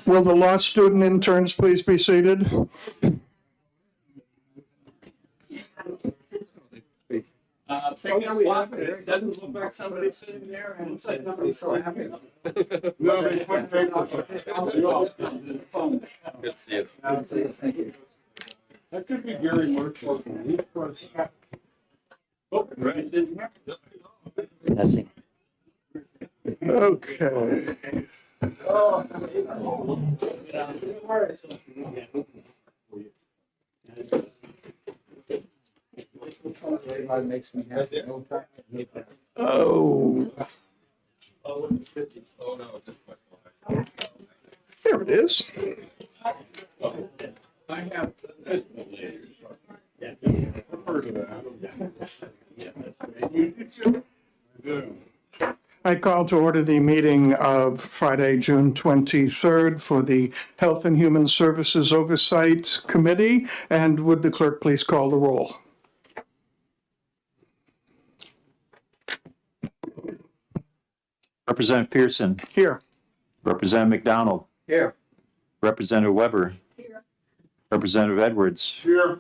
Will the law student interns please be seated? It doesn't look like somebody's sitting there and it's like somebody's so happy. No, they put paper. Good to see you. Thank you. That could be very much. Oh, right. Okay. Makes me happy. Oh, there it is. I have. I call to order the meeting of Friday, June 23rd for the Health and Human Services Oversight Committee. And would the clerk please call the roll? Representative Pearson. Here. Representative McDonald. Here. Representative Weber. Here. Representative Edwards. Here.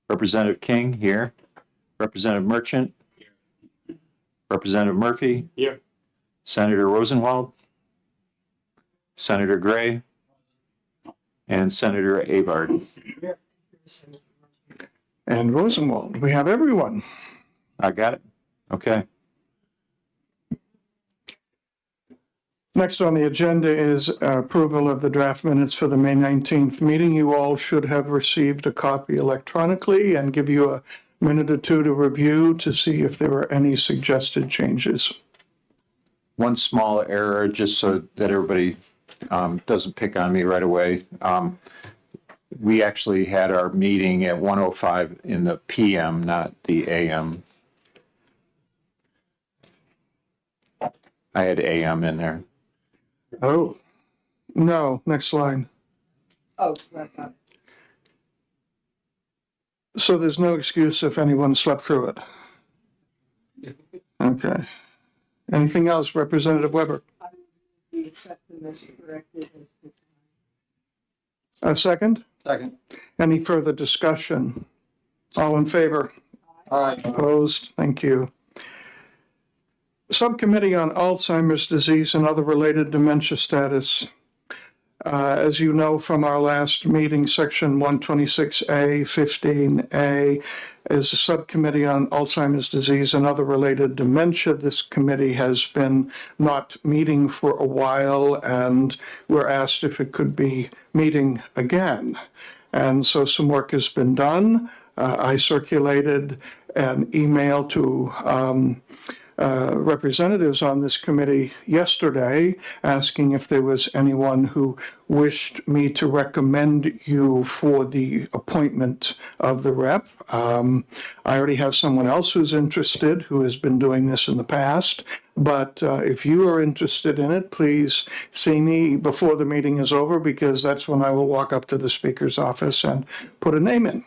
Representative King here. Representative Merchant. Representative Murphy. Here. Senator Rosenwald. Senator Gray. And Senator Avard. And Rosenwald. We have everyone. I got it. Okay. Next on the agenda is approval of the draft minutes for the May 19th meeting. You all should have received a copy electronically and give you a minute or two to review to see if there were any suggested changes. One small error, just so that everybody doesn't pick on me right away. We actually had our meeting at 1:05 in the PM, not the AM. I had AM in there. Oh, no, next slide. Oh, right. So there's no excuse if anyone slept through it. Okay. Anything else, Representative Weber? We accept them as corrected. A second? Second. Any further discussion? All in favor? Aye. Opposed? Thank you. Subcommittee on Alzheimer's disease and other related dementia status. As you know from our last meeting, Section 126A, 15A is a subcommittee on Alzheimer's disease and other related dementia. This committee has been not meeting for a while, and we're asked if it could be meeting again. And so some work has been done. I circulated an email to representatives on this committee yesterday asking if there was anyone who wished me to recommend you for the appointment of the rep. I already have someone else who's interested who has been doing this in the past, but if you are interested in it, please see me before the meeting is over, because that's when I will walk up to the speaker's office and put a name in.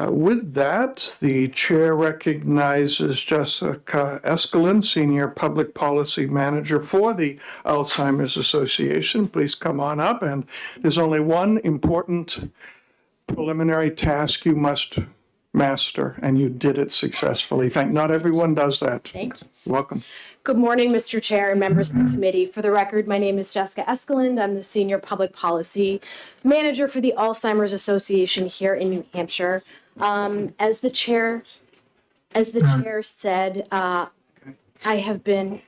With that, the chair recognizes Jessica Eskelin, Senior Public Policy Manager for the Alzheimer's Association. Please come on up. And there's only one important preliminary task you must master, and you did it successfully. Not everyone does that. Thank you. Welcome. Good morning, Mr. Chair and members of the committee. For the record, my name is Jessica Eskelin. I'm the Senior Public Policy Manager for the Alzheimer's Association here in New Hampshire. As the chair said, I have been.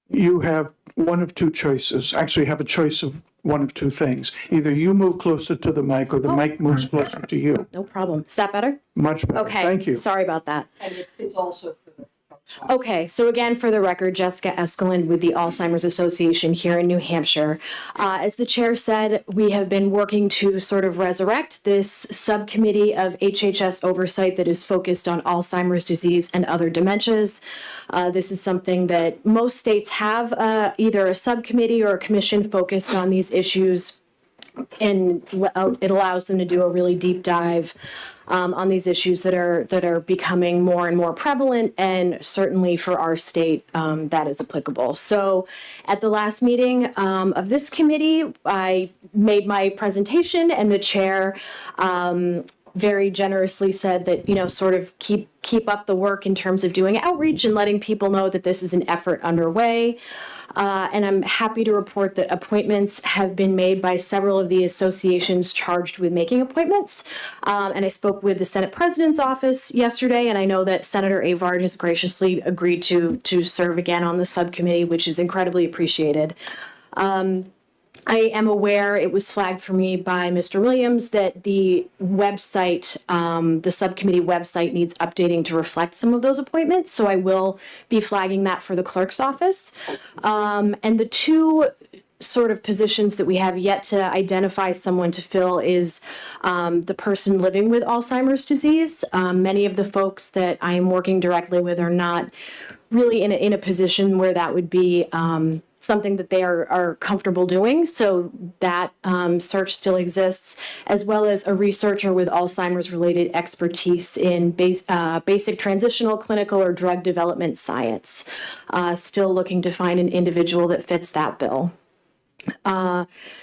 You have one of two choices. Actually, you have a choice of one of two things. Either you move closer to the mic or the mic moves closer to you. No problem. Is that better? Much better. Okay. Thank you. Sorry about that. And it's also for the. Okay, so again, for the record, Jessica Eskelin with the Alzheimer's Association here in New Hampshire. As the chair said, we have been working to sort of resurrect this subcommittee of HHS oversight that is focused on Alzheimer's disease and other dementias. This is something that most states have either a subcommittee or a commission focused on these issues, and it allows them to do a really deep dive on these issues that are becoming more and more prevalent, and certainly for our state, that is applicable. So at the last meeting of this committee, I made my presentation, and the chair very generously said that, sort of keep up the work in terms of doing outreach and letting people know that this is an effort underway. And I'm happy to report that appointments have been made by several of the associations charged with making appointments. And I spoke with the Senate President's office yesterday, and I know that Senator Avard has graciously agreed to serve again on the subcommittee, which is incredibly appreciated. I am aware, it was flagged for me by Mr. Williams, that the website, the subcommittee website needs updating to reflect some of those appointments. So I will be flagging that for the clerk's office. And the two sort of positions that we have yet to identify someone to fill is the person living with Alzheimer's disease. Many of the folks that I am working directly with are not really in a position where that would be something that they are comfortable doing. So that search still exists, as well as a researcher with Alzheimer's related expertise in basic transitional, clinical, or drug development science. Still looking to find an individual that fits that bill.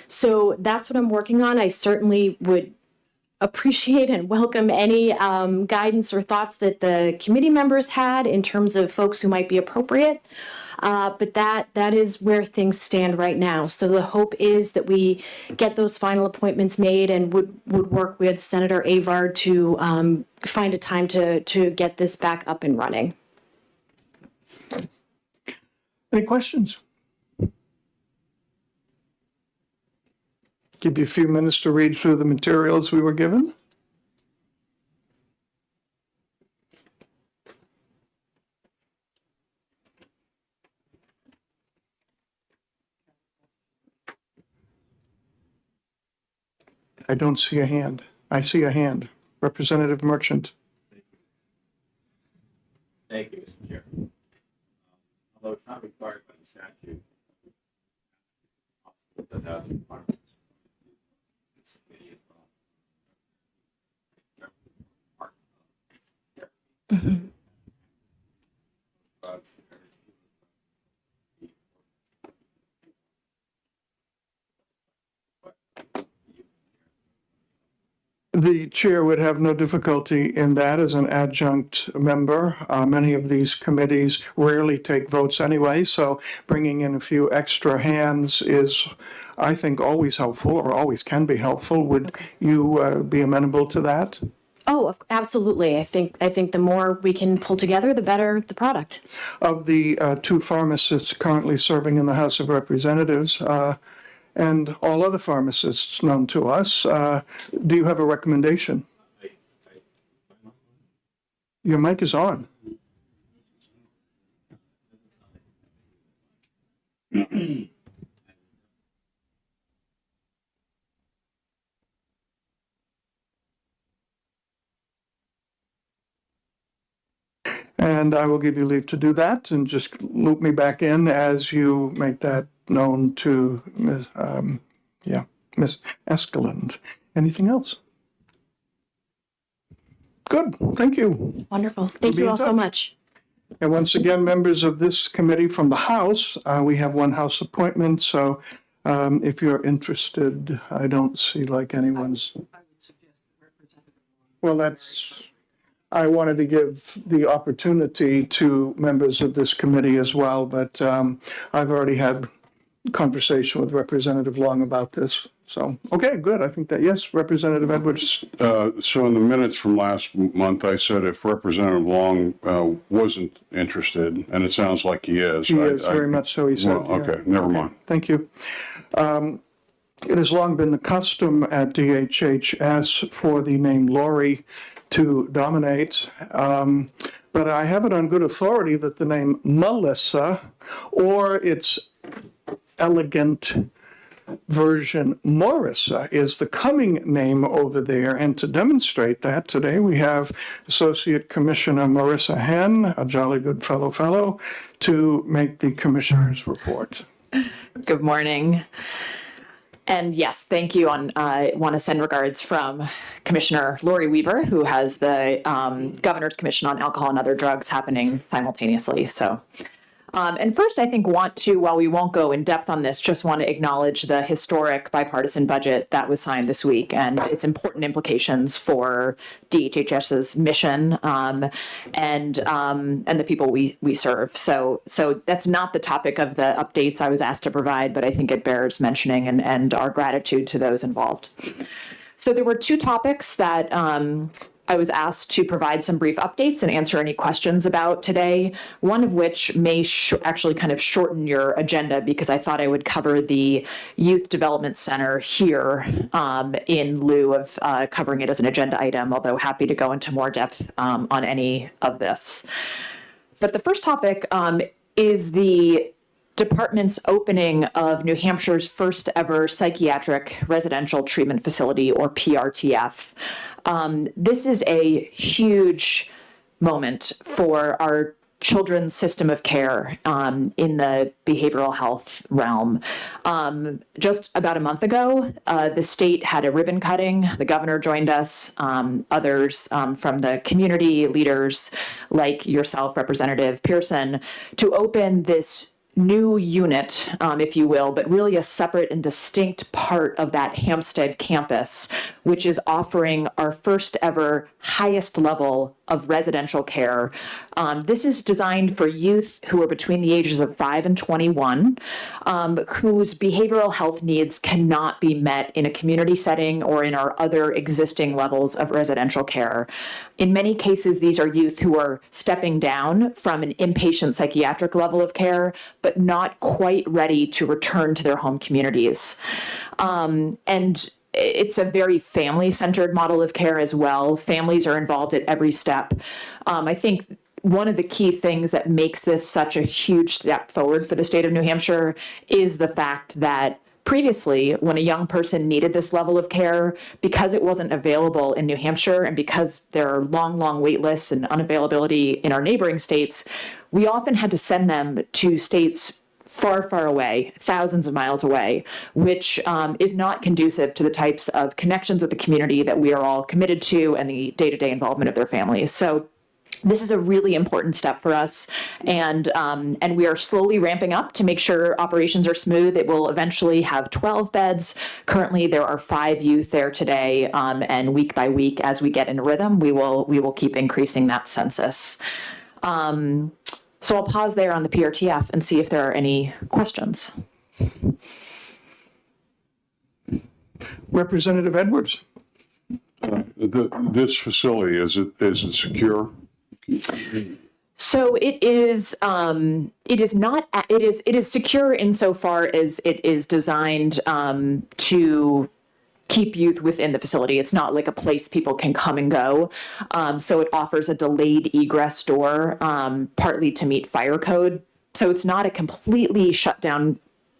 So that's what I'm working on. I certainly would appreciate and welcome any guidance or thoughts that the committee members had in terms of folks who might be appropriate. But that is where things stand right now. So the hope is that we get those final appointments made, and would work with Senator Avard to find a time to get this back up and running. Any questions? Give you a few minutes to read through the materials we were given. I don't see a hand. I see a hand. Representative Merchant. Thank you, Mr. Chair. Although it's not required by the statute, it's possible that that requires this committee as well. Drugs and everything. The chair would have no difficulty in that as an adjunct member. Many of these committees rarely take votes anyway, so bringing in a few extra hands is, I think, always helpful, or always can be helpful. Would you be amenable to that? Oh, absolutely. I think the more we can pull together, the better the product. Of the two pharmacists currently serving in the House of Representatives, and all other pharmacists known to us, do you have a recommendation? Your mic is on. And I will give you leave to do that, and just loop me back in as you make that known to Ms. Eskeland. Anything else? Good, thank you. Wonderful. Thank be you in all so touch. much. And once again, members of this committee from the House, we have one House appointment, so if you're interested, I don't see like anyone's. I would suggest Representative. Well, I wanted to give the opportunity to members of this committee as well, but I've already had conversation with Representative Long about this. So, okay, good. I think that, yes, Representative Edwards. So in the minutes from last month, I said if Representative Long wasn't interested, and it sounds like he is. He is, very much so, he said. Well, yeah. okay, never mind. Thank you. It has long been the custom at DHHS for the name Lori to dominate, but I have it on good authority that the name Melissa, or its elegant version Morissa, is the coming name over there. And to demonstrate that, today we have Associate Commissioner Marissa Henn, a jolly good fellow, to make the commissioner's report. Good morning. And yes, thank you. I want to send regards from Commissioner Lori Weaver, who has the Governor's Commission on Alcohol and Other Drugs happening simultaneously. So, and first, I think while we won't go in depth on this, just want to acknowledge the historic bipartisan budget that was signed this week and its important implications for DHHS's mission and the people we serve. So that's not the topic of the updates I was asked to provide, but I think it bears mentioning and our gratitude to those involved. So there were two topics that I was asked to provide some brief updates and answer any questions about today, one of which may actually kind of shorten your agenda because I thought I would cover the Youth Development Center here in lieu of covering it as an agenda item, although happy to go into more depth on any of this. But the first topic is the department's opening of New Hampshire's first ever psychiatric residential treatment facility, or PRTF. This is a huge moment for our children's system of care in the behavioral health realm. Just about a month ago, the state had a ribbon cutting. The governor joined us, others from the community leaders like yourself, Representative Pearson, to open this new unit, if you will, but really a separate and distinct part of that Hampstead campus, which is offering our first ever highest level of residential care. This is designed for youth who are between the ages of 5 and 21, whose behavioral health needs cannot be met in a community setting or in our other existing levels of residential care. In many cases, these are youth who are stepping down from an inpatient psychiatric level of care, but not quite ready to return to their home communities. And it's a very family-centered model of care as well. Families are involved at every step. I think one of the key things that makes this such a huge step forward for the state of New Hampshire is the fact that previously, when a young person needed this level of care, because it wasn't available in New Hampshire and because there are long, long wait lists and unavailability in our neighboring states, we often had to send them to states far, far away, thousands of miles away, which is not conducive to the types of connections with the community that we are all committed to and the day-to-day involvement of their families. So this is a really important step for us, and we are slowly ramping up to make sure operations are smooth. It will eventually have 12 beds. Currently, there are 5 youth there today, and week by week, as we get in rhythm, we will keep increasing that census. So I'll pause there on the PRTF and see if there are any questions. Representative Edwards? This facility, is it secure? So it is not, it is secure insofar as it is designed to keep youth within the facility. It's not like a place people can come and go. So it offers a delayed egress door, partly to meet fire code. So it's not a completely shut down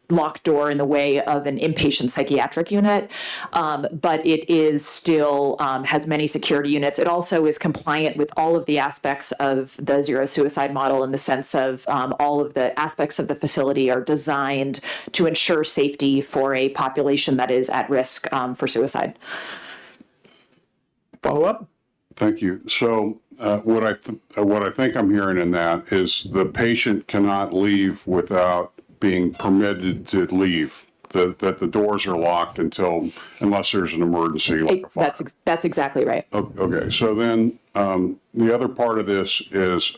locked door in the way of an inpatient psychiatric unit, but it is still has many security units. It also is compliant with all of the aspects of the zero suicide model in the sense of all of the aspects of the facility are designed to ensure safety for a population that is at risk for suicide. Follow up? Thank you. So what I think I'm hearing in that is the patient cannot leave without being permitted to leave, that the doors are locked unless there's an emergency like a fire. That's exactly right. Okay, so then the other part of this is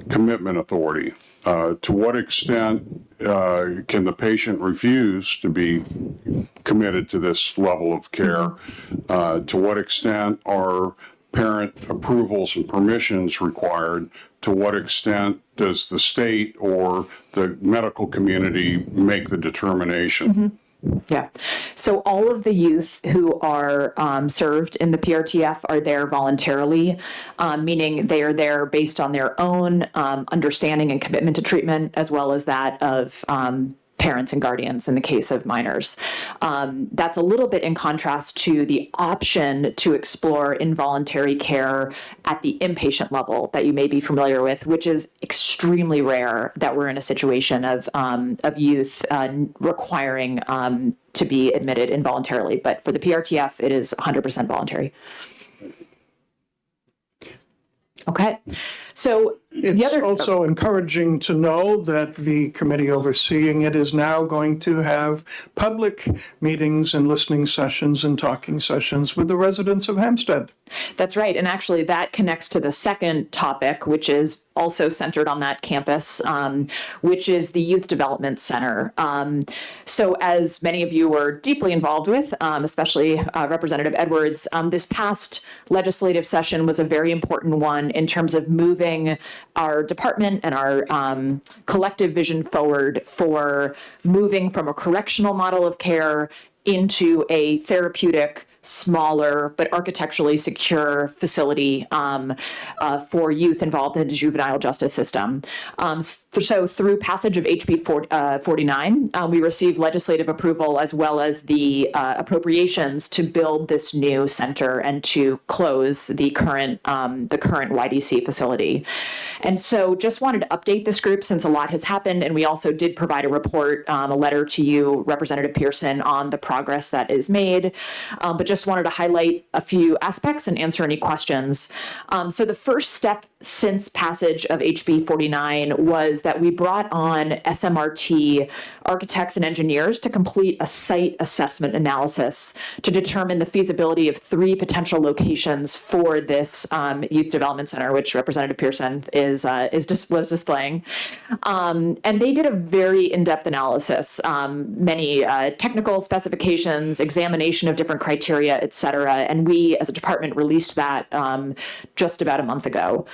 commitment authority. To what extent can the patient refuse to be committed to this level of care? To what extent are parent approvals and permissions required? To what extent does the state or the medical community make the determination? Yeah. So all of the youth who are served in the PRTF are there voluntarily, meaning they are there based on their own understanding and commitment to treatment, as well as that of parents and guardians in the case of minors. That's a little bit in contrast to the option to explore involuntary care at the inpatient level that you may be familiar with, which is extremely rare that we're in a situation of youth requiring to be admitted involuntarily. But for the PRTF, it is 100% voluntary. Okay. So the It's other also encouraging to know that the committee overseeing it is now going to have public meetings and listening sessions and talking sessions with the residents of Hampstead. That's right. And actually, that connects to the second topic, which is also centered on that campus, which is the Youth Development Center. So as many of you were deeply involved with, especially Representative Edwards, this past legislative session was a very important one in terms of moving our department and our collective vision forward for moving from a correctional model of care into a therapeutic, smaller but architecturally secure facility for youth involved in the juvenile justice system. So through passage of HB 49, we received legislative approval as well as the appropriations to build this new center and to close the current YDC facility. And so just wanted to update this group since a lot has happened, and we also did provide a report, a letter to you, Representative Pearson, on the progress that is made. But just wanted to highlight a few aspects and answer any questions. So the first step since passage of HB 49 was that we brought on SMRT architects and engineers to complete a site assessment analysis to determine the feasibility of 3 potential locations for this youth development center, which Representative Pearson was displaying. And they did a very in-depth analysis, many technical specifications, examination of different criteria, et cetera. And we, as a department, released that just about a month ago.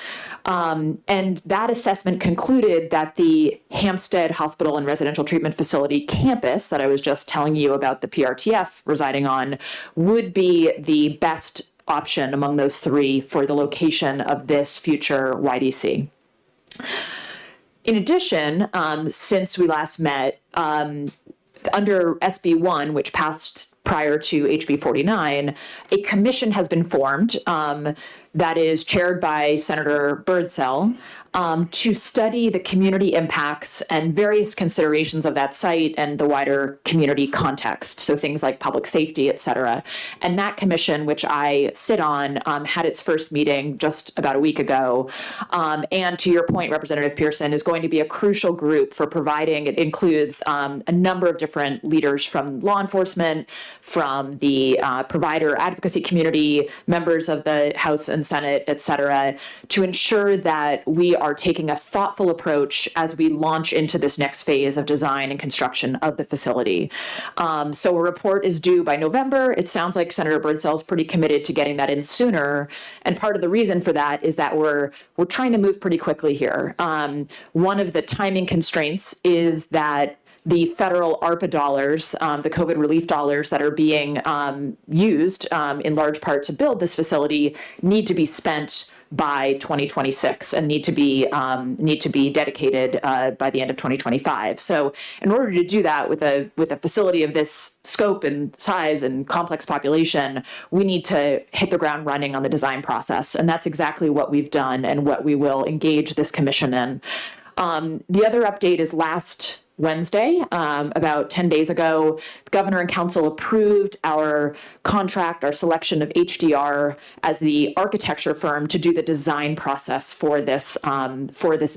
And that assessment concluded that the Hampstead Hospital and Residential Treatment Facility campus that I was just telling you about the PRTF residing on would be the best option among those 3 for the location of this future YDC. In addition, since we last met, under SB 1, which passed prior to HB 49, a commission has been formed that is chaired by Senator Birdsell to study the community impacts and various considerations of that site and the wider community context. So things like public safety, et cetera. And that commission, which I sit on, had its first meeting just about a week ago. And to your point, Representative Pearson, is going to be a crucial group for providing, it includes a number of different leaders from law enforcement, from the provider advocacy community, members of the House and Senate, et cetera, to ensure that we are taking a thoughtful approach as we launch into this next phase of design and construction of the facility. So a report is due by November. It sounds like Senator Birdsell is pretty committed to getting that in sooner. And part of the reason for that is that we're trying to move pretty quickly here. One of the timing constraints is that the federal ARPA dollars, the COVID relief dollars that are being used in large part to build this facility, need to be spent by 2026 and need to be dedicated by the end of 2025. So in order to do that with a facility of this scope and size and complex population, we need to hit the ground running on the design process. And that's exactly what we've done and what we will engage this commission in. The other update is last Wednesday, about 10 days ago, the governor and council approved our contract, our selection of HDR as the architecture firm to do the design process for this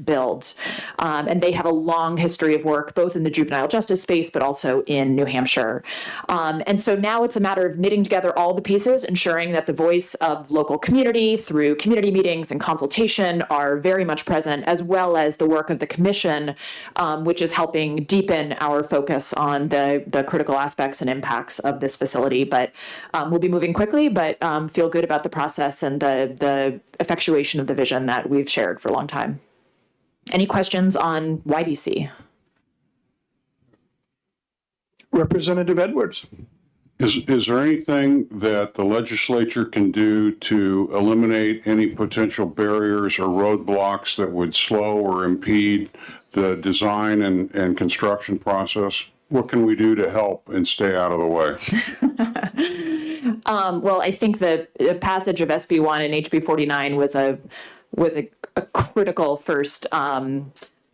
build. And they have a long history of work, both in the juvenile justice space, but also in New Hampshire. And so now it's a matter of knitting together all the pieces, ensuring that the voice of local community through community meetings and consultation are very much present, as well as the work of the commission, which is helping deepen our focus on the critical aspects and impacts of this facility. But we'll be moving quickly, but feel good about the process and the effectuation of the vision that we've shared for a long time. Any questions on YDC? Representative Edwards. Is there anything that the legislature can do to eliminate any potential barriers or roadblocks that would slow or impede the design and construction process? What can we do to help and stay out of the way? Well, I think the passage of SB 1 and HB 49 was a critical first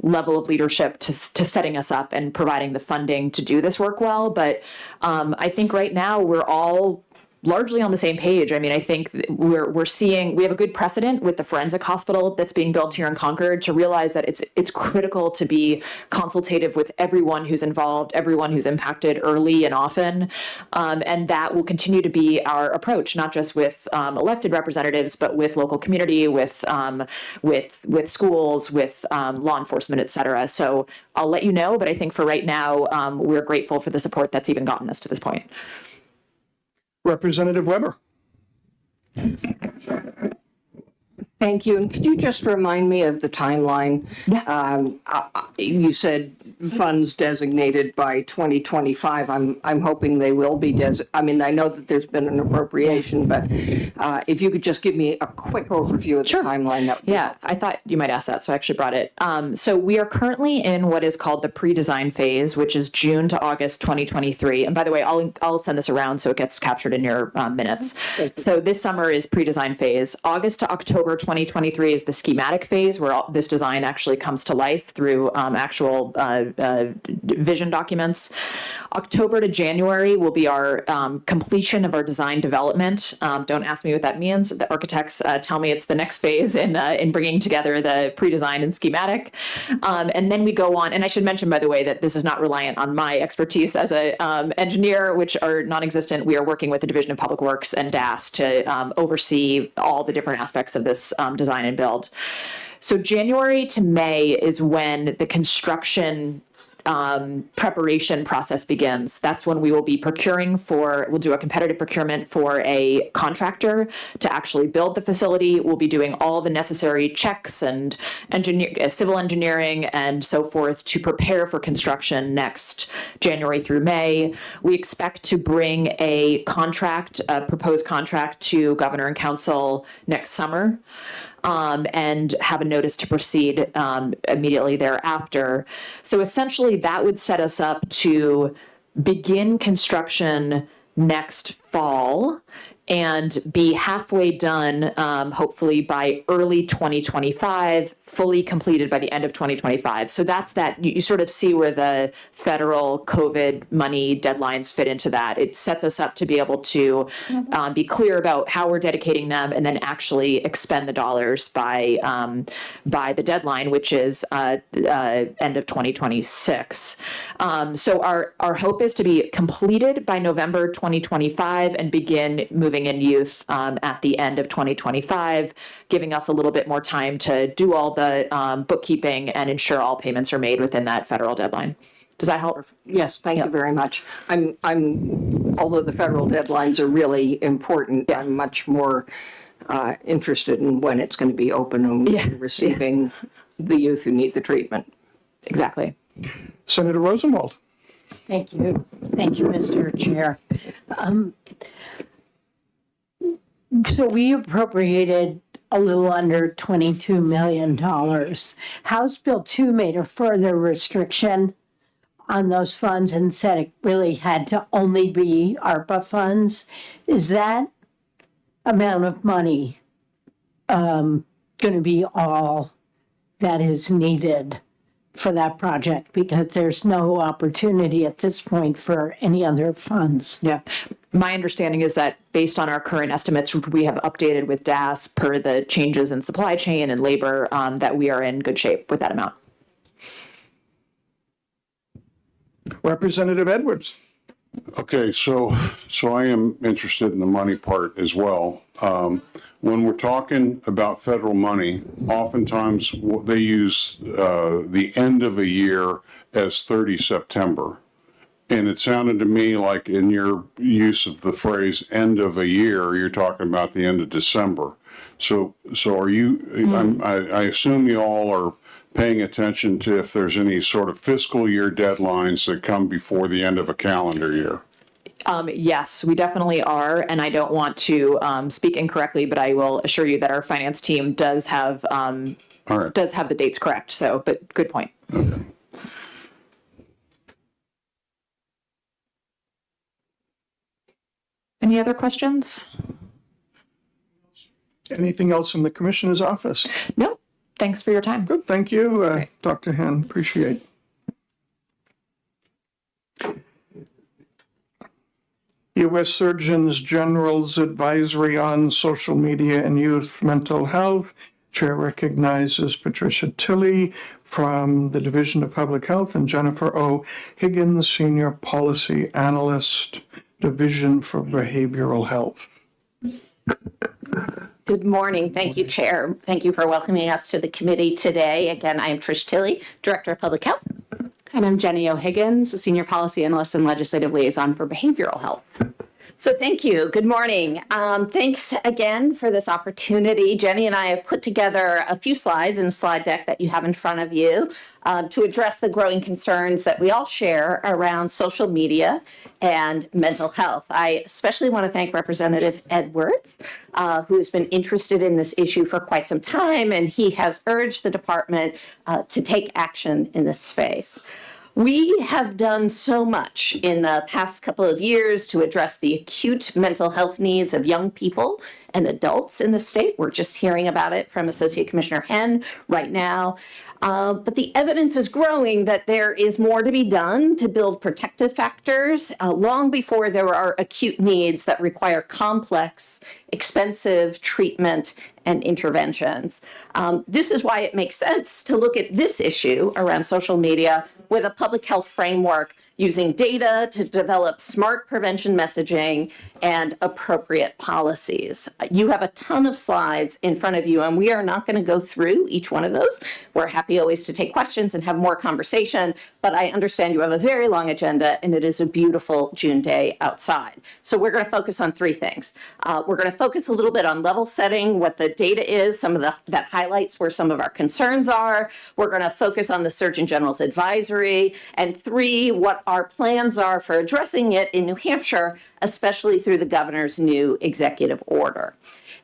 level of leadership to setting us up and providing the funding to do this work well. But I think right now we're all largely on the same page. I mean, I think we're seeing, we have a good precedent with the forensic hospital that's being built here in Concord to realize that it's critical to be consultative with everyone who's involved, everyone who's impacted early and often. And that will continue to be our approach, not just with elected representatives, but with local community, with schools, with law enforcement, et cetera. So I'll let you know, but I think for right now, we're grateful for the support that's even gotten us to this point. Representative Weber. Thank you. And could you just remind me of the timeline? Yeah. You said funds designated by 2025. I'm hoping they will be I mean, I know that there's been an appropriation, but if you could just give me a quick overview of the timeline. That would be helpful. I thought you might ask that, so I actually brought it. So we are currently in what is called the pre-design phase, which is June to August 2023. And by the way, I'll send this around so it gets captured in your minutes. So this summer is pre-design phase. August to October 2023 is the schematic phase, where this design actually comes to life through actual vision documents. October to January will be our completion of our design development. Don't ask me what that means. The architects tell me it's the next phase in bringing together the pre-design and schematic. And then we go on, and I should mention, by the way, that this is not reliant on my expertise as an engineer, which are non-existent. We are working with the Division of Public Works and DAS to oversee all the different aspects of this design and build. So January to May is when the construction preparation process begins. That's when we will be we'll do a competitive procurement for a contractor to actually build the facility. We'll be doing all the necessary checks and civil engineering and so forth to prepare for construction next January through May. We expect to bring a proposed contract to Governor and Council next summer. And have a notice to proceed immediately thereafter. So essentially that would set us up to begin construction next fall and be halfway done, hopefully by early 2025, fully completed by the end of 2025. So that's that. You sort of see where the federal COVID money deadlines fit into that. It sets us up to be able to be clear about how we're dedicating them and then actually expend the dollars by the deadline, which is end of 2026. So our hope is to be completed by November 2025 and begin moving in youth at the end of 2025, giving us a little bit more time to do all the bookkeeping and ensure all payments are made within that federal deadline. Does that help? Yes, thank you very much. Although the federal deadlines are really important, I'm much more interested in when it's going to be open and receiving the youth who need the treatment. Exactly. Senator Rosenwald. Thank you. Thank you, Mr. Chair. So we appropriated a little under $22 million. House Bill 2 made a further restriction on those funds and said it really had to only be ARPA funds. Is that amount of money going to be all that is needed for that project? Because there's no opportunity at this point for any other funds. Yeah. My understanding is that based on our current estimates, we have updated with DAS per the changes in supply chain and labor, that we are in good shape with that amount. Representative Edwards. Okay, so I am interested in the money part as well. When we're talking about federal money, oftentimes they use the end of a year as 30 September. And it sounded to me like in your use of the phrase end of a year, you're talking about the end of December. So are you, I assume you all are paying attention to if there's any sort of fiscal year deadlines that come before the end of a calendar year. Yes, we definitely are. And I don't want to speak incorrectly, but I will assure you that our finance team does have the dates correct. So, but good point. Okay. Any other questions? Anything else from the Commissioner's office? No. thanks for your time. Good, thank you, Dr. Han, appreciate. U.S. Surgeon General's Advisory on Social Media and Youth Mental Health. Chair recognizes Patricia Tilley from the Division of Public Health and Jennifer O. Higgins, Senior Policy Analyst, Division for Behavioral Health. Good morning. Thank you, Chair. Thank you for welcoming us to the committee today. Again, I am Trish Tilley, Director of Public Health. And I'm Jenny O'Higgins, Senior Policy Analyst and Legislative Liaison for Behavioral Health. So thank you. Good morning. Thanks again for this opportunity. Jenny and I have put together a few slides in a slide deck that you have in front of you to address the growing concerns that we all share around social media and mental health. I especially want to thank Representative Edwards, who has been interested in this issue for quite some time, and he has urged the department to take action in this space. We have done so much in the past couple of years to address the acute mental health needs of young people and adults in the state. We're just hearing about it from Associate Commissioner Henn right now. But the evidence is growing that there is more to be done to build protective factors long before there are acute needs that require complex, expensive treatment and interventions. This is why it makes sense to look at this issue around social media with a public health framework using data to develop smart prevention messaging and appropriate policies. You have a ton of slides in front of you, and we are not going to go through each one of those. We're happy always to take questions and have more conversation, but I understand you have a very long agenda, and it is a beautiful June day outside. So we're going to focus on three things. We're going to focus a little bit on level setting, what the data is, that highlights where some of our concerns are. We're going to focus on the Surgeon General's advisory, and three, what our plans are for addressing it in New Hampshire, especially through the governor's new executive order.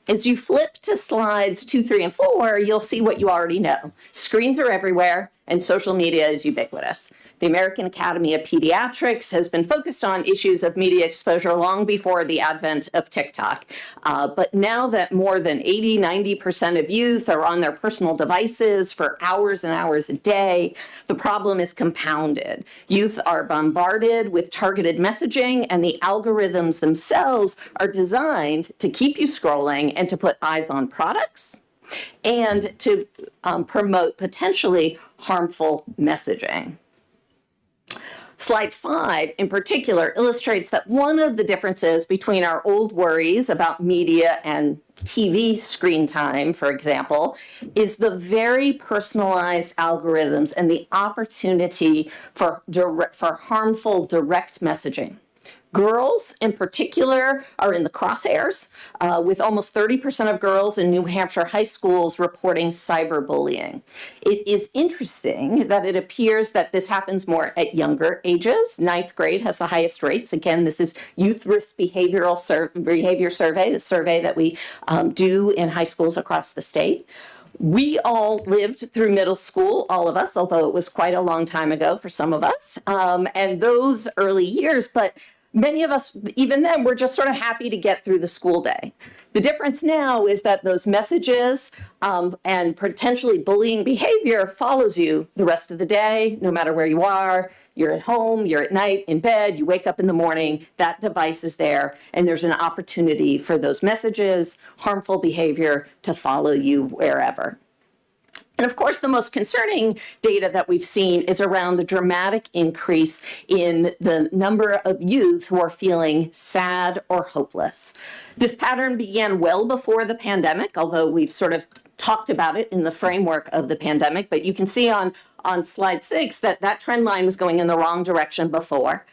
As you flip to slides 2, 3, and 4, you'll see what you already know. Screens are everywhere, and social media is ubiquitous. The American Academy of Pediatrics has been focused on issues of media exposure long before the advent of TikTok. But now that more than 80–90% of youth are on their personal devices for hours and hours a day, the problem is compounded. Youth are bombarded with targeted messaging, and the algorithms themselves are designed to keep you scrolling and to put eyes on products and to promote potentially harmful messaging. Slide 5 in particular illustrates that one of the differences between our old worries about media and TV screen time, for example, is the very personalized algorithms and the opportunity for harmful direct messaging. Girls, in particular, are in the crosshairs, with almost 30% of girls in New Hampshire high schools reporting cyberbullying. It is interesting that it appears that this happens more at younger ages. 9th grade has the highest rates. Again, this is Youth Risk Behavior Survey, the survey that we do in high schools across the state. We all lived through middle school, all of us, although it was quite a long time ago for some of us, and those early years, but many of us, even then, we're just sort of happy to get through the school day. The difference now is that those messages and potentially bullying behavior follows you the rest of the day, no matter where you are. You're at home, you're at night, in bed, you wake up in the morning, that device is there, and there's an opportunity for those messages, harmful behavior to follow you wherever. And of course, the most concerning data that we've seen is around the dramatic increase in the number of youth who are feeling sad or hopeless. This pattern began well before the pandemic, although we've sort of talked about it in the framework of the pandemic. But you can see on slide 6 that trend line was going in the wrong direction before.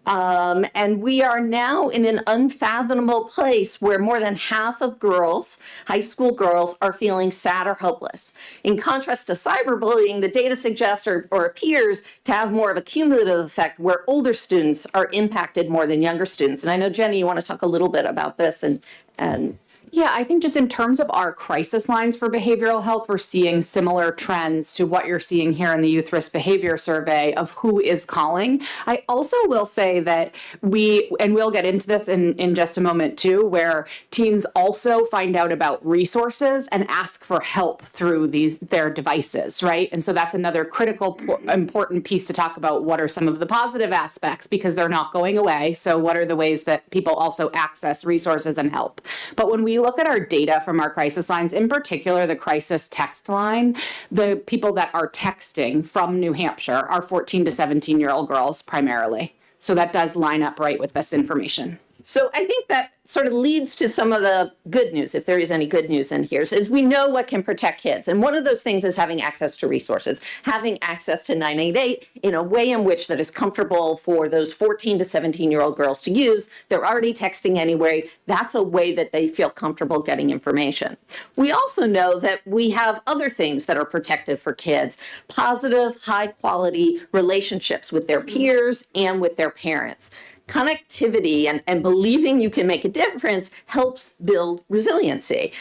And we are now in an unfathomable place where more than half of girls, high school girls, are feeling sad or hopeless. In contrast to cyberbullying, the data suggests or appears to have more of a cumulative effect where older students are impacted more than younger students. And I know, Jenny, you want to talk a little bit about this and Yeah, I think just in terms of our crisis lines for behavioral health, we're seeing similar trends to what you're seeing here in the Youth Risk Behavior Survey of who is calling. I also will say that we'll get into this in just a moment too, where teens also find out about resources and ask for help through their devices, right? And so that's another critical, important piece to talk about. What are some of the positive aspects, because they're not going away. So what are the ways that people also access resources and help? But when we look at our data from our crisis lines, in particular the crisis text line, the people that are texting from New Hampshire are 14 to 17-year-old girls primarily. So that does line up right with this information. So I think that sort of leads to some of the good news, if there is any good news in here, is we know what can protect kids. And one of those things is having access to resources, having access to 988 in a way in which that is comfortable for those 14 to 17-year-old girls to use. They're already texting anyway. That's a way that they feel comfortable getting information. We also know that we have other things that are protective for kids, positive, high quality relationships with their peers and with their parents. Connectivity and believing you can make a difference helps build resiliency.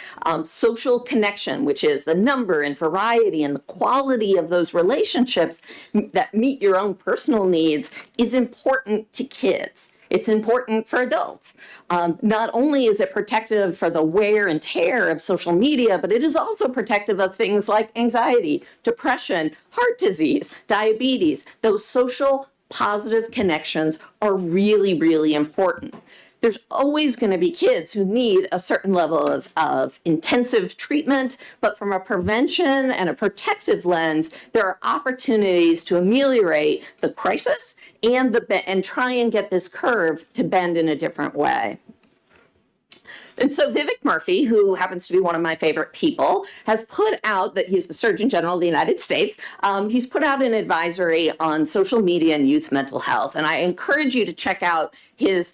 Social connection, which is the number and variety and the quality of those relationships that meet your own personal needs, is important to kids. It's important for adults. Not only is it protective for the wear and tear of social media, but it is also protective of things like anxiety, depression, heart disease, diabetes. Those social positive connections are really, really important. There's always going to be kids who need a certain level of intensive treatment, but from a prevention and a protective lens, there are opportunities to ameliorate the crisis and try and get this curve to bend in a different way. And so Vivek Murphy, who happens to be one of my favorite people, has put out that he's the Surgeon General of the United States. He's put out an advisory on social media and youth mental health. And I encourage you to check out his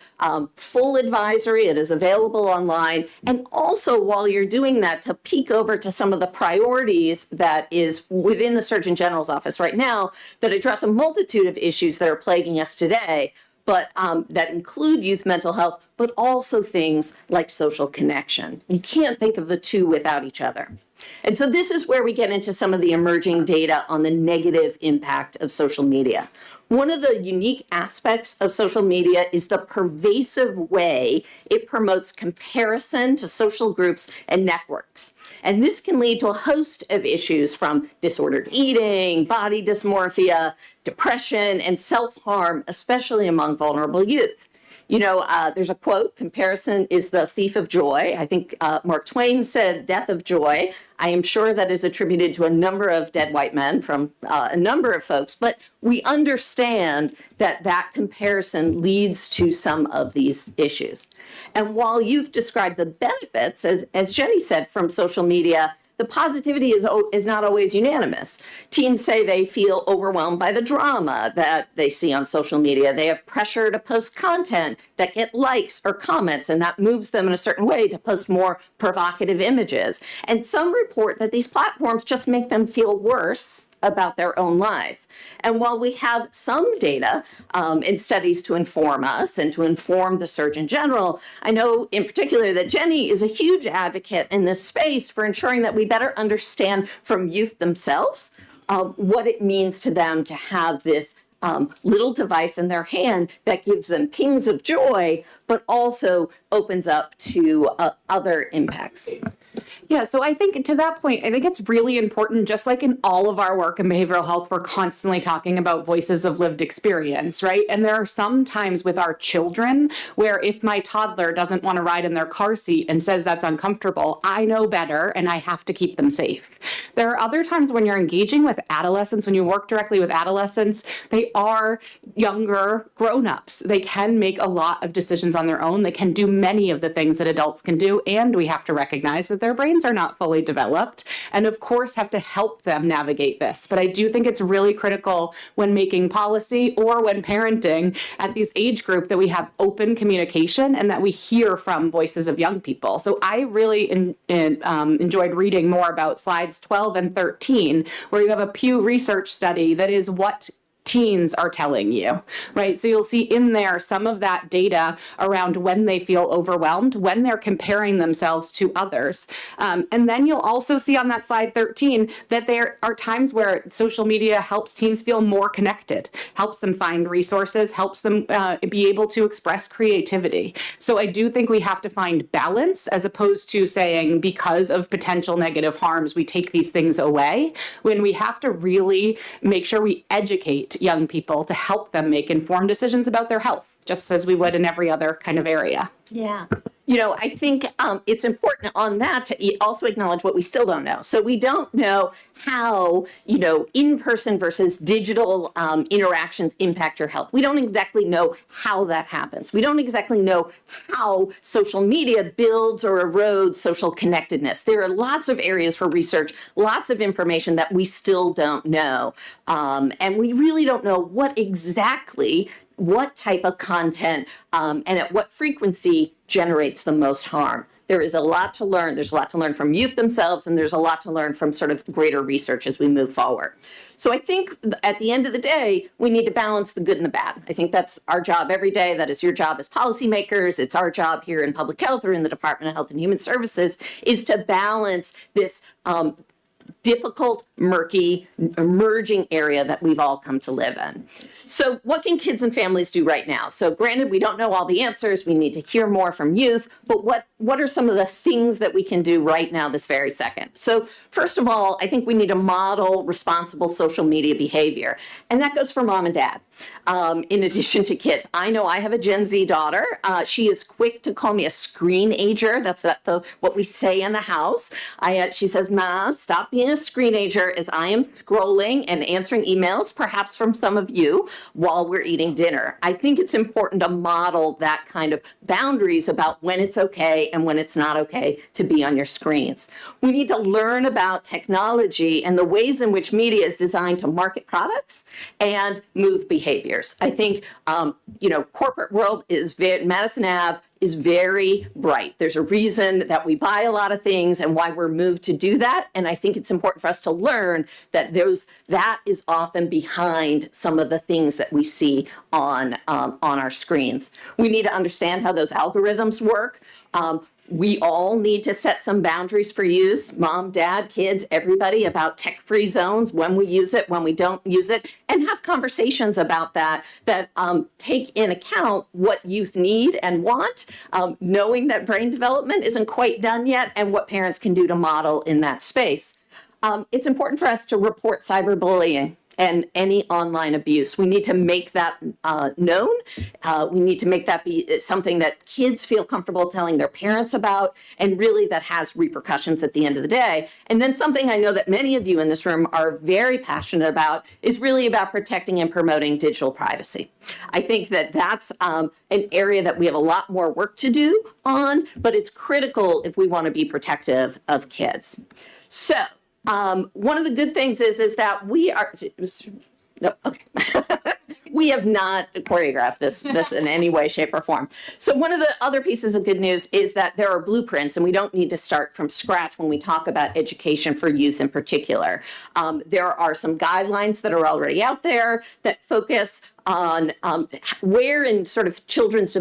full advisory. It is available online. And also, while you're doing that, to peek over to some of the priorities that is within the Surgeon General's office right now that address a multitude of issues that are plaguing us today, but that include youth mental health, but also things like social connection. You can't think of the two without each other. And so this is where we get into some of the emerging data on the negative impact of social media. One of the unique aspects of social media is the pervasive way it promotes comparison to social groups and networks. And this can lead to a host of issues from disordered eating, body dysmorphia, depression, and self-harm, especially among vulnerable youth. You know, there's a quote, comparison is the thief of joy. I think Mark Twain said death of joy. I am sure that is attributed to a number of dead white men from a number of folks, but we understand that that comparison leads to some of these issues. And while youth describe the benefits, as Jenny said, from social media, the positivity is not always unanimous. Teens say they feel overwhelmed by the drama that they see on social media. They have pressure to post content that get likes or comments, and that moves them in a certain way to post more provocative images. And some report that these platforms just make them feel worse about their own life. And while we have some data and studies to inform us and to inform the Surgeon General, I know in particular that Jenny is a huge advocate in this space for ensuring that we better understand from youth themselves what it means to them to have this little device in their hand that gives them pings of joy, but also opens up to other impacts. Yeah, so I think to that point, I think it's really important, just like in all of our work in behavioral health, we're constantly talking about voices of lived experience, right? And there are some times with our children where if my toddler doesn't want to ride in their car seat and says that's uncomfortable, I know better and I have to keep them safe. There are other times when you're engaging with adolescents, when you work directly with adolescents, they are younger grown-ups. They can make a lot of decisions on their own. They can do many of the things that adults can do, and we have to recognize that their brains are not fully developed, and of course have to help them navigate this. But I do think it's really critical when making policy or when parenting at these age group that we have open communication and that we hear from voices of young people. So I really enjoyed reading more about slides 12 and 13, where you have a Pew Research study that is what teens are telling you, right? So you'll see in there some of that data around when they feel overwhelmed, when they're comparing themselves to others. And then you'll also see on that slide 13 that there are times where social media helps teens feel more connected, helps them find resources, helps them be able to express creativity. So I do think we have to find balance as opposed to saying because of potential negative harms, we take these things away, when we have to really make sure we educate young people to help them make informed decisions about their health, just as we would in every other kind of area. Yeah. You know, I think it's important on that to also acknowledge what we still don't know. So we don't know how, you know, in-person versus digital interactions impact your health. We don't exactly know how that happens. We don't exactly know how social media builds or erodes social connectedness. There are lots of areas for research, lots of information that we still don't know. And we really don't know what type of content and at what frequency generates the most harm. There is a lot to learn. There's a lot to learn from youth themselves, and there's a lot to learn from sort of greater research as we move forward. So I think at the end of the day, we need to balance the good and the bad. I think that's our job every day. That is your job as policymakers. It's our job here in public health or in the Department of Health and Human Services is to balance this difficult, murky, emerging area that we've all come to live in. So what can kids and families do right now? So granted, we don't know all the answers. We need to hear more from youth, but what are some of the things that we can do right now this very second? So first of all, I think we need to model responsible social media behavior. And that goes for mom and dad, in addition to kids. I know I have a Gen Z daughter. She is quick to call me a screen ager. That's what we say in the house. She says, Mom, stop being a screen ager as I am scrolling and answering emails, perhaps from some of you, while we're eating dinner. I think it's important to model that kind of boundaries about when it's okay and when it's not okay to be on your screens. We need to learn about technology and the ways in which media is designed to market products and move behaviors. I think, corporate world is Madison Ave is very bright. There's a reason that we buy a lot of things and why we're moved to do that. And I think it's important for us to learn that that is often behind some of the things that we see on our screens. We need to understand how those algorithms work. We all need to set some boundaries for use, mom, dad, kids, everybody, about tech-free zones, when we use it, when we don't use it, and have conversations about that take in account what youth need and want, knowing that brain development isn't quite done yet, and what parents can do to model in that space. It's important for us to report cyberbullying and any online abuse. We need to make that known. We need to make that be something that kids feel comfortable telling their parents about, and really that has repercussions at the end of the day. And then something I know that many of you in this room are very passionate about is really about protecting and promoting digital privacy. I think that that's an area that we have a lot more work to do on, but it's critical if we want to be protective of kids. So, one of the good things is that we have not choreographed this in any way, shape, or form. So one of the other pieces of good news is that there are blueprints, and we don't need to start from scratch when we talk about education for youth in particular. There are some guidelines that are already out there that focus on where in sort of children's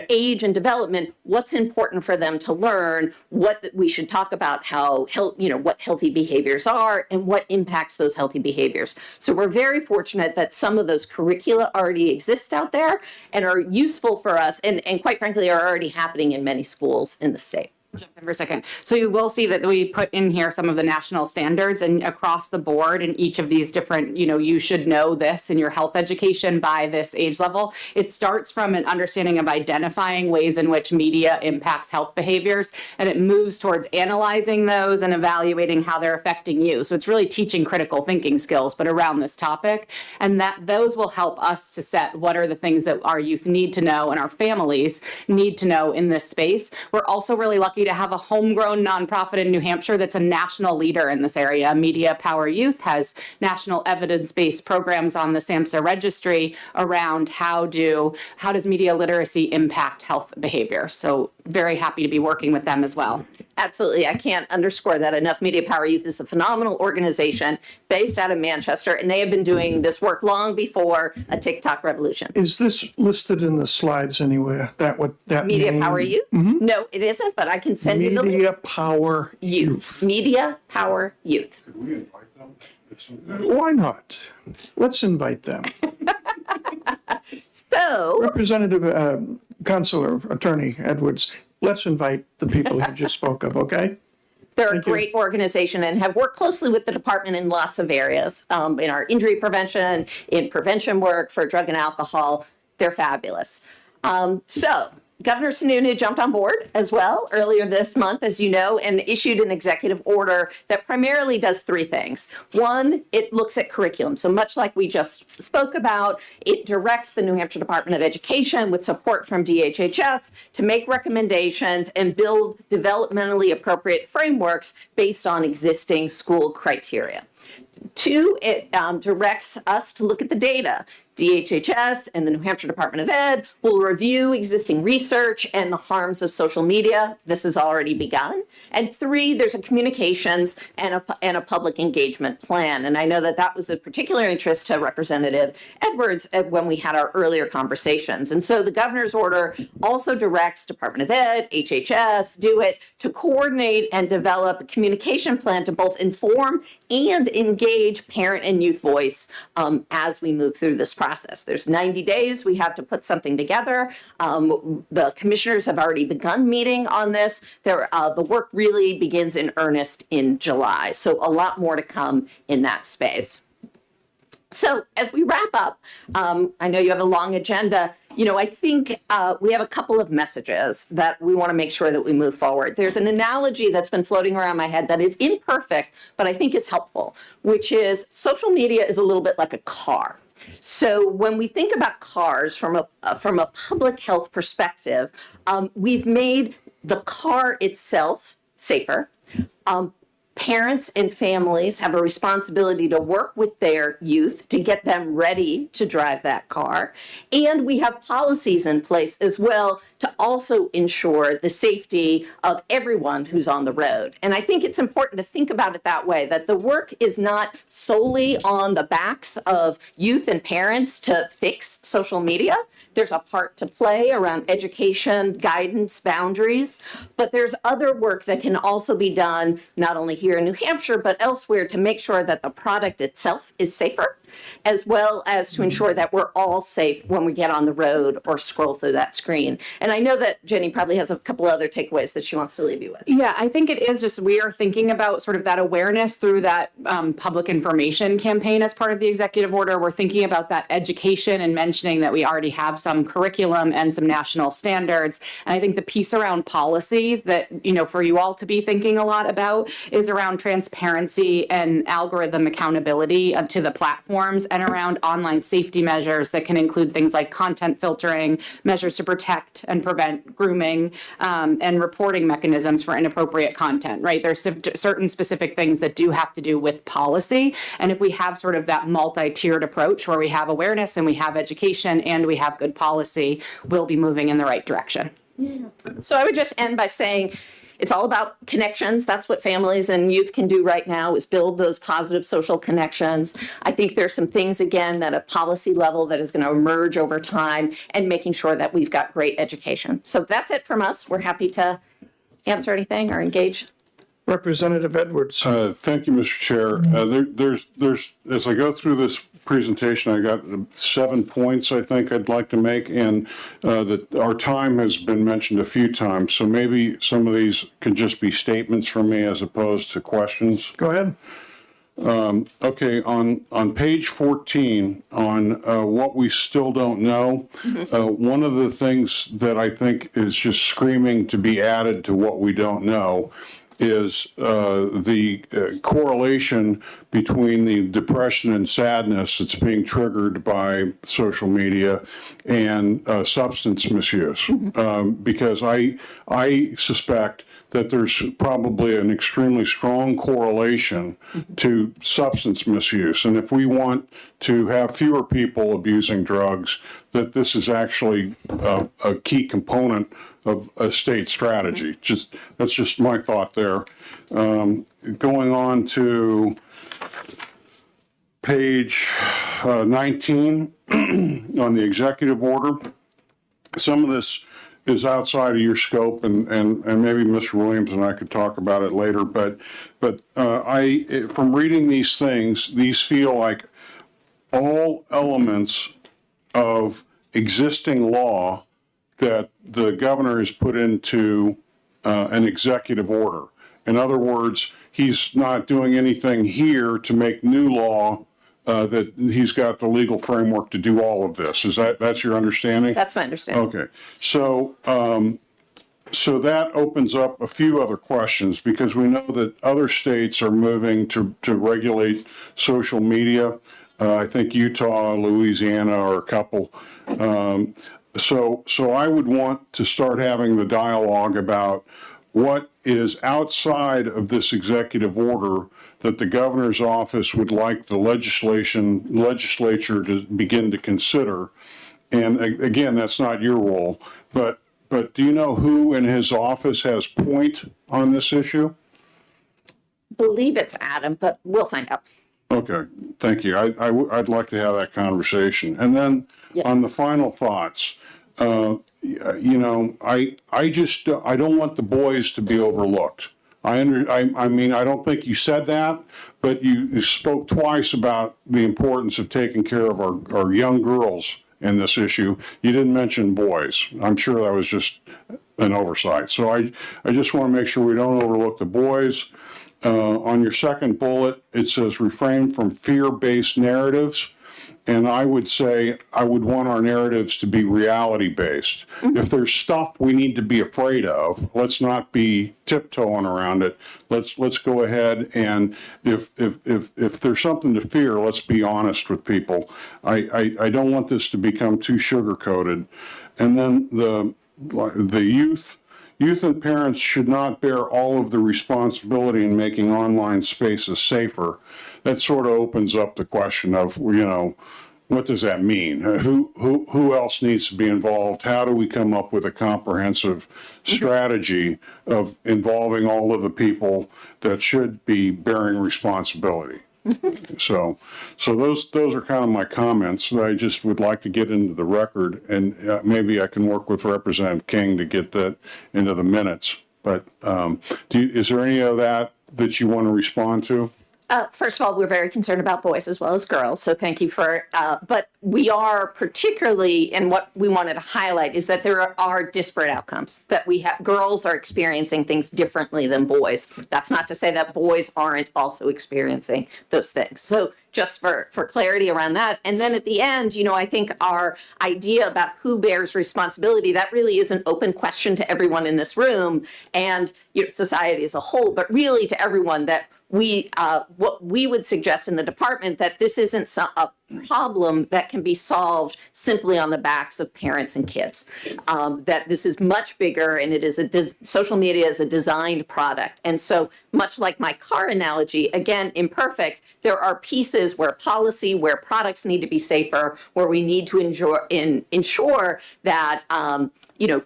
age and development, what's important for them to learn, what we should talk about, what healthy behaviors are and what impacts those healthy behaviors. So we're very fortunate that some of those curricula already exist out there and are useful for us, and quite frankly are already happening in many schools in the state. Jump in for a second. So you will see that we put in here some of the national standards, and across the board in each of these different, you should know this in your health education by this age level. It starts from an understanding of identifying ways in which media impacts health behaviors, and it moves towards analyzing those and evaluating how they're affecting you. So it's really teaching critical thinking skills, but around this topic, and that those will help us to set what are the things that our youth need to know and our families need to know in this space. We're also really lucky to have a homegrown nonprofit in New Hampshire that's a national leader in this area. Media Power Youth has national evidence-based programs on the SAMHSA registry around how does media literacy impact health behavior. So very happy to be working with them as well. Absolutely. I can't underscore that enough. Media Power Youth is a phenomenal organization based out of Manchester, and they have been doing this work long before a TikTok revolution. Is this listed in the slides anywhere? That Media name? Power Youth? No, it isn't, but I can send you the link. Media Power Youth. Media Power Youth. Why not? Let's invite them. So, Representative, Counselor Attorney Edwards, let's invite the people you just spoke of, okay? they're a great organization and have worked closely with the department in lots of areas, in our injury prevention, in prevention work for drug and alcohol. They're fabulous. So Governor Sununu jumped on board as well earlier this month, as you know, and issued an executive order that primarily does three things. One, it looks at curriculum. So much like we just spoke about, it directs the New Hampshire Department of Education with support from DHHS to make recommendations and build developmentally appropriate frameworks based on existing school criteria. Two, it directs us to look at the data. DHHS and the New Hampshire Department of Ed will review existing research and the harms of social media. This has already begun. And three, there's a communications and a public engagement plan. And I know that that was of particular interest to Representative Edwards when we had our earlier conversations. And so the governor's order also directs Department of Ed, HHS, DO-IT to coordinate and develop a communication plan to both inform and engage parent and youth voice as we move through this process. There's 90 days. We have to put something together. The commissioners have already begun meeting on this. The work really begins in earnest in July. So a lot more to come in that space. So as we wrap up, I know you have a long agenda. You know, I think we have a couple of messages that we want to make sure that we move forward. There's an analogy that's been floating around my head that is imperfect, but I think is helpful, which is social media is a little bit like a car. So when we think about cars from a public health perspective, we've made the car itself safer. Parents and families have a responsibility to work with their youth to get them ready to drive that car. And we have policies in place as well to also ensure the safety of everyone who's on the road. And I think it's important to think about it that way, that the work is not solely on the backs of youth and parents to fix social media. There's a part to play around education, guidance, boundaries, but there's other work that can also be done not only here in New Hampshire, but elsewhere to make sure that the product itself is safer, as well as to ensure that we're all safe when we get on the road or scroll through that screen. And I know that Jenny probably has a couple other takeaways that she wants to leave you with. Yeah, I think it is just we are thinking about sort of that awareness through that public information campaign as part of the executive order. We're thinking about that education and mentioning that we already have some curriculum and some national standards. And I think the piece around policy that, you know, for you all to be thinking a lot about is around transparency and algorithm accountability to the platforms and around online safety measures that can include things like content filtering, measures to protect and prevent grooming, and reporting mechanisms for inappropriate content, right? There's certain specific things that do have to do with policy. And if we have sort of that multi-tiered approach where we have awareness and we have education and we have good policy, we'll be moving in the right direction. So I would just end by saying, it's all about connections. That's what families and youth can do right now, is build those positive social connections. I think there's some things, again, at a policy level that is going to emerge over time, and making sure that we've got great education. So that's it from us. We're happy to answer anything or engage. Representative Edwards. Thank you, Mr. Chair. There's as I go through this presentation, I got 7 points I think I'd like to make, and that our time has been mentioned a few times, so maybe some of these can just be statements from me as opposed to questions. Go ahead. Okay, on page 14, on what we still don't know, one of the things that I think is just screaming to be added to what we don't know is the correlation between the depression and sadness that's being triggered by social media and substance misuse. Because I suspect that there's probably an extremely strong correlation to substance misuse. And if we want to have fewer people abusing drugs, that this is actually a key component of a state strategy. That's just my thought there. Going on to page 19 on the executive order. Some of this is outside of your scope, and maybe Mr. Williams and I could talk about it later, but from reading these things, these feel like all elements of existing law that the governor has put into an executive order. In other words, he's not doing anything here to make new law, that he's got the legal framework to do all of this. That's your understanding? That's my understanding. Okay. So, so that opens up a few other questions, because we know that other states are moving to regulate social media. I think Utah, Louisiana are a couple. So I would want to start having the dialogue about what is outside of this executive order that the governor's office would like the legislature to begin to consider. And again, that's not your role, but do you know who in his office has point on this issue? Believe it's Adam, but we'll find out. Okay, thank you. I'd like to have that conversation. And then on the final thoughts, I don't want the boys to be overlooked. I mean, I don't think you said that, but you spoke twice about the importance of taking care of our young girls in this issue. You didn't mention boys. I'm sure that was just an oversight. So I just want to make sure we don't overlook the boys. On your second bullet, it says refrain from fear-based narratives. And I would say I would want our narratives to be reality-based. If there's stuff we need to be afraid of, let's not be tiptoeing around it. Let's go ahead, and if there's something to fear, let's be honest with people. I don't want this to become too sugar-coated. And then the youth and parents should not bear all of the responsibility in making online spaces safer. That sort of opens up the question of, what does that mean? Who else needs to be involved? How do we come up with a comprehensive strategy of involving all of the people that should be bearing responsibility? So those are kind of my comments that I just would like to get into the record, and maybe I can work with Representative King to get that into the minutes. But is there any of that you want to respond to? First of all, we're very concerned about boys as well as girls, so thank you for, but we are particularly, and what we wanted to highlight is that there are disparate outcomes, that we have, girls are experiencing things differently than boys. That's not to say that boys aren't also experiencing those things. So just for clarity around that. And then at the end, I think our idea about who bears responsibility, that really is an open question to everyone in this room and society as a whole, but really to everyone, that what we would suggest in the department, that this isn't a problem that can be solved simply on the backs of parents and kids. That this is much bigger, and it is social media is a designed product. And so much like my car analogy, again, imperfect, there are pieces where policy, where products need to be safer, where we need to ensure that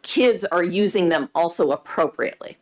kids are using them also appropriately.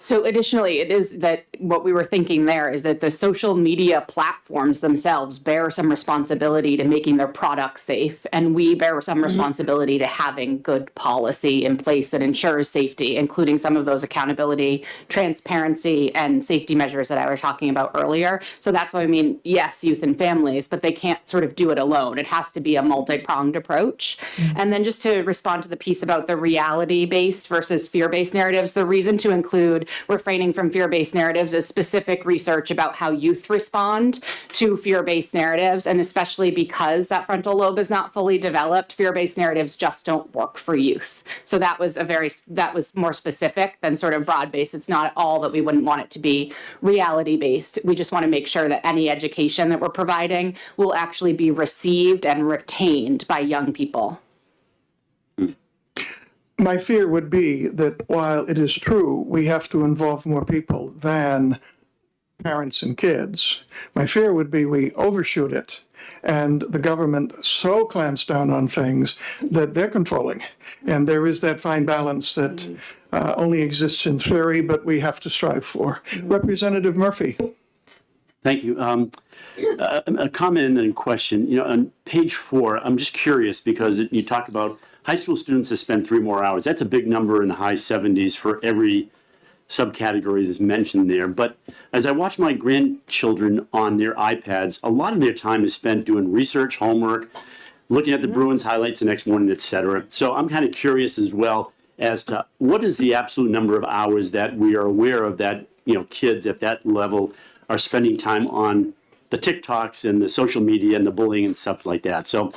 So additionally, it is that what we were thinking there is that the social media platforms themselves bear some responsibility to making their products safe, and we bear some responsibility to having good policy in place that ensures safety, including some of those accountability, transparency, and safety measures that I was talking about earlier. So that's why I mean, yes, youth and families, but they can't sort of do it alone. It has to be a multi-pronged approach. And then just to respond to the piece about the reality-based versus fear-based narratives, the reason to include refraining from fear-based narratives is specific research about how youth respond to fear-based narratives, and especially because that frontal lobe is not fully developed, fear-based narratives just don't work for youth. So that was more specific than sort of broad-based. It's not at all that we wouldn't want it to be reality-based. We just want to make sure that any education that we're providing will actually be received and retained by young people. My fear would be that while it is true we have to involve more people than parents and kids, my fear would be we overshoot it and the government so clamps down on things that they're controlling. And there is that fine balance that only exists in theory, but we have to strive for. Representative Murphy. Thank you. A comment and then a question. You know, on page 4, I'm just curious because you talk about high school students that spend 3 more hours. That's a big number in the high 70s for every subcategory that's mentioned there. But as I watch my grandchildren on their iPads, a lot of their time is spent doing research, homework, looking at the Bruins highlights the next morning, et cetera. So I'm kind of curious as well as to what is the absolute number of hours that we are aware of that, you know, kids at that level are spending time on the TikToks and the social media and the bullying and stuff like that. So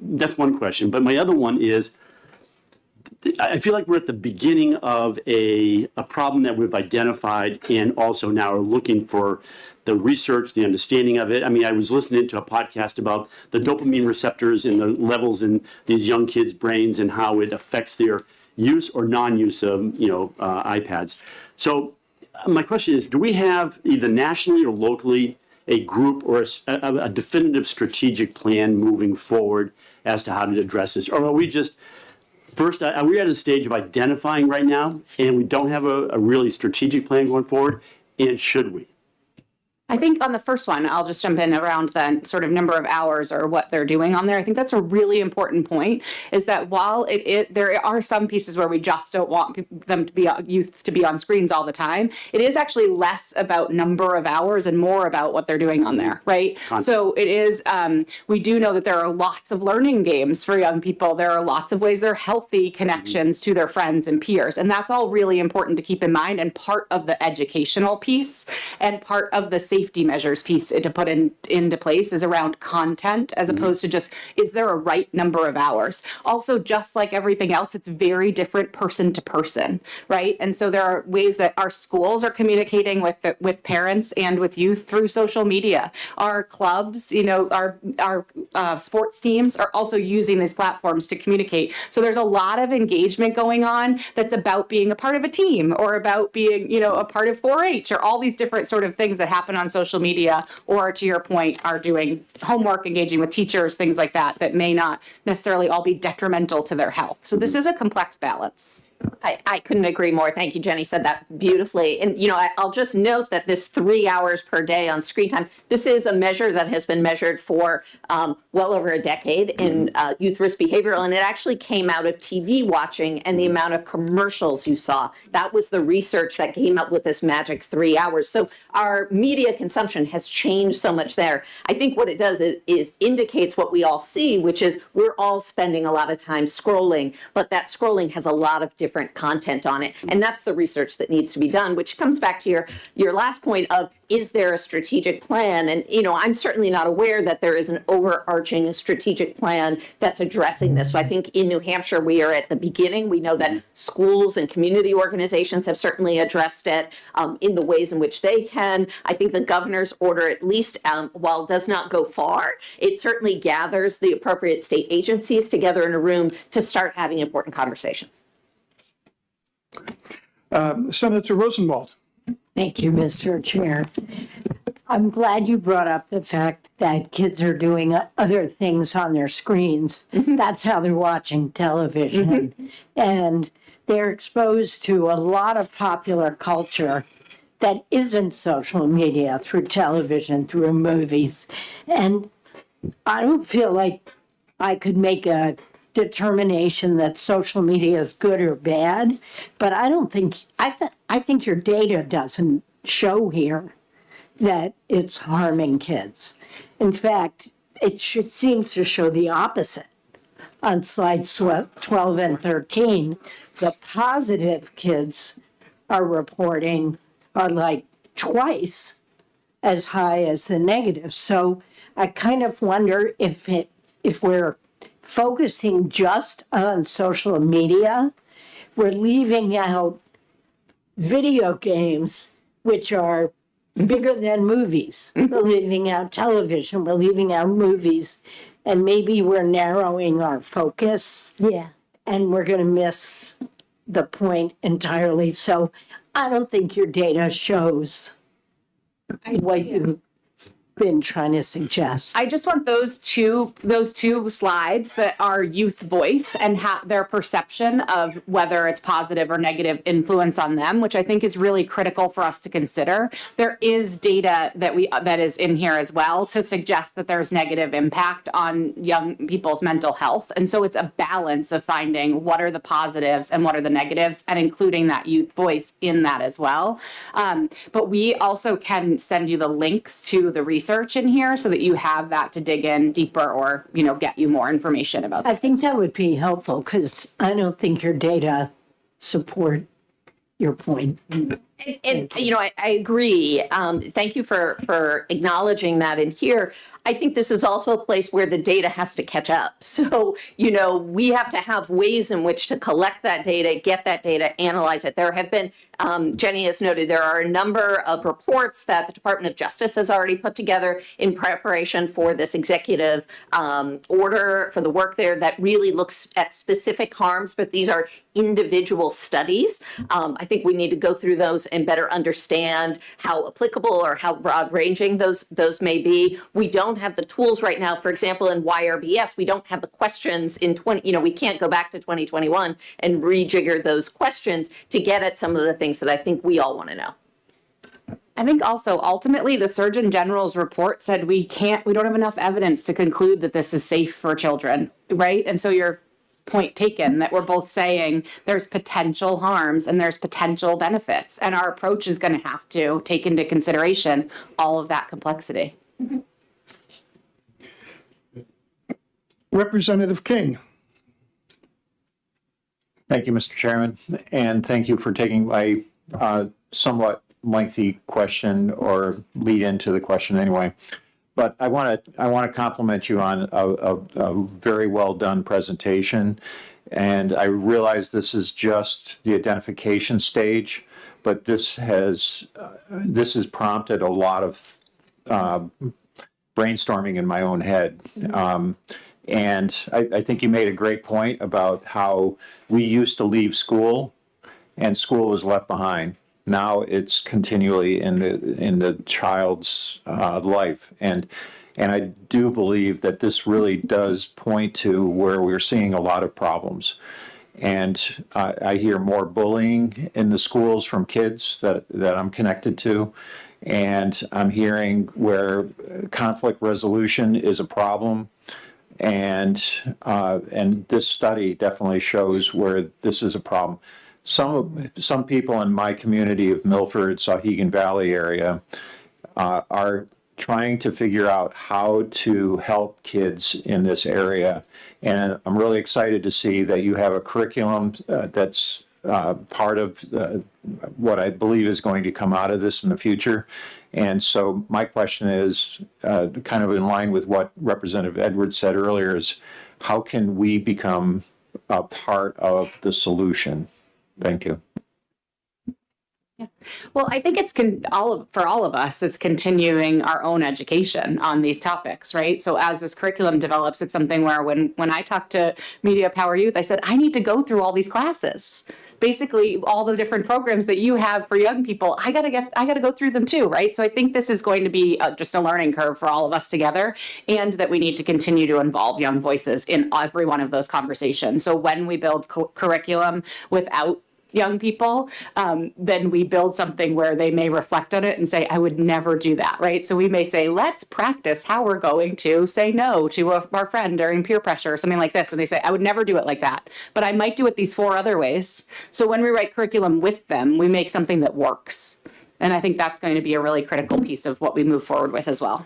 that's one question. But my other one is, I feel like we're at the beginning of a problem that we've identified and also now are looking for the research, the understanding of it. I mean, I was listening to a podcast about the dopamine receptors and the levels in these young kids' brains and how it affects their use or non-use of, iPads. So my question is, do we have either nationally or locally a group or a definitive strategic plan moving forward as to how to address this? Or are we just, first, are we at a stage of identifying right now and we don't have a really strategic plan going forward? And should we? I think on the first one, I'll just jump in around the sort of number of hours or what they're doing on there. I think that's a really important point, is that while there are some pieces where we just don't want them to be youth to be on screens all the time, it is actually less about number of hours and more about what they're doing on there, right? So it is, we do know that there are lots of learning games for young people. There are lots of ways they're healthy connections to their friends and peers. And that's all really important to keep in mind, and part of the educational piece and part of the safety measures piece to put into place is around content, as opposed to just, is there a right number of hours? Also, just like everything else, it's very different person to person, right? And so there are ways that our schools are communicating with parents and with youth through social media. Our clubs, our sports teams are also using these platforms to communicate. So there's a lot of engagement going on that's about being a part of a team or about being, a part of 4-H or all these different sort of things that happen on social media, or to your point, are doing homework, engaging with teachers, things like that, that may not necessarily all be detrimental to their health. So this is a complex balance. I couldn't agree more. Thank you, Jenny said that beautifully. And, I'll just note that this 3 hours per day on screen time, this is a measure that has been measured for well over a decade in youth risk behavioral. And it actually came out of TV watching and the amount of commercials you saw. That was the research that came up with this magic 3 hours. So our media consumption has changed so much there. I think what it does is indicates what we all see, which is we're all spending a lot of time scrolling, but that scrolling has a lot of different content on it. And that's the research that needs to be done, which comes back to your last point of, is there a strategic plan? And, I'm certainly not aware that there is an overarching strategic plan that's addressing this. So I think in New Hampshire, we are at the beginning. We know that schools and community organizations have certainly addressed it in the ways in which they can. I think the governor's order, at least, while it does not go far, it certainly gathers the appropriate state agencies together in a room to start having important conversations. Senator Rosenwald. Thank you, Mr. Chair. I'm glad you brought up the fact that kids are doing other things on their screens. That's how they're watching television. And they're exposed to a lot of popular culture that isn't social media, through television, through movies. And I don't feel like I could make a determination that social media is good or bad, but I don't think, I think your data doesn't show here that it's harming kids. In fact, it seems to show the opposite. On slides 12 and 13, the positive kids are reporting are like twice as high as the negative. So I kind of wonder if we're focusing just on social media, we're leaving out video games, which are bigger than movies. We're leaving out television, we're leaving out movies, and maybe we're narrowing our focus. Yeah. and we're going to miss the point entirely. So I don't think your data shows what you've been trying to suggest. I just want those two slides that are youth voice and their perception of whether it's positive or negative influence on them, which I think is really critical for us to consider. There is data that is in here as well to suggest that there's negative impact on young people's mental health. And so it's a balance of finding what are the positives and what are the negatives, and including that youth voice in that as well. But we also can send you the links to the research in here so that you have that to dig in deeper or, get you more information about that. I think that would be helpful because I don't think your data support your point. And I agree. Thank you for acknowledging that in here. I think this is also a place where the data has to catch up. So, we have to have ways in which to collect that data, get that data, analyze it. There have been, Jenny has noted, there are a number of reports that the Department of Justice has already put together in preparation for this executive order for the work there that really looks at specific harms, but these are individual studies. I think we need to go through those and better understand how applicable or how broad ranging those may be. We don't have the tools right now. For example, in YRBS, we don't have the questions in we can't go back to 2021 and rejigger those questions to get at some of the things that I think we all want to know. I think also ultimately the Surgeon General's report said we don't have enough evidence to conclude that this is safe for children, right? And so your point taken that we're both saying there's potential harms and there's potential benefits, and our approach is going to have to take into consideration all of that complexity. Mm-hmm. Representative King. Thank you, Mr. Chairman, and thank you for taking my somewhat lengthy question or lead into the question anyway. But I want to compliment you on a very well done presentation, and I realize this is just the identification stage, but this has prompted a lot of brainstorming in my own head. And I think you made a great point about how we used to leave school and school was left behind. Now it's continually in the child's life. And I do believe that this really does point to where we're seeing a lot of problems. And I hear more bullying in the schools from kids that I'm connected to. And I'm hearing where conflict resolution is a problem. And this study definitely shows where this is a problem. Some people in my community of Milford, Sauhegan Valley area are trying to figure out how to help kids in this area. And I'm really excited to see that you have a curriculum that's part of what I believe is going to come out of this in the future. And so my question is kind of in line with what Representative Edwards said earlier is how can we become a part of the solution? Thank you. Yeah. Well, I think it's for all of us, it's continuing our own education on these topics, right? So as this curriculum develops, it's something where when I talked to Media Power Youth, I said, I need to go through all these classes. Basically, all the different programs that you have for young people, I gotta go through them too, right? So I think this is going to be just a learning curve for all of us together, and that we need to continue to involve young voices in every one of those conversations. So when we build curriculum without young people, then we build something where they may reflect on it and say, I would never do that, right? So we may say, let's practice how we're going to say no to our friend during peer pressure or something like this. And they say, I would never do it like that, but I might do it these 4 other ways. So when we write curriculum with them, we make something that works. And I think that's going to be a really critical piece of what we move forward with as well.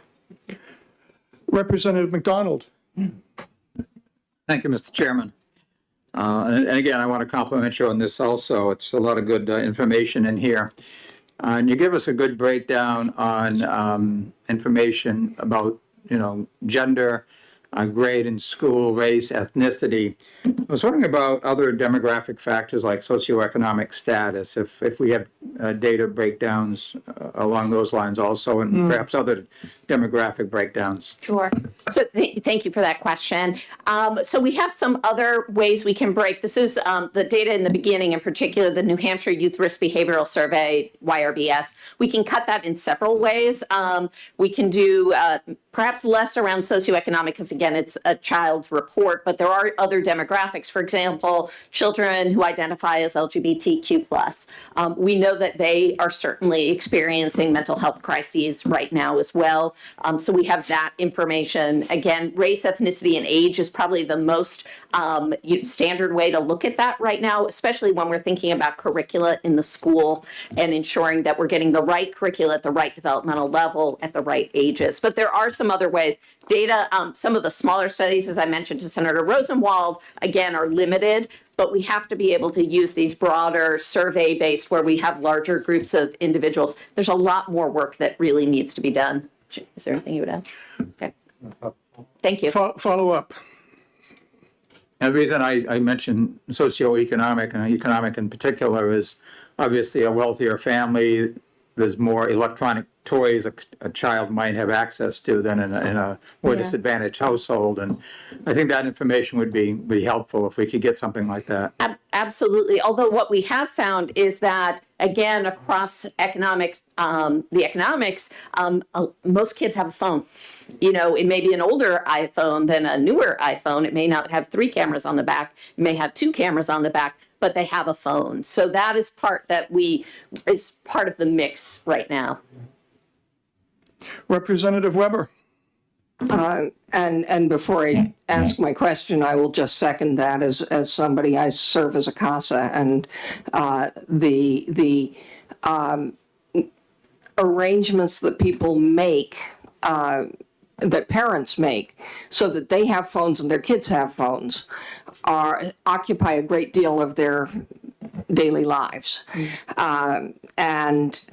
Representative McDonald. Thank you, Mr. Chairman. And again, I want to compliment you on this also. It's a lot of good information in here. And you give us a good breakdown on information about, gender, grade in school, race, ethnicity. I was wondering about other demographic factors like socioeconomic status, if we have data breakdowns along those lines also, and perhaps other demographic breakdowns. Sure. So thank you for that question. So we have some other ways we can break. This is the data in the beginning, in particular, the New Hampshire Youth Risk Behavioral Survey, YRBS. We can cut that in several ways. We can do perhaps less around socioeconomic, because again, it's a child's report, but there are other demographics. For example, children who identify as LGBTQ+. We know that they are certainly experiencing mental health crises right now as well. So we have that information. Again, race, ethnicity, and age is probably the most standard way to look at that right now, especially when we're thinking about curricula in the school and ensuring that we're getting the right curricula at the right developmental level at the right ages. But there are some other ways. Data, some of the smaller studies, as I mentioned to Senator Rosenwald, again, are limited, but we have to be able to use these broader survey-based where we have larger groups of individuals. There's a lot more work that really needs to be done. Is there anything you would add? Okay. Thank you. Follow up. And the reason I mentioned socioeconomic and economic in particular is obviously a wealthier family, there's more electronic toys a child might have access to than in a more disadvantaged household. And I think that information would be helpful if we could get something like that. Absolutely. Although what we have found is that, again, across economics, most kids have a phone. You know, it may be an older iPhone than a newer iPhone. It may not have 3 cameras on the back. It may have 2 cameras on the back, but they have a phone. So that is part of the mix right now. Representative Weber. And before I ask my question, I will just second that as somebody, I serve as a CASA, and the arrangements that people make, that parents make, so that they have phones and their kids have phones, occupy a great deal of their daily lives, and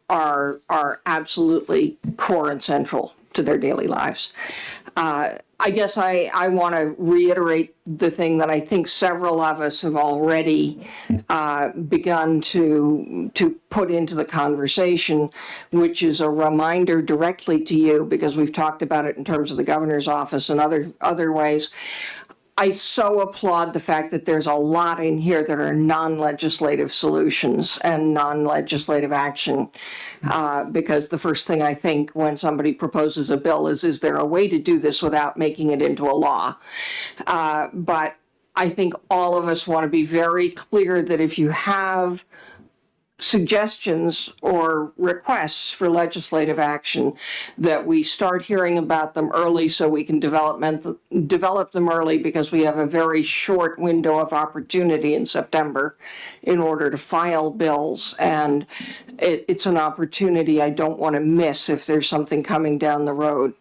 are absolutely core and central to their daily lives. I guess I want to reiterate the thing that I think several of us have already begun to put into the conversation, which is a reminder directly to you, because we've talked about it in terms of the governor's office and other ways. I so applaud the fact that there's a lot in here that are non-legislative solutions and non-legislative action, because the first thing I think when somebody proposes a bill is there a way to do this without making it into a law? But I think all of us want to be very clear that if you have suggestions or requests for legislative action, that we start hearing about them early so we can develop them early, because we have a very short window of opportunity in September in order to file bills, and it's an opportunity I don't want to miss if there's something coming down the road.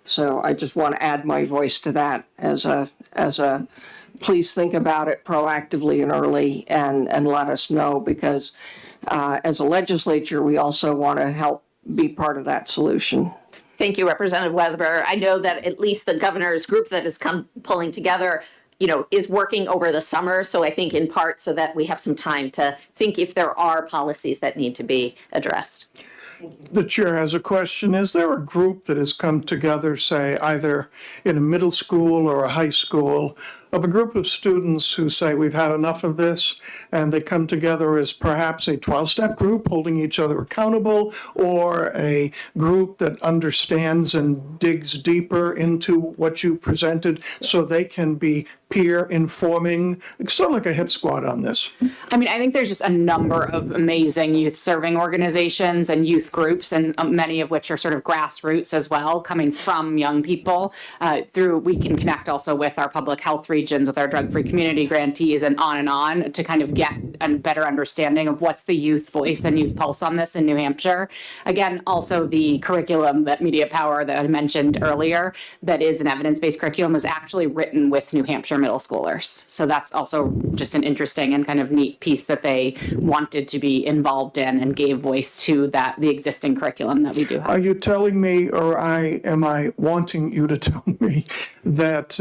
So I just want to add my voice to that as a please think about it proactively and early, and let us know, because as a legislature, we also want to help be part of that solution. Thank you, Representative Weber. I know that at least the governor's group that has come pulling together, is working over the summer. So I think in part so that we have some time to think if there are policies that need to be addressed. The chair has a question. Is there a group that has come together, say, either in a middle school or a high school, of a group of students who say, we've had enough of this, and they come together as perhaps a 12-step group holding each other accountable, or a group that understands and digs deeper into what you presented so they can be peer informing, sort of like a hit squad on this? I mean, I think there's just a number of amazing youth serving organizations and youth groups, and many of which are sort of grassroots as well, coming from young people. We can connect also with our public health regions, with our drug-free community grantees, and on to kind of get a better understanding of what's the youth voice and youth pulse on this in New Hampshire. Again, also the curriculum, that Media Power that I mentioned earlier, that is an evidence-based curriculum, is actually written with New Hampshire middle schoolers. So that's also just an interesting and kind of neat piece that they wanted to be involved in, and gave voice to the existing curriculum that we do have. Are you telling me, or am I wanting you to tell me that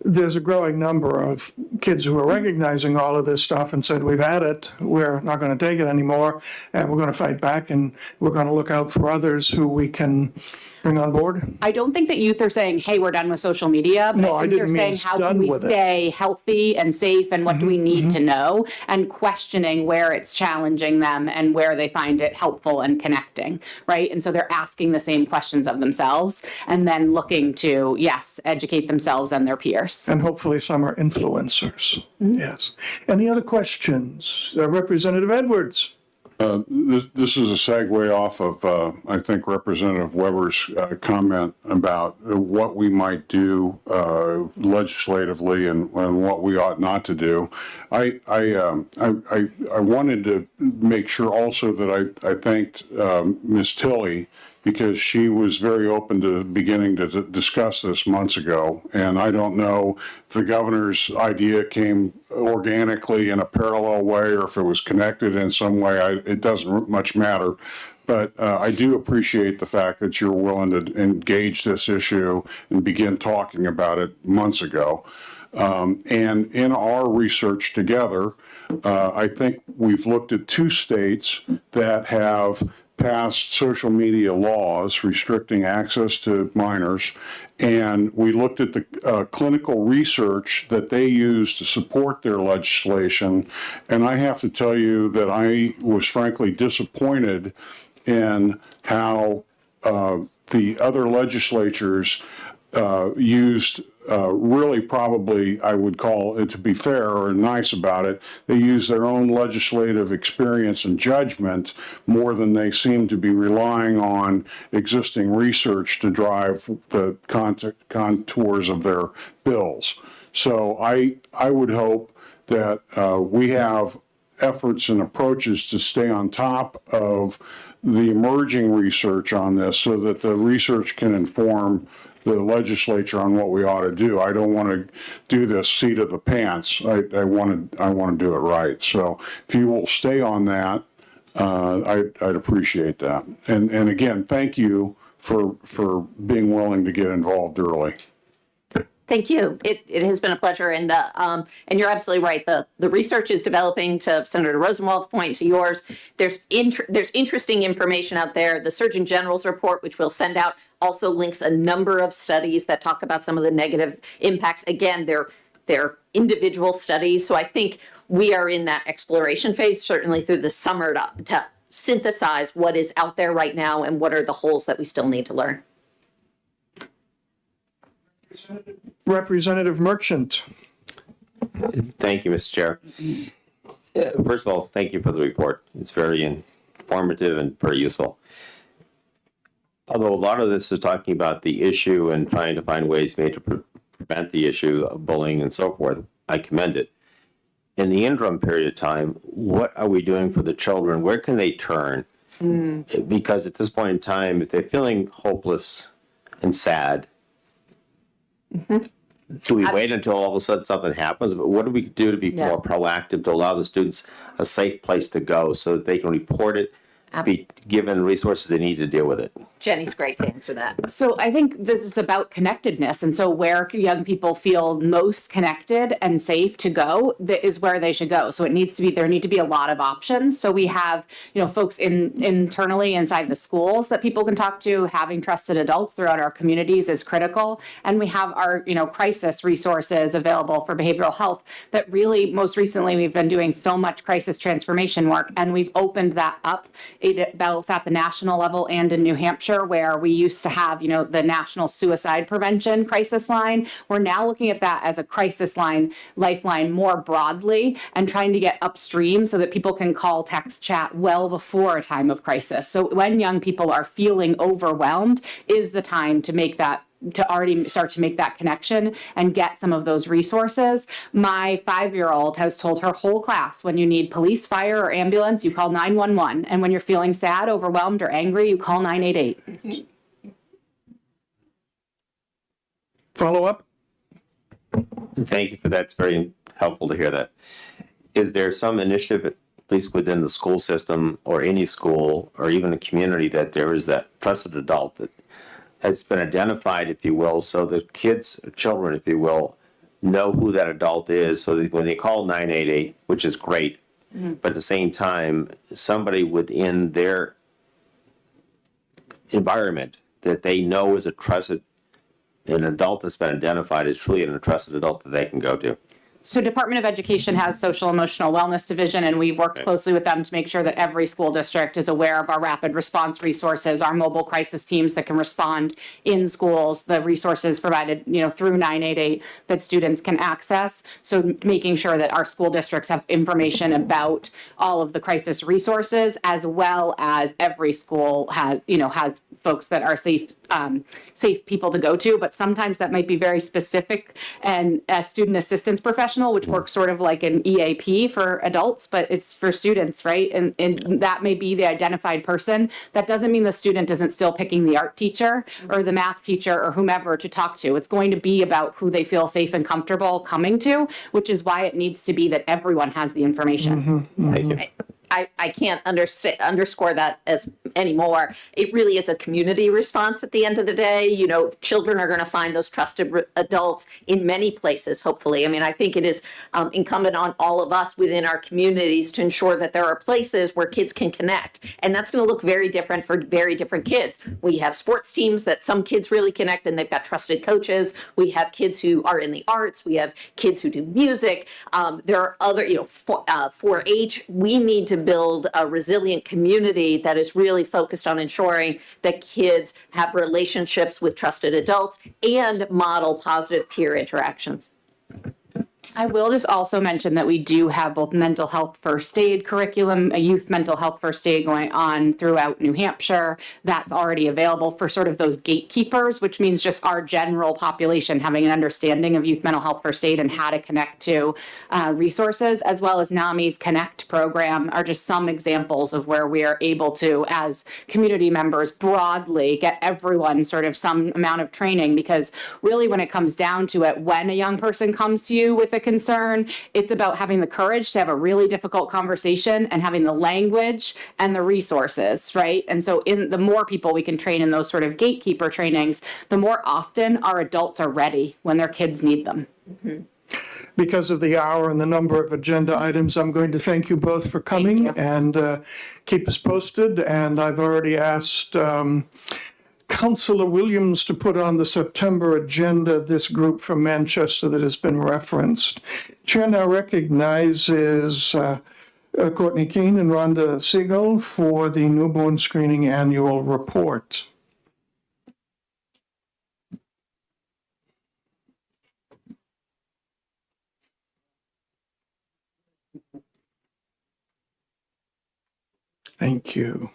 there's a growing number of kids who are recognizing all of this stuff and said, we've had it, we're not going to take it anymore, and we're going to fight back, and we're going to look out for others who we can bring on board? I don't think that youth are saying, hey, we're done with social media, but No, I I think didn't they're mean saying, how done can we with it. stay healthy and safe, and what do we need to know, and questioning where it's challenging them and where they find it helpful and connecting, right? And so they're asking the same questions of themselves and then looking to, yes, educate themselves and their peers. And hopefully some are influencers. Yes. Any other questions? Representative Edwards? This is a segue off of, I think, Representative Weber's comment about what we might do legislatively and what we ought not to do. I wanted to make sure also that I thanked Ms. Tilley, because she was very open to beginning to discuss this months ago. And I don't know if the governor's idea came organically in a parallel way or if it was connected in some way. It doesn't much matter. But I do appreciate the fact that you're willing to engage this issue and begin talking about it months ago. And in our research together, I think we've looked at 2 states that have passed social media laws restricting access to minors, and we looked at the clinical research that they use to support their legislation, and I have to tell you that I was frankly disappointed in how the other legislatures used really probably, I would call it, to be fair or nice about it, they use their own legislative experience and judgment more than they seem to be relying on existing research to drive the contours of their bills. So I would hope that we have efforts and approaches to stay on top of the emerging research on this so that the research can inform the legislature on what we ought to do. I don't want to do this seat of the pants. I want to do it right. So if you will stay on that, I'd appreciate that. And again, thank you for being willing to get involved early. Thank you. It has been a pleasure, and you're absolutely right. The research is developing. To Senator Rosenwald's point, to yours, there's interesting information out there. The Surgeon General's report, which we'll send out, also links a number of studies that talk about some of the negative impacts. Again, they're individual studies, so I think we are in that exploration phase, certainly through the summer, to synthesize what is out there right now and what are the holes that we still need to learn. Representative Merchant. Thank you, Mr. Chair. First of all, thank you for the report. It's very informative and very useful. Although a lot of this is talking about the issue and trying to find ways maybe to prevent the issue of bullying and so forth, I commend it. In the interim period of time, what are we doing for the children? Where can they turn? Because at this point in time, if they're feeling hopeless and sad, do we wait until all of a sudden something happens? But what do we do to be more proactive to allow the students a safe place to go so that they can report it, be given resources they need to deal with it? Jenny's great to answer that. So I think this is about connectedness. And so where young people feel most connected and safe to go, that is where they should go. So there need to be a lot of options. So we have, folks internally inside the schools that people can talk to. Having trusted adults throughout our communities is critical. And we have our, crisis resources available for behavioral health that really, most recently, we've been doing so much crisis transformation work. And we've opened that up both at the national level and in New Hampshire, where we used to have, the National Suicide Prevention Crisis Line. We're now looking at that as a crisis line, lifeline more broadly, and trying to get upstream so that people can call, text, chat well before a time of crisis. So when young people are feeling overwhelmed is the time to make that, to already start to make that connection and get some of those resources. My 5-year-old has told her whole class, when you need police, fire, or ambulance, you call 911. And when you're feeling sad, overwhelmed, or angry, you call 988. Follow up? Thank you for that. It's very helpful to hear that. Is there some initiative at least within the school system or any school or even a community, that there is that trusted adult that has been identified, if you will, so the kids, children, if you will, know who that adult is, so that when they call 988, which is great, but at the same time, somebody within their environment that they know is an adult that's been identified as truly a trusted adult that they can go to. So Department of Education has social emotional wellness division, and we've worked closely with them to make sure that every school district is aware of our rapid response resources, our mobile crisis teams that can respond in schools, the resources provided, through 988 that students can access. So making sure that our school districts have information about all of the crisis resources, as well as every school has folks that are safe people to go to, but sometimes that might be very specific and a student assistance professional, which works sort of like an EAP for adults, but it's for students, right? And that may be the identified person. That doesn't mean the student isn't still picking the art teacher or the math teacher or whomever to talk to. It's going to be about who they feel safe and comfortable coming to, which is why it needs to be that everyone has the information. Thank you. I can't underscore that as anymore. It really is a community response at the end of the day. Children are going to find those trusted adults in many places, hopefully. I mean, I think it is incumbent on all of us within our communities to ensure that there are places where kids can connect. And that's going to look very different for very different kids. We have sports teams that some kids really connect and they've got trusted coaches. We have kids who are in the arts. We have kids who do music. There are other, 4-H. We need to build a resilient community that is really focused on ensuring that kids have relationships with trusted adults and model positive peer interactions. I will just also mention that we do have both mental health first aid curriculum, a youth mental health first aid going on throughout New Hampshire. That's already available for sort of those gatekeepers, which means just our general population having an understanding of youth mental health first aid and how to connect to resources, as well as NAMI's Connect program are just some examples of where we are able to, as community members broadly, get everyone sort of some amount of training, because really when it comes down to it, when a young person comes to you with a concern, it's about having the courage to have a really difficult conversation and having the language and the resources, right? And so the more people we can train in those sort of gatekeeper trainings, the more often our adults are ready when their kids need them. Because of the hour and the number of agenda items, I'm going to thank you both for coming and keep us posted. And I've already asked Councillor Williams to put on the September agenda this group from Manchester that has been referenced. Chair now recognizes Courtney Keene and Rhonda Siegel for the newborn screening annual report. Thank you.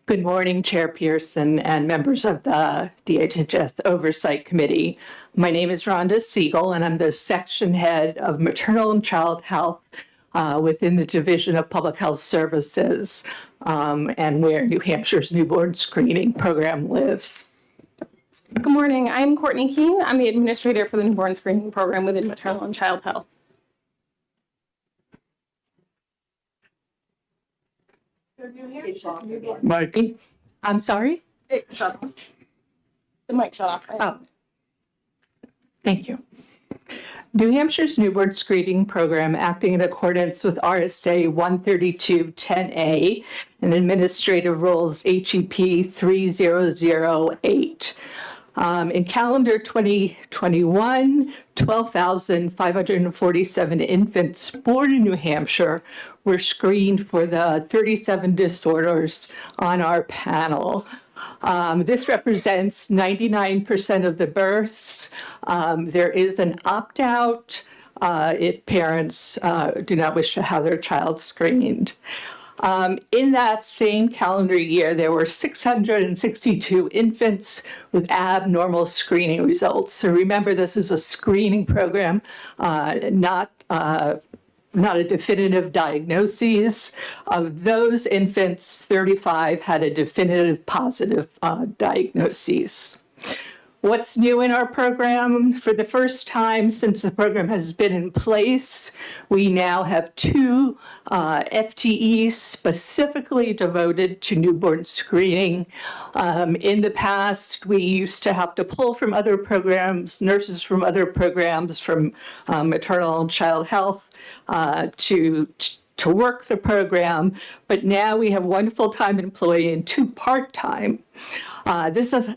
Good morning, Chair Pearson and members of the DHHS Oversight Committee. My name is Rhonda Siegel, and I'm the section head of maternal and child health within the Division of Public Health Services, and where New Hampshire's newborn screening program lives. Good morning. I'm Courtney Keene. I'm the administrator for the newborn screening program within maternal and child health. Mike. I'm sorry? It shut off. The mic shut off. Oh, thank you. New Hampshire's newborn screening program, acting in accordance with RSA 132.10A and Administrative Rules HEP 3008. In calendar 2021, 12,547 infants born in New Hampshire were screened for the 37 disorders on our panel. This represents 99% of the births. There is an opt-out if parents do not wish to have their child screened. In that same calendar year, there were 662 infants with abnormal screening results. So remember, this is a screening program, not a definitive diagnosis. Of those infants, 35 had a definitive positive diagnosis. What's new in our program? For the first time since the program has been in place, we now have 2 FTEs specifically devoted to newborn screening. In the past, we used to have to pull from other programs, nurses from other programs, from maternal and child health to work the program, but now we have 1 full-time employee and 2 part-time. This has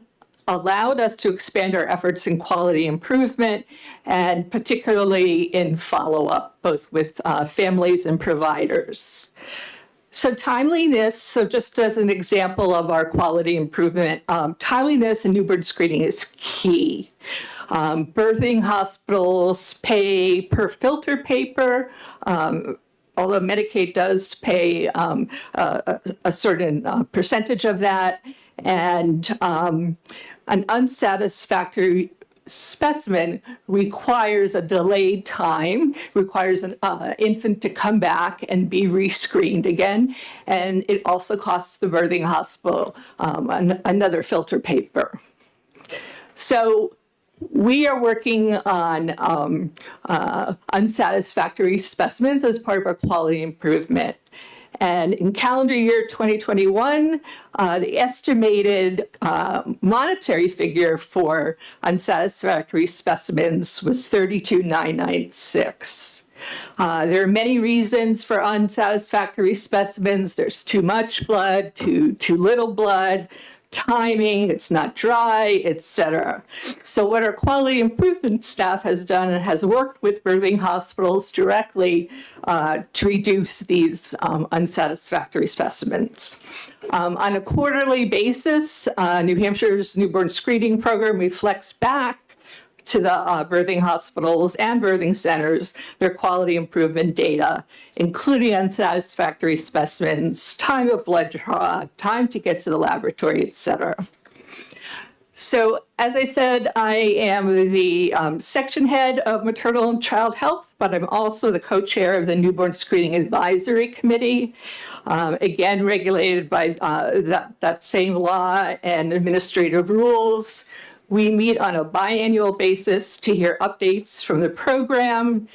allowed us to expand our efforts in quality improvement and particularly in follow-up, both with families and providers. So timeliness, so just as an example of our quality improvement, timeliness in newborn screening is key. Birthing hospitals pay per filter paper, although Medicaid does pay a certain percentage of that, and an unsatisfactory specimen requires a delayed time, requires an infant to come back and be rescreened again, and it also costs the birthing hospital another filter paper. So we are working on unsatisfactory specimens as part of our quality improvement. And in calendar year 2021, the estimated monetary figure for unsatisfactory specimens was $32,996. There are many reasons for unsatisfactory specimens. There's too much blood, too little blood, timing, it's not dry, etc. So what our quality improvement staff has done and has worked with birthing hospitals directly to reduce these unsatisfactory specimens. On a quarterly basis, New Hampshire's newborn screening program reflects back to the birthing hospitals and birthing centers their quality improvement data, including unsatisfactory specimens, time of blood draw, time to get to the laboratory, etc. So as I said, I am the section head of maternal and child health, but I'm also the co-chair of the Newborn Screening Advisory Committee, again regulated by that same law and administrative rules. We meet on a biannual basis to hear updates from the program,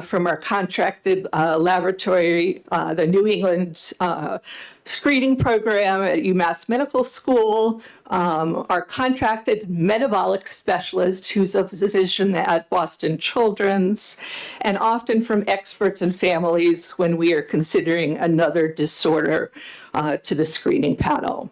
from our contracted laboratory, the New England screening program at UMass Medical School, our contracted metabolic specialist who's a physician at Boston Children's, and often from experts and families when we are considering another disorder to the screening panel.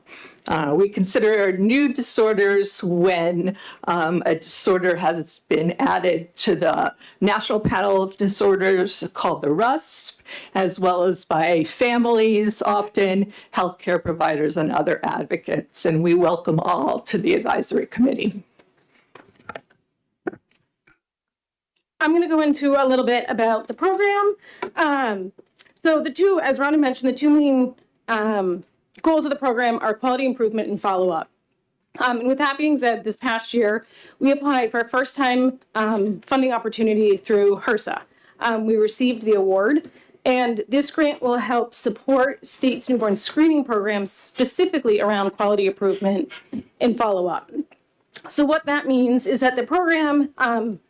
We consider new disorders when a disorder has been added to the National Panel of Disorders called the RUSP, as well as by families, often healthcare providers and other advocates. And we welcome all to the advisory committee. I'm going to go into a little bit about the program. So the two, as Rhonda mentioned, the two main goals of the program are quality improvement and follow-up. And with that being said, this past year, we applied for a first-time funding opportunity through HRSA. We received the award, and this grant will help support states' newborn screening programs specifically around quality improvement and follow-up. So what that means is that the program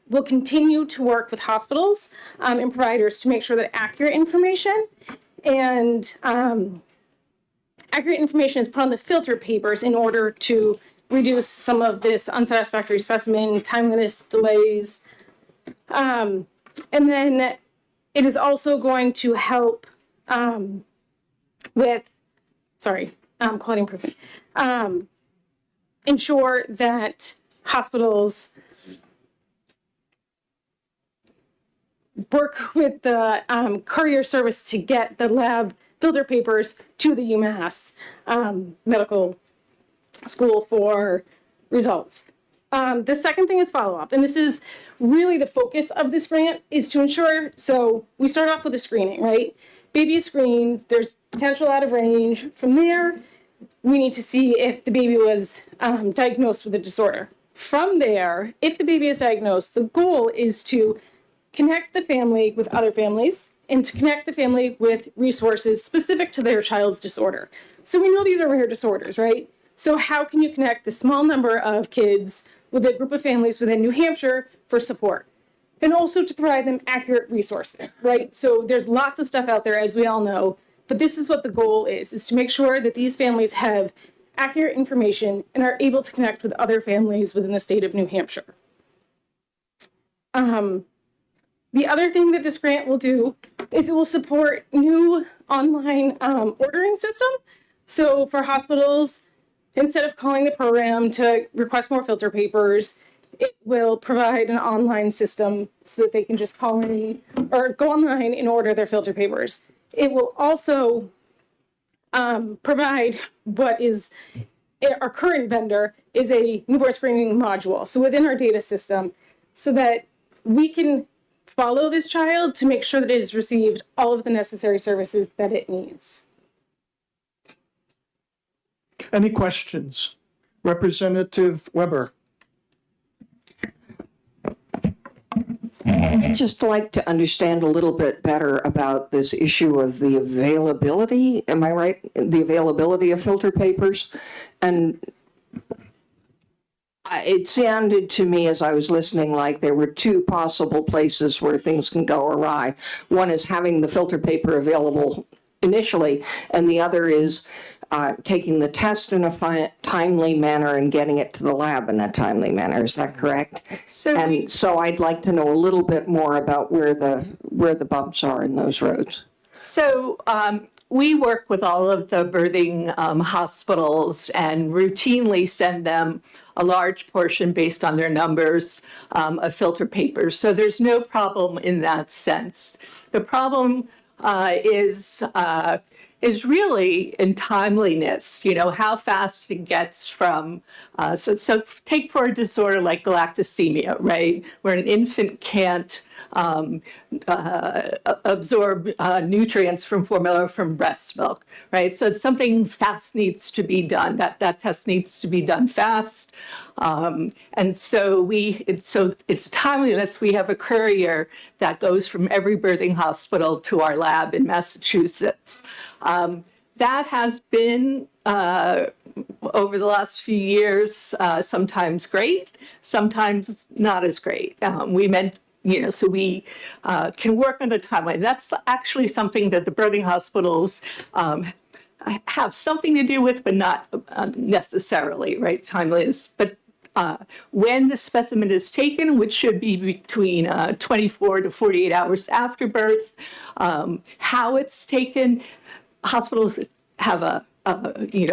will continue to work with hospitals and providers to make sure that accurate information is put on the filter papers in order to reduce some of this unsatisfactory specimen, timeliness delays. And then it is also going to help with quality improvement. Ensure that hospitals work with the courier service to get the lab filter papers to the UMass Medical School for results. The second thing is follow-up, and this is really the focus of this grant, is to ensure, so we start off with a screening, right? Baby is screened, there's potential out of range. From there, we need to see if the baby was diagnosed with a disorder. From there, if the baby is diagnosed, the goal is to connect the family with other families and to connect the family with resources specific to their child's disorder. So we know these are rare disorders, right? So how can you connect the small number of kids with a group of families within New Hampshire for support? And also to provide them accurate resources, right? So there's lots of stuff out there, as we all know, but this is what the goal is to make sure that these families have accurate information and are able to connect with other families within the state of New Hampshire. The other thing that this grant will do is it will support new online ordering system. So for hospitals, instead of calling the program to request more filter papers, it will provide an online system so that they can just call in or go online and order their filter papers. It will also provide what is our current vendor is a newborn screening module. So within our data system, so that we can follow this child to make sure that it has received all of the necessary services that it needs. Any questions? Representative Weber. I'd just like to understand a little bit better about this issue of the availability, am I right? The availability of filter papers. And it sounded to me as I was listening like there were two possible places where things can go awry. One is having the filter paper available initially, and the other is taking the test in a timely manner and getting it to the lab in a timely manner. Is that correct? So I'd like to know a little bit more about where the bumps are in those roads. So we work with all of the birthing hospitals and routinely send them a large portion based on their numbers of filter papers. So there's no problem in that sense. The problem is really in timeliness, how fast it gets from, so take for a disorder like galactosemia, right? Where an infant can't absorb nutrients from formula from breast milk, right? So something fast needs to be done. That test needs to be done fast. And so it's timeliness. We have a courier that goes from every birthing hospital to our lab in Massachusetts. That has been over the last few years, sometimes great, sometimes not as great. So we can work on the timeline. That's actually something that the birthing hospitals have something to do with, but not necessarily, right? Timeliness. But when the specimen is taken, which should be between 24 to 48 hours after birth, how it's taken, hospitals have a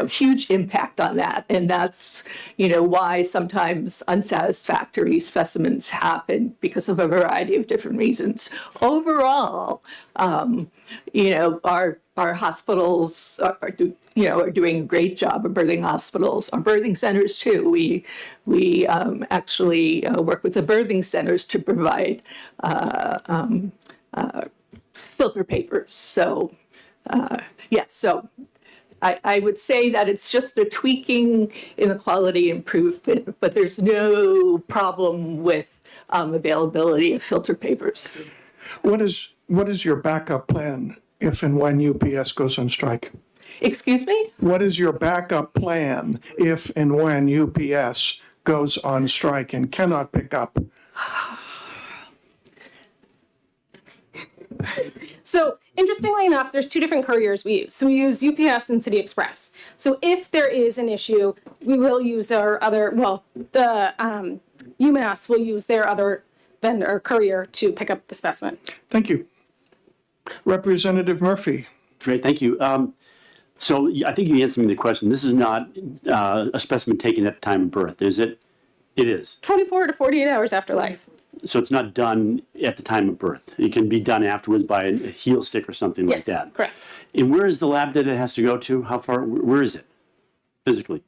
huge impact on that. And that's, why sometimes unsatisfactory specimens happen because of a variety of different reasons. Overall, our hospitals are doing a great job of birthing hospitals, our birthing centers too. We actually work with the birthing centers to provide filter papers. So, so I would say that it's just a tweaking in the quality improvement, but there's no problem with availability of filter papers. What is your backup plan if and when UPS goes on strike? Excuse me? What is your backup plan if and when UPS goes on strike and cannot pick up? So interestingly enough, there's two different couriers we use. So we use UPS and City Express. So if there is an issue, we will use our other, the UMass will use their other vendor courier to pick up the specimen. Thank you. Representative Murphy. Great, thank you. So I think you answered me the question. This is not a specimen taken at the time of birth, is it? It is. 24 to 48 hours after life. So it's not done at the time of birth. It can be done afterwards by a heel stick or something like that. Yes, correct. And where is the lab that it has to go to? How far? Where is it physically?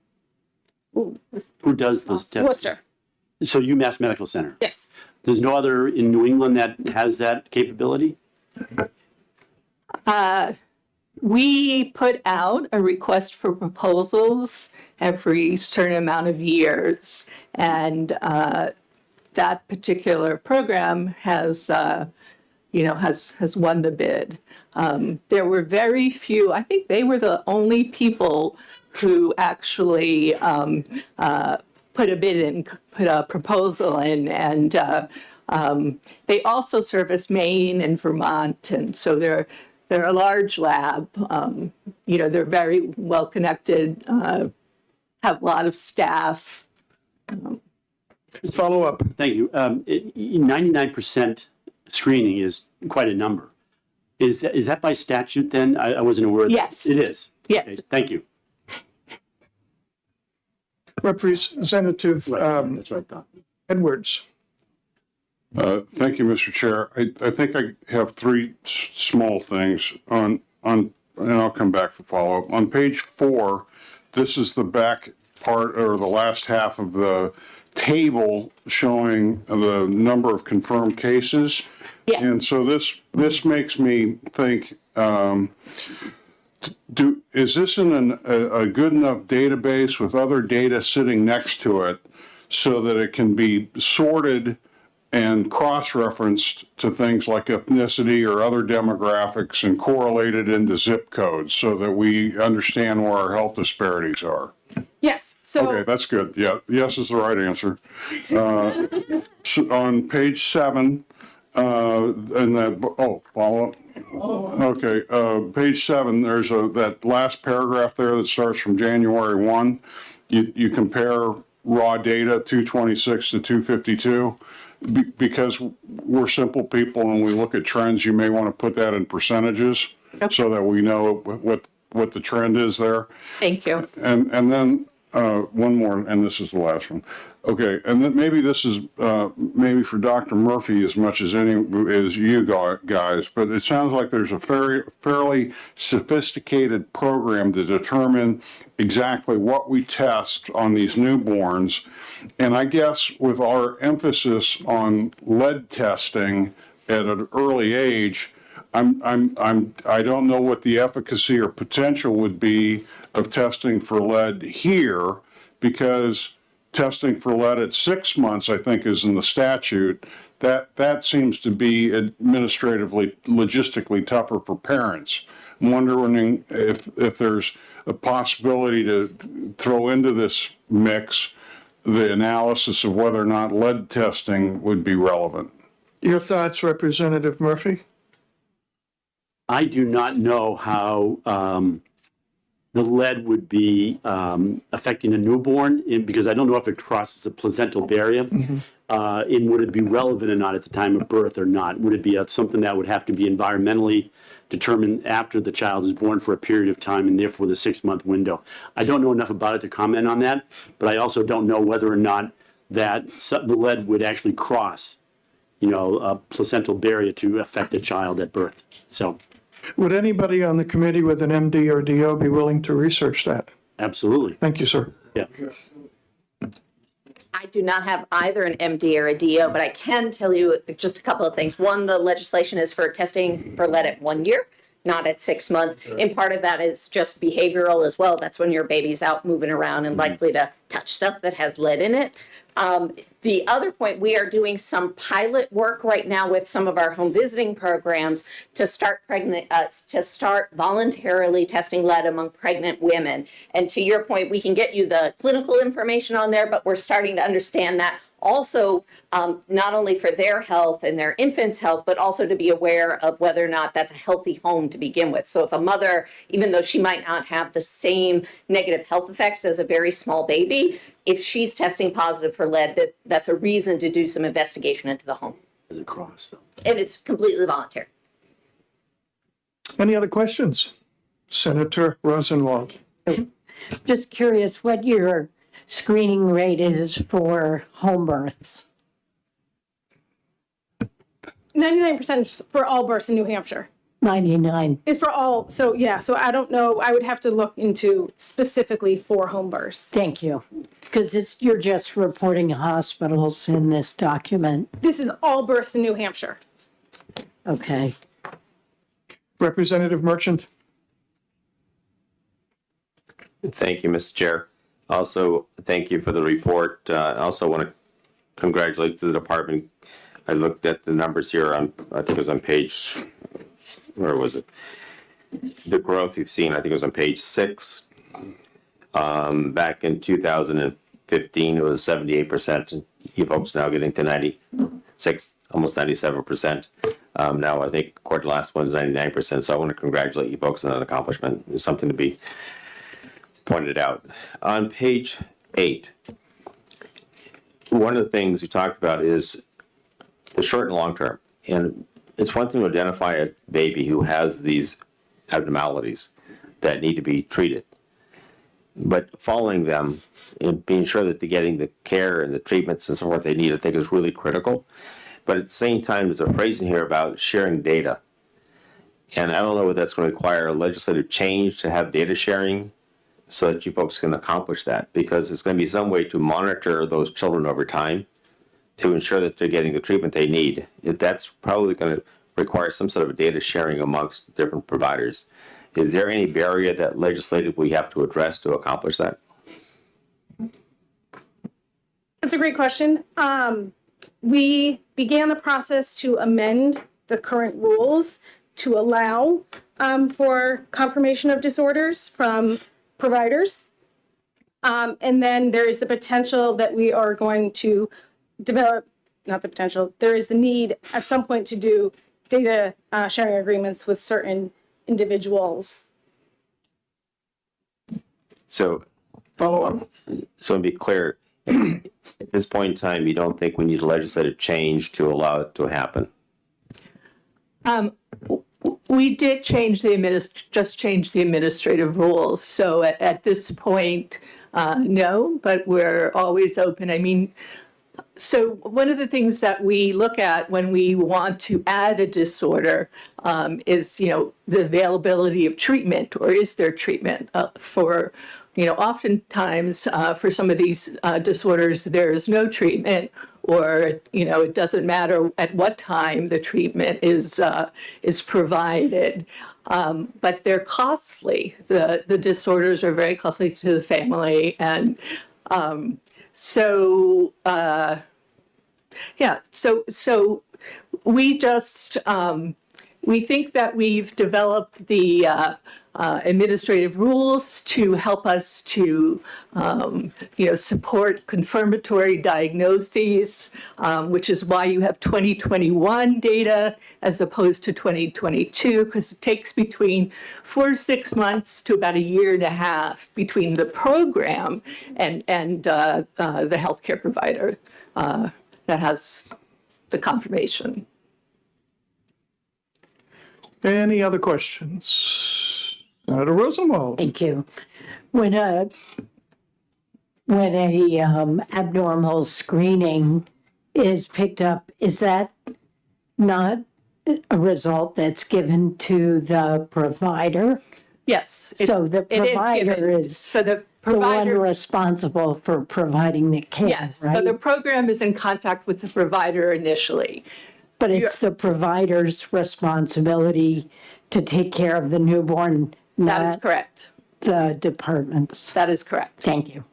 Ooh. Who does this test? Worcester. So UMass Medical Center. Yes. There's no other in New England that has that capability? We put out a request for proposals every certain amount of years, and that particular program has, has won the bid. There were very few. I think they were the only people who actually put a bid in, put a proposal in, and they also service Maine and Vermont, and so they're a large lab. They're very well connected, have a lot of staff. Follow up. Thank you. 99% screening is quite a number. Is that by statute then? I wasn't aware of that. Yes. It is? Yes. Okay, thank you. Representative That's what I thought. Edwards. Thank you, Mr. Chair. I think I have three small things and I'll come back for follow-up. On page 4, this is the back part or the last half of the table showing the number of confirmed cases. Yes. And so this makes me think, is this in a good enough database with other data sitting next to it so that it can be sorted and cross-referenced to things like ethnicity or other demographics and correlated into zip codes so that we understand where our health disparities are? Yes, so. Okay, that's good. Yeah, yes is the right answer. So on page 7, and that, follow up. Okay, page 7, there's that last paragraph there that starts from January 1. You compare raw data 226 to 252. Because we're simple people and we look at trends, you may want to put that in percentages so that we know what the trend is there. Thank you. And then one more, and this is the last one. Okay, and then maybe this is maybe for Dr. Murphy as much as you guys, but it sounds like there's a fairly sophisticated program to determine exactly what we test on these newborns. And I guess with our emphasis on lead testing at an early age, I don't know what the efficacy or potential would be of testing for lead here, because testing for lead at 6 months, I think, is in the statute. That seems to be administratively, logistically tougher for parents. I'm wondering if there's a possibility to throw into this mix the analysis of whether or not lead testing would be relevant. Your thoughts, Representative Murphy? I do not know how the lead would be affecting a newborn, because I don't know if it crosses the placental barrier. And would it be relevant or not at the time of birth or not? Would it be something that would have to be environmentally determined after the child is born for a period of time, and therefore the 6-month window? I don't know enough about it to comment on that, but I also don't know whether or not that the lead would actually cross, a placental barrier to affect a child at birth. So. Would anybody on the committee with an MD or DO be willing to research that? Absolutely. Thank you, sir. Yeah. I do not have either an MD or a DO, but I can tell you just a couple of things. One, the legislation is for testing for lead at 1 year, not at 6 months. And part of that is just behavioral as well. That's when your baby's out moving around and likely to touch stuff that has lead in it. The other point, we are doing some pilot work right now with some of our home visiting programs to start voluntarily testing lead among pregnant women. And to your point, we can get you the clinical information on there, but we're starting to understand that also, not only for their health and their infant's health, but also to be aware of whether or not that's a healthy home to begin with. So if a mother, even though she might not have the same negative health effects as a very small baby, if she's testing positive for lead, that's a reason to do some investigation into the home. Does it cross though? And it's completely voluntary. Any other questions? Senator Rosenwald. Just curious what your screening rate is for home births. 99% for all births in New Hampshire. 99. Is for all, so yeah, so I don't know, I would have to look into specifically for home births. Thank you. Because you're just reporting hospitals in this document. This is all births in New Hampshire. Okay. Representative Merchant? Thank you, Mr. Chair. Also, thank you for the report. I also want to congratulate the department. I looked at the numbers here on, I think it was on page, where was it? The growth you've seen, I think it was on page 6. Back in 2015, it was 78%. And you folks now getting to 96, almost 97%. Now I think according to the last one's 99%. So I want to congratulate you folks on that accomplishment. It's something to be pointed out. On page 8, one of the things we talked about is the short and long term. And it's one thing to identify a baby who has these abnormalities that need to be treated. But following them and being sure that they're getting the care and the treatments and so forth they need, I think is really critical. But at the same time, there's a phrase in here about sharing data. And I don't know whether that's going to require a legislative change to have data sharing so that you folks can accomplish that, because there's going to be some way to monitor those children over time to ensure that they're getting the treatment they need. That's probably going to require some sort of data sharing amongst different providers. Is there any barrier that legislatively we have to address to accomplish that? That's a great question. We began the process to amend the current rules to allow for confirmation of disorders from providers. And then there is the potential that we are going to develop, not the potential, there is the need at some point to do data sharing agreements with certain individuals. So, follow up. So to be clear, at this point in time, you don't think we need a legislative change to allow it to happen? We did change just change the administrative rules. So at this point, no, but we're always open. I mean, so one of the things that we look at when we want to add a disorder is, the availability of treatment, or is there treatment for, oftentimes for some of these disorders, there is no treatment, or, it doesn't matter at what time the treatment is provided. But they're costly. The disorders are very costly to the family. And so we just, we think that we've developed the administrative rules to help us to, support confirmatory diagnoses, which is why you have 2021 data as opposed to 2022, because it takes between 4 to 6 months to about 1.5 years between the program and the healthcare provider that has the confirmation. Any other questions? Senator Rosenwald. Thank you. When a abnormal screening is picked up, is that not a result that's given to the provider? Yes. So the provider is the one responsible for providing the care, yes, right? so the program is in contact with the provider initially. But it's the provider's responsibility to take care of the newborn, That is not correct. the department's. That is correct. Thank you.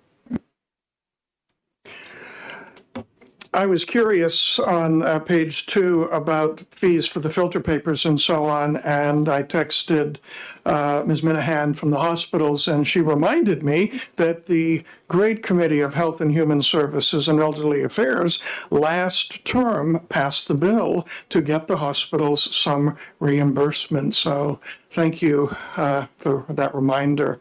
I was curious on page 2 about fees for the filter papers and so on, and I texted Ms. Minahan from the hospitals, and she reminded me that the Grade Committee of Health and Human Services and Elderly Affairs last term passed the bill to get the hospitals some reimbursement. So thank you for that reminder.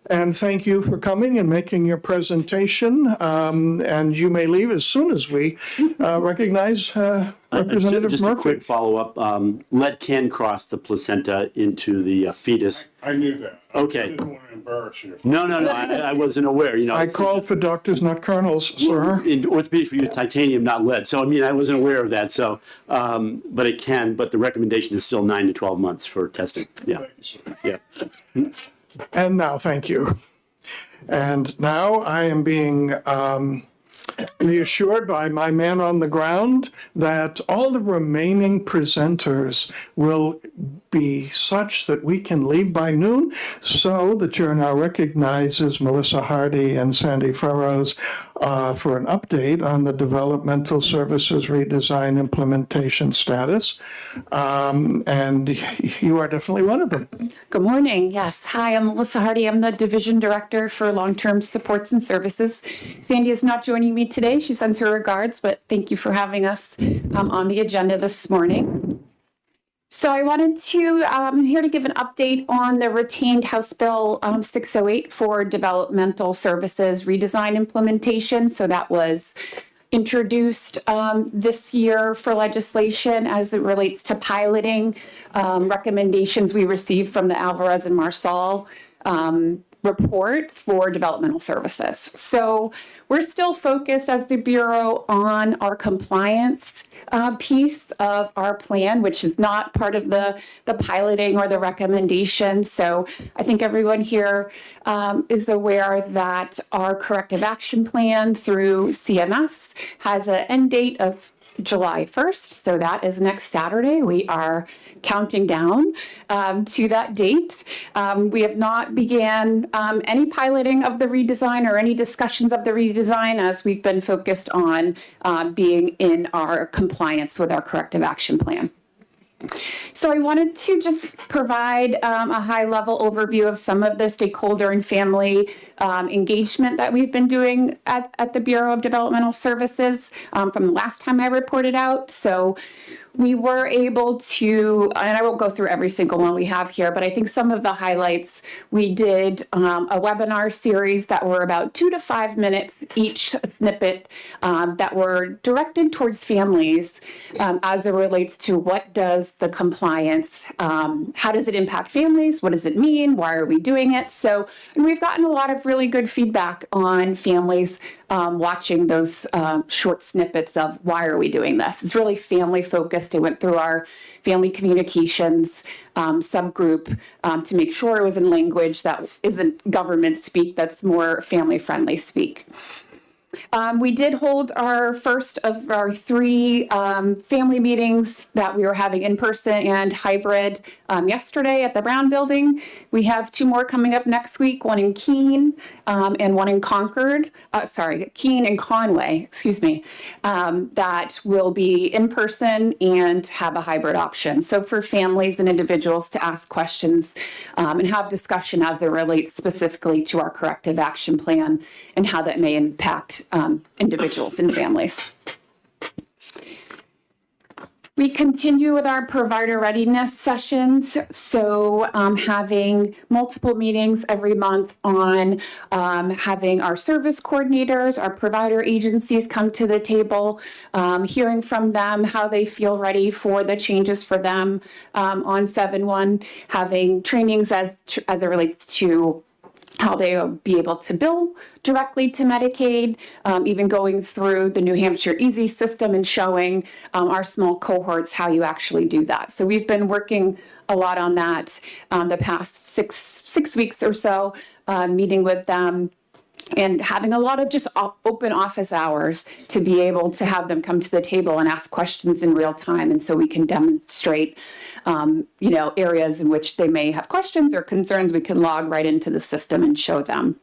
And thank you for coming and making your presentation. And you may leave as soon as we recognize Representative Just Murphy. a quick follow-up. Lead can cross the placenta into the fetus. I knew that. Okay. I didn't want to embarrass you. No, I wasn't aware, you know. I called for doctors, not colonels, sir. In orthopedics, we use titanium, not lead. So, I mean, I wasn't aware of that. So, but the recommendation is still 9 to 12 months for testing. Yeah. Yeah. And now, thank you. And now I am being reassured by my man on the ground that all the remaining presenters will be such that we can leave by noon. So the chair now recognizes Melissa Hardy and Sandy Furrows for an update on the developmental services redesign implementation status. And you are definitely one of them. Good morning. Yes. Hi, I'm Melissa Hardy. I'm the Division Director for Long-Term Supports and Services. Sandy is not joining me today. She sends her regards, but thank you for having us on the agenda this morning. So I wanted to, I'm here to give an update on the retained House Bill 608 for developmental services redesign implementation. So that was introduced this year for legislation as it relates to piloting recommendations we received from the Alvarez and Marsal report for developmental services. So we're still focused as the Bureau on our compliance piece of our plan, which is not part of the piloting or the recommendation. So I think everyone here is aware that our corrective action plan through CMS has an end date of July 1st. So that is next Saturday. We are counting down to that date. We have not began any piloting of the redesign or any discussions of the redesign as we've been focused on being in our compliance with our corrective action plan. So I wanted to just provide a high-level overview of some of the stakeholder and family engagement that we've been doing at the Bureau of Developmental Services from the last time I reported out. So we were able to, and I won't go through every single one we have here, but I think some of the highlights, we did a webinar series that were about 2 to 5 minutes each snippet that were directed towards families as it relates to what does the compliance, how does it impact families? What does it mean? Why are we doing it? So, and we've gotten a lot of really good feedback on families watching those short snippets of why are we doing this. It's really family focused. It went through our family communications subgroup to make sure it was in language that isn't government speak, that's more family friendly speak. We did hold our first of our 3 family meetings that we were having in person and hybrid yesterday at the Brown Building. We have 2 more coming up next week, one in Keene and one in Concord. Keene and Conway, excuse me, that will be in person and have a hybrid option. So for families and individuals to ask questions and have discussion as it relates specifically to our corrective action plan and how that may impact individuals and families. We continue with our provider readiness sessions. So having multiple meetings every month on having our service coordinators, our provider agencies come to the table, hearing from them how they feel ready for the changes for them on 7-1, having trainings as it relates to how they will be able to bill directly to Medicaid, even going through the New Hampshire Easy system and showing our small cohorts how you actually do that. So we've been working a lot on that the past six weeks or so, meeting with them and having a lot of just open office hours to be able to have them come to the table and ask questions in real time. And so we can demonstrate, areas in which they may have questions or concerns, we can log right into the system and show them.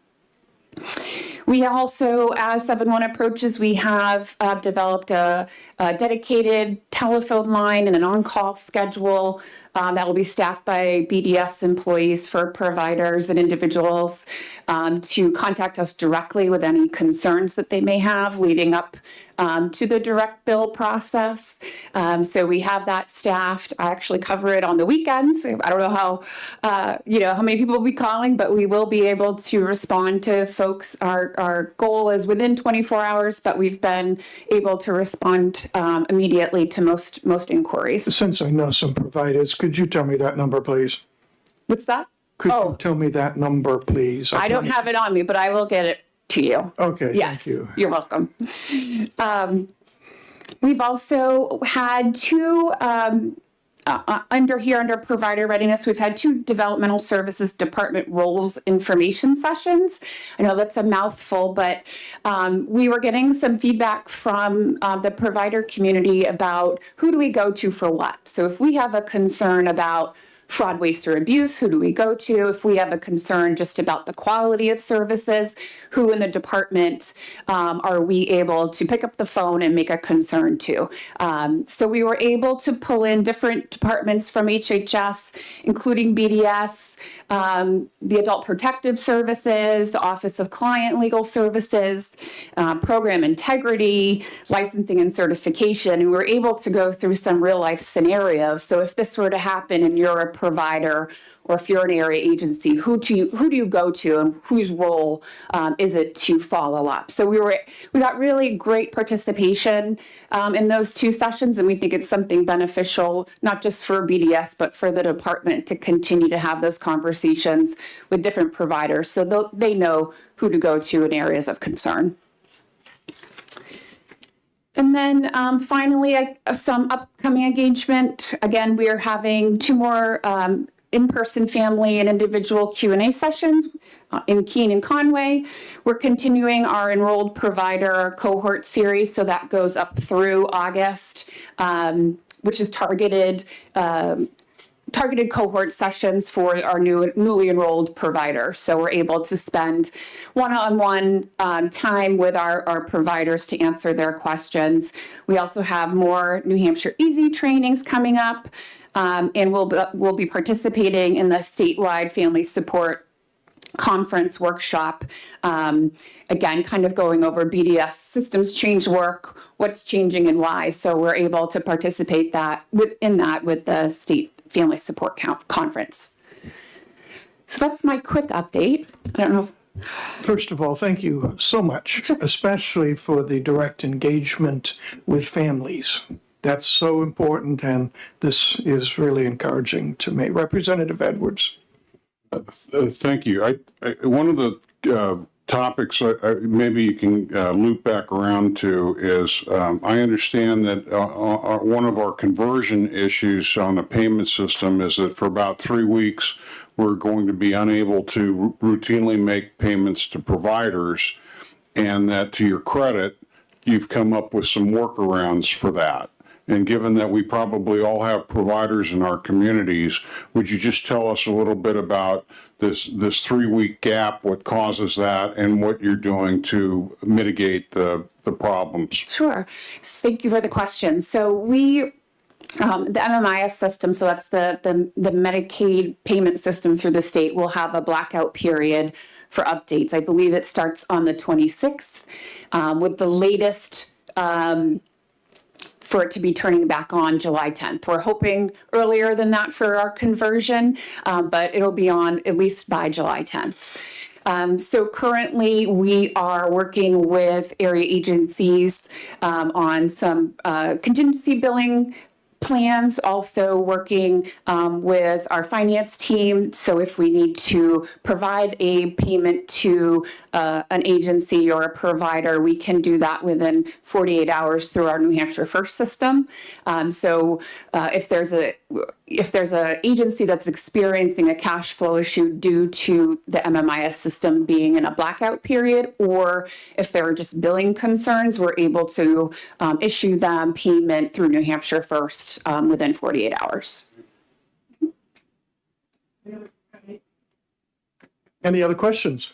We also, as 7-1 approaches, we have developed a dedicated telephone line and an on-call schedule that will be staffed by BDS employees for providers and individuals to contact us directly with any concerns that they may have leading up to the direct bill process. So we have that staffed. I actually cover it on the weekends. I don't know how many people will be calling, but we will be able to respond to folks. Our goal is within 24 hours, but we've been able to respond immediately to most inquiries. Since I know some providers, could you tell me that number, please? What's that? Could Oh. you tell me that number, please? I don't have it on me, but I will get it to you. Okay, Yes, thank you. you're welcome. We've also had two, under provider readiness, we've had two developmental services department roles information sessions. I know that's a mouthful, but we were getting some feedback from the provider community about who do we go to for what. So if we have a concern about fraud, waste, or abuse, who do we go to? If we have a concern just about the quality of services, who in the department are we able to pick up the phone and make a concern to? So we were able to pull in different departments from HHS, including BDS, the Adult Protective Services, the Office of Client Legal Services, Program Integrity, Licensing and Certification, and we were able to go through some real life scenarios. So if this were to happen and you're a provider, or if you're an area agency, who do you go to, and whose role is it to follow up? So we got really great participation in those two sessions, and we think it's something beneficial, not just for BDS, but for the department to continue to have those conversations with different providers, so they know who to go to in areas of concern. And then finally, some upcoming engagement. Again, we are having two more in-person family and individual Q&A sessions in Keene and Conway. We're continuing our enrolled provider cohort series, so that goes up through August, which is targeted cohort sessions for our newly enrolled providers. So we're able to spend one-on-one time with our providers to answer their questions. We also have more New Hampshire Easy trainings coming up, and we'll be participating in the statewide family support conference workshop. Again, kind of going over BDS systems change work, what's changing and why. So we're able to participate in that with the state family support conference. So that's my quick update. I don't know. First of all, thank you so much, especially for the direct engagement with families. That's so important, and this is really encouraging to me. Representative Edwards. Thank you. One of the topics maybe you can loop back around to is I understand that one of our conversion issues on the payment system is that for about 3 weeks we're going to be unable to routinely make payments to providers, and that, to your credit, you've come up with some workarounds for that. And given that we probably all have providers in our communities, would you just tell us a little bit about this 3-week gap, what causes that, and what you're doing to mitigate the problems? Sure. Thank you for the question. So we, the MMIS system, so that's the Medicaid payment system through the state, will have a blackout period for updates. I believe it starts on the 26th, with the latest for it to be turning back on July 10th. We're hoping earlier than that for our conversion, but it'll be on at least by July 10th. So currently we are working with area agencies on some contingency billing plans, also working with our finance team. So if we need to provide a payment to an agency or a provider, we can do that within 48 hours through our New Hampshire First system. So if there's a agency that's experiencing a cash flow issue due to the MMIS system being in a blackout period, or if there are just billing concerns, we're able to issue them payment through New Hampshire First within 48 hours. Any other questions?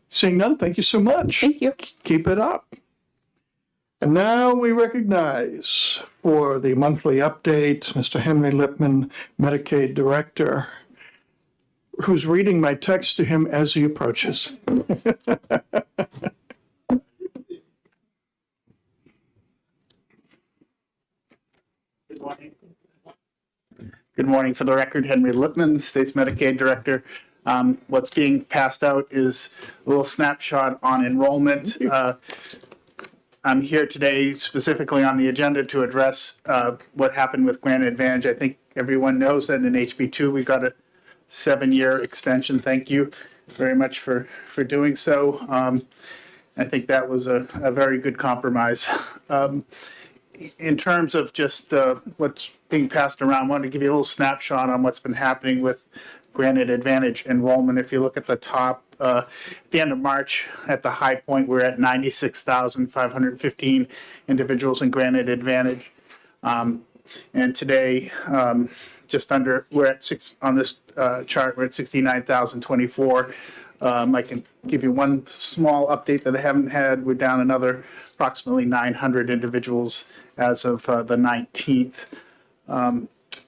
Seeing none, thank you so much. Thank you. Keep it up. And now we recognize for the monthly update, Mr. Henry Lipman, Medicaid Director, who's reading my text to him as he approaches. Good morning. Good morning. For the record, Henry Lipman, the state's Medicaid Director. What's being passed out is a little snapshot on enrollment. I'm here today specifically on the agenda to address what happened with Granite Advantage. I think everyone knows that in HB2 we got a 7-year extension. Thank you very much for doing so. I think that was a very good compromise. In terms of just what's being passed around, I wanted to give you a little snapshot on what's been happening with Granted Advantage enrollment. If you look at the top, at the end of March, at the high point, we're at 96,515 individuals in Granted Advantage. And today, we're at on this chart, we're at 69,024. I can give you one small update that I haven't had. We're down another approximately 900 individuals as of the 19th.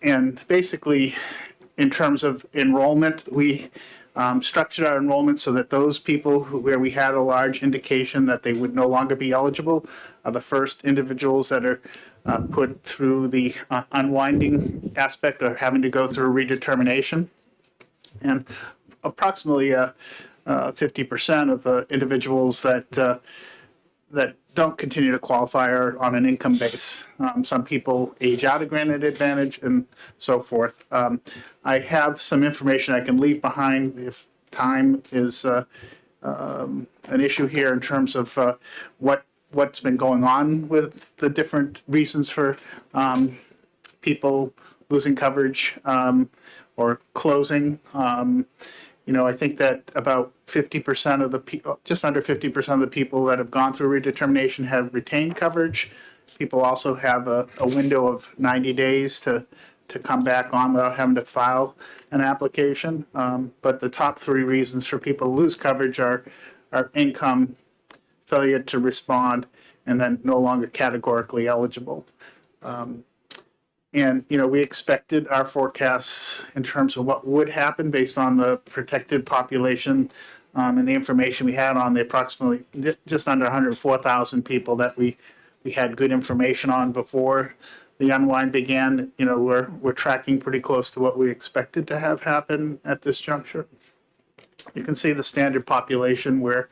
And basically, in terms of enrollment, we structured our enrollment so that those people where we had a large indication that they would no longer be eligible are the first individuals that are put through the unwinding aspect of having to go through redetermination. And approximately 50% of the individuals that don't continue to qualify are on an income base. Some people age out of Granted Advantage and so forth. I have some information I can leave behind if time is an issue here in terms of what's been going on with the different reasons for people losing coverage or closing. I think that about 50% of the people, just under 50% of the people that have gone through redetermination have retained coverage. People also have a window of 90 days to come back on without having to file an application. But the top 3 reasons for people to lose coverage are income, failure to respond, and then no longer categorically eligible. And, we expected our forecasts in terms of what would happen based on the protected population and the information we had on the approximately just under 104,000 people that we had good information on before the unwind began. We're tracking pretty close to what we expected to have happen at this juncture. You can see the standard population where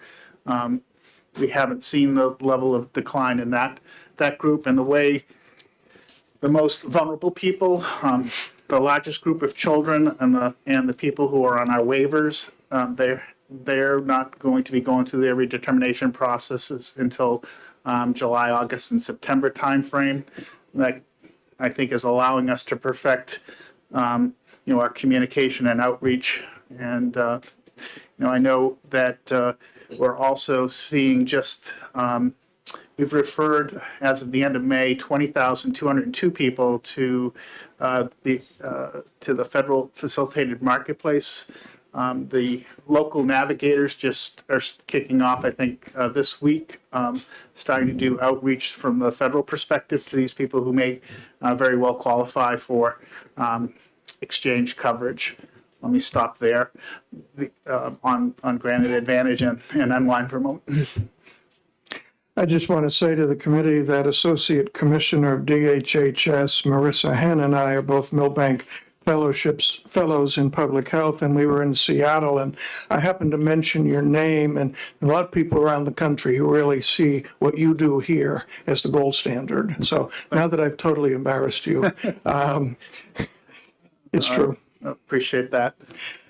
we haven't seen the level of decline in that group, and the way the most vulnerable people, the largest group of children, and the people who are on our waivers, they're not going to be going through their redetermination processes until July, August, and September timeframe. That I think is allowing us to perfect, our communication and outreach. And I know that we're also seeing just. We've referred, as of the end of May, 20,202 people to the federal facilitated marketplace. The local navigators just are kicking off, I think, this week, starting to do outreach from the federal perspective to these people who may very well qualify for exchange coverage. Let me stop there on Granted Advantage and unwind for a moment. I just want to say to the committee that Associate Commissioner of DHHS, Marissa Henn, and I are both Milbank fellows in public health, and we were in Seattle, and I happened to mention your name, and a lot of people around the country who really see what you do here as the gold standard. So now that I've totally embarrassed you, it's true. Appreciate that.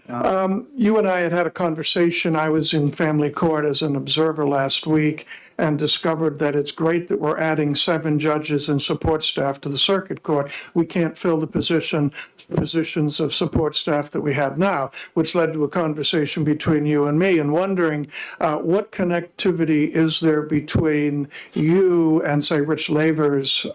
You and I had a conversation. I was in family court as an observer last week and discovered that it's great that we're adding 7 judges and support staff to the circuit court. We can't fill the positions of support staff that we have now, which led to a conversation between you and me, and wondering what connectivity is there between you and, say, Rich Lavers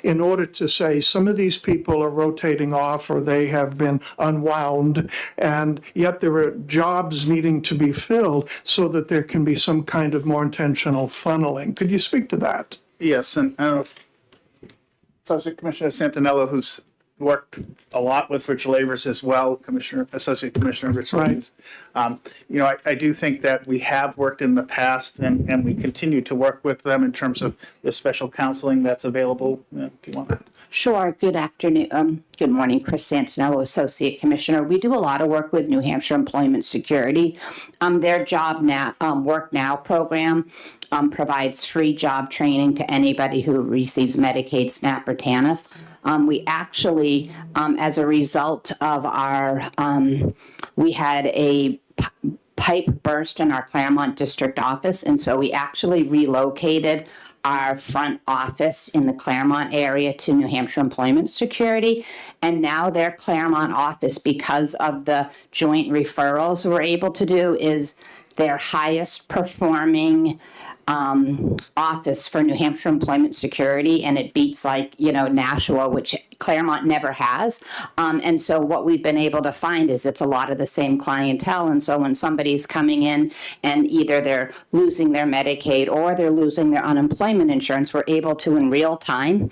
in order to say some of these people are rotating off or they have been unwound, and yet there are jobs needing to be filled so that there can be some kind of more intentional funneling. Could you speak to that? Yes, and I don't know if Associate Commissioner Santinello, who's worked a lot with Rich Lavers as well, Associate Commissioner Rich Lavers. I do think that we have worked in the past and we continue to work with them in terms of the special counseling that's available. Do you want to? Sure. Good afternoon. Good morning, Chris Santinello, Associate Commissioner. We do a lot of work with New Hampshire Employment Security. Their Work Now program provides free job training to anybody who receives Medicaid, SNAP, or TANF. We actually, as a result of our, we had a pipe burst in our Claremont district office, and so we actually relocated our front office in the Claremont area to New Hampshire Employment Security. And now their Claremont office, because of the joint referrals we're able to do, is their highest performing office for New Hampshire Employment Security, and it beats Nashua, which Claremont never has. And so what we've been able to find is it's a lot of the same clientele. And so when somebody's coming in and either they're losing their Medicaid or they're losing their unemployment insurance, we're able to in real time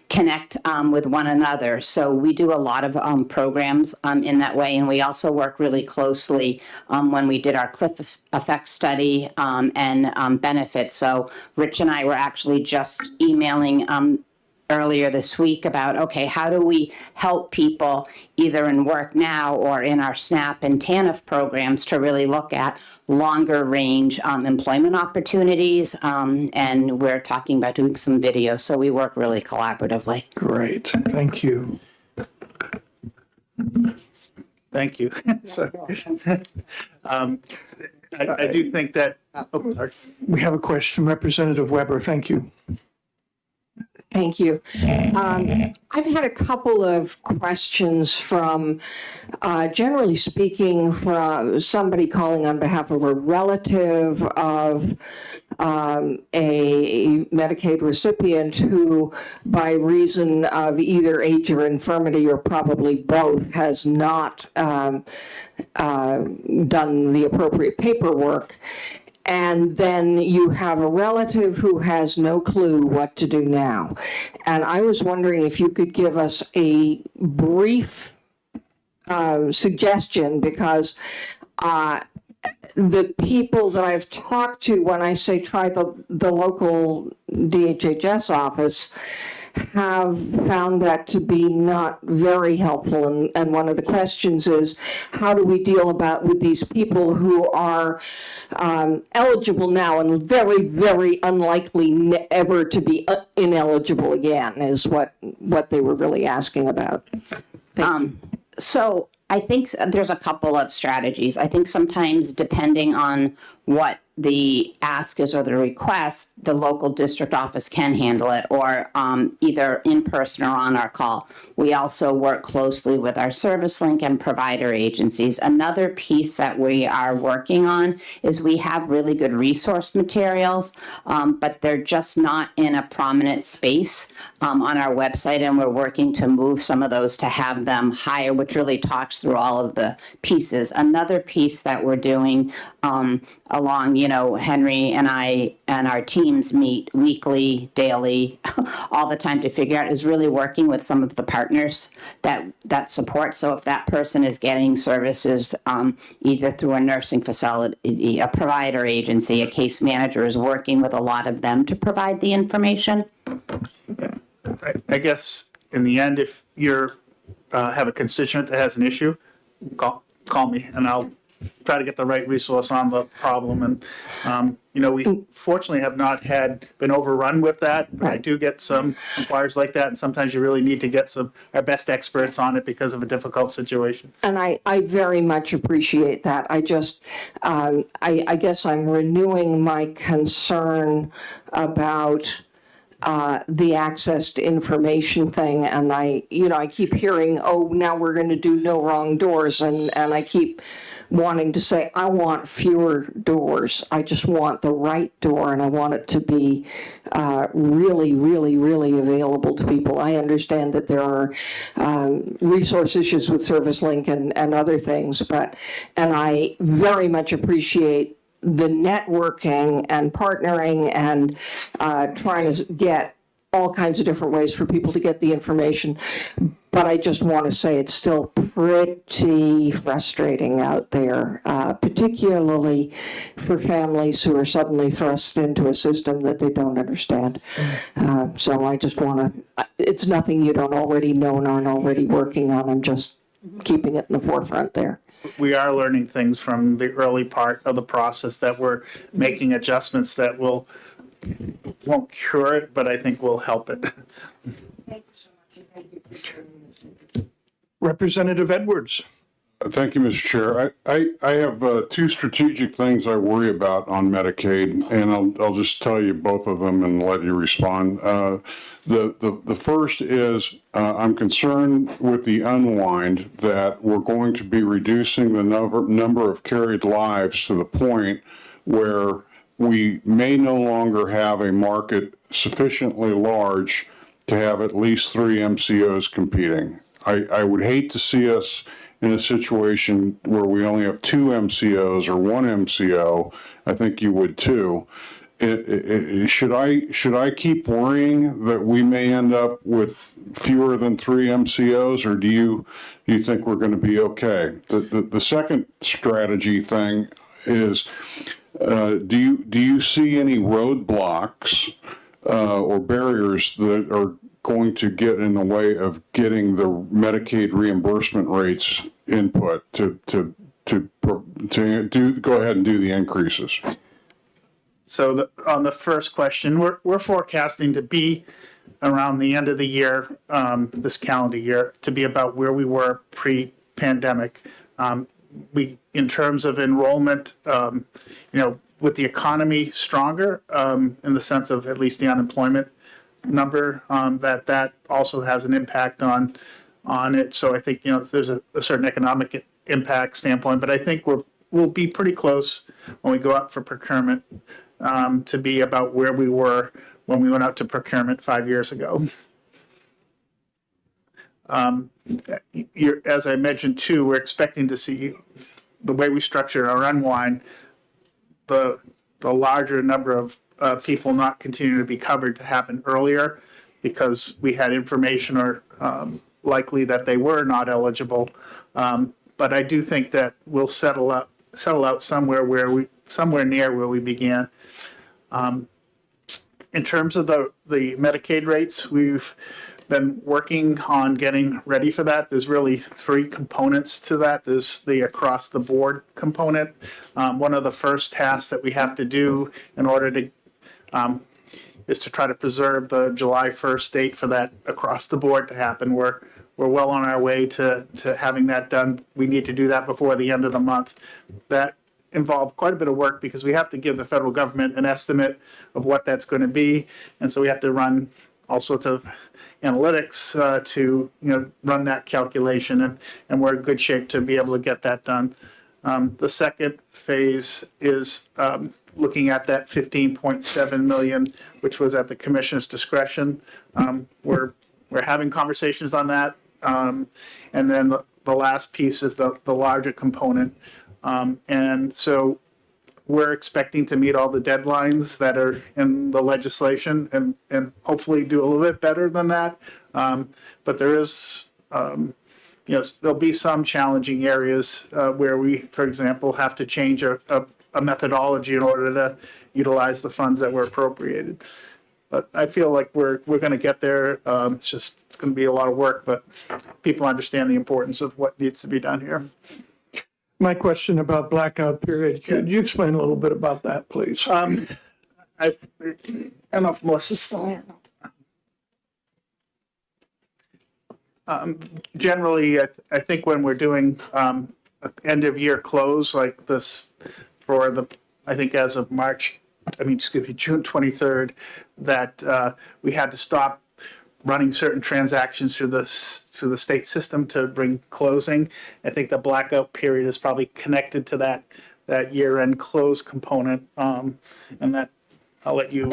connect with one another. So we do a lot of programs in that way. And we also work really closely when we did our cliff effect study and benefits. So Rich and I were actually just emailing earlier this week about, okay, how do we help people either in Work Now or in our SNAP and TANF programs to really look at longer range employment opportunities. And we're talking about doing some videos, so we work really collaboratively. Great, thank you. Thank you. So, I do think that, oh, sorry. We have a question, Representative Weber, thank you. Thank you. I've had a couple of questions from, generally speaking, from somebody calling on behalf of a relative of a Medicaid recipient who, by reason of either age or infirmity or probably both, has not done the appropriate paperwork. And then you have a relative who has no clue what to do now. And I was wondering if you could give us a brief suggestion, because the people that I've talked to, when I say try the local DHHS office, have found that to be not very helpful. And one of the questions is, how do we deal with these people who are eligible now and very, very unlikely ever to be ineligible again, is what they were really asking about. So I think there's a couple of strategies. I think sometimes, depending on what the ask is or the request, the local district office can handle it, or either in person or on our call. We also work closely with our service link and provider agencies. Another piece that we are working on is we have really good resource materials, but they're just not in a prominent space on our website, and we're working to move some of those to have them higher, which really talks through all of the pieces. Another piece that we're doing along, Henry and I and our teams meet weekly, daily, all the time to figure out, is really working with some of the partners that support. So if that person is getting services either through a nursing facility, a provider agency, a case manager is working with a lot of them to provide the information. I guess in the end, if you're have a constituent that has an issue, call me and I'll try to get the right resource on the problem. And, we fortunately have not been overrun with that. But I do get some inquiries like that. And sometimes you really need to get our best experts on it because of a difficult situation. And I very much appreciate that. I just, I guess I'm renewing my concern about the access to information thing. And I keep hearing, oh, now we're going to do no wrong doors. And I keep wanting to say, I want fewer doors. I just want the right door, and I want it to be really, really, really available to people. I understand that there are resource issues with ServiceLink and other things, and I very much appreciate the networking and partnering and trying to get all kinds of different ways for people to get the information. But I just want to say it's still pretty frustrating out there, particularly for families who are suddenly thrust into a system that they don't understand. So I just want to, it's nothing you don't already know and aren't already working on. I'm just keeping it in the forefront there. We are learning things from the early part of the process that we're making adjustments that won't cure it, but I think will help it. Thank you so much, and thank you Representative Edwards. Thank you, Mr. Chair. I have two strategic things I worry about on Medicaid, and I'll just tell you both of them and let you respond. The first is I'm concerned with the unwind that we're going to be reducing the number of carried lives to the point where we may no longer have a market sufficiently large to have at least 3 MCOs competing. I would hate to see us in a situation where we only have 2 MCOs or 1 MCO. I think you would too. Should I keep worrying that we may end up with fewer than 3 MCOs, or do you think we're going to be okay? The second strategy thing is, do you see any roadblocks or barriers that are going to get in the way of getting the Medicaid reimbursement rates input to go ahead and do the increases? So on the first question, we're forecasting to be around the end of the year, this calendar year, to be about where we were pre-pandemic. In terms of enrollment, with the economy stronger, in the sense of at least the unemployment number, that also has an impact on it. So I think, there's a certain economic impact standpoint, but I think we'll be pretty close when we go out for procurement, to be about where we were when we went out to procurement 5 years ago. As I mentioned too, we're expecting to see the way we structure our unwind, the larger number of people not continuing to be covered to happen earlier because we had information or likely that they were not eligible. But I do think that we'll settle out somewhere near where we began. In terms of the Medicaid rates, we've been working on getting ready for that. There's really 3 components to that. There's the across the board component. One of the first tasks that we have to do in order to is to try to preserve the July 1st date for that across the board to happen. We're well on our way to having that done. We need to do that before the end of the month. That involved quite a bit of work because we have to give the federal government an estimate of what that's going to be. And so we have to run all sorts of analytics to run that calculation, and we're in good shape to be able to get that done. The second phase is looking at that 15.7 million, which was at the commissioner's discretion. We're having conversations on that, and then the last piece is the larger component, and so we're expecting to meet all the deadlines that are in the legislation and hopefully do a little bit better than that. But there is, there'll be some challenging areas where we, for example, have to change a methodology in order to utilize the funds that were appropriated. But I feel like we're going to get there. It's going to be a lot of work, but people understand the importance of what needs to be done here. My question about blackout period, could you explain a little bit about that, please? I don't know if Melissa's still here. Generally, I think when we're doing end of year close like this for I think as of June 23rd, that we had to stop running certain transactions through the state system to bring closing. I think the blackout period is probably connected to that year-end close component, and that I'll let you.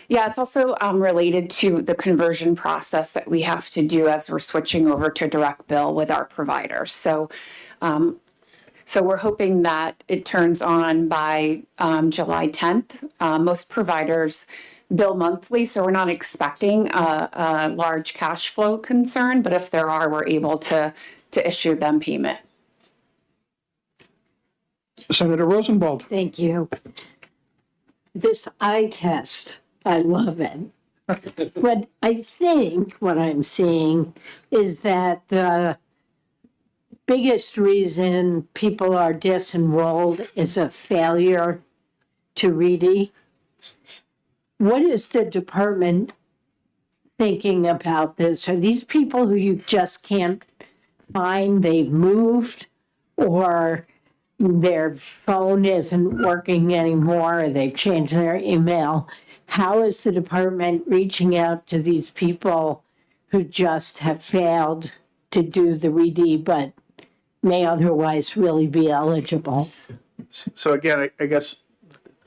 Yeah, it's also related to the conversion process that we have to do as we're switching over to direct bill with our providers. So we're hoping that it turns on by July 10th. Most providers bill monthly, so we're not expecting a large cash flow concern, but if there are, we're able to issue them payment. Senator Rosenwald. Thank you. This eye test, I love it. But I think what I'm seeing is that the biggest reason people are disenrolled is a failure to read. What is the department thinking about this? Are these people who you just can't find they've moved, or their phone isn't working anymore, or they've changed their email. How is the department reaching out to these people who just have failed to do the RED but may otherwise really be eligible? So again, I guess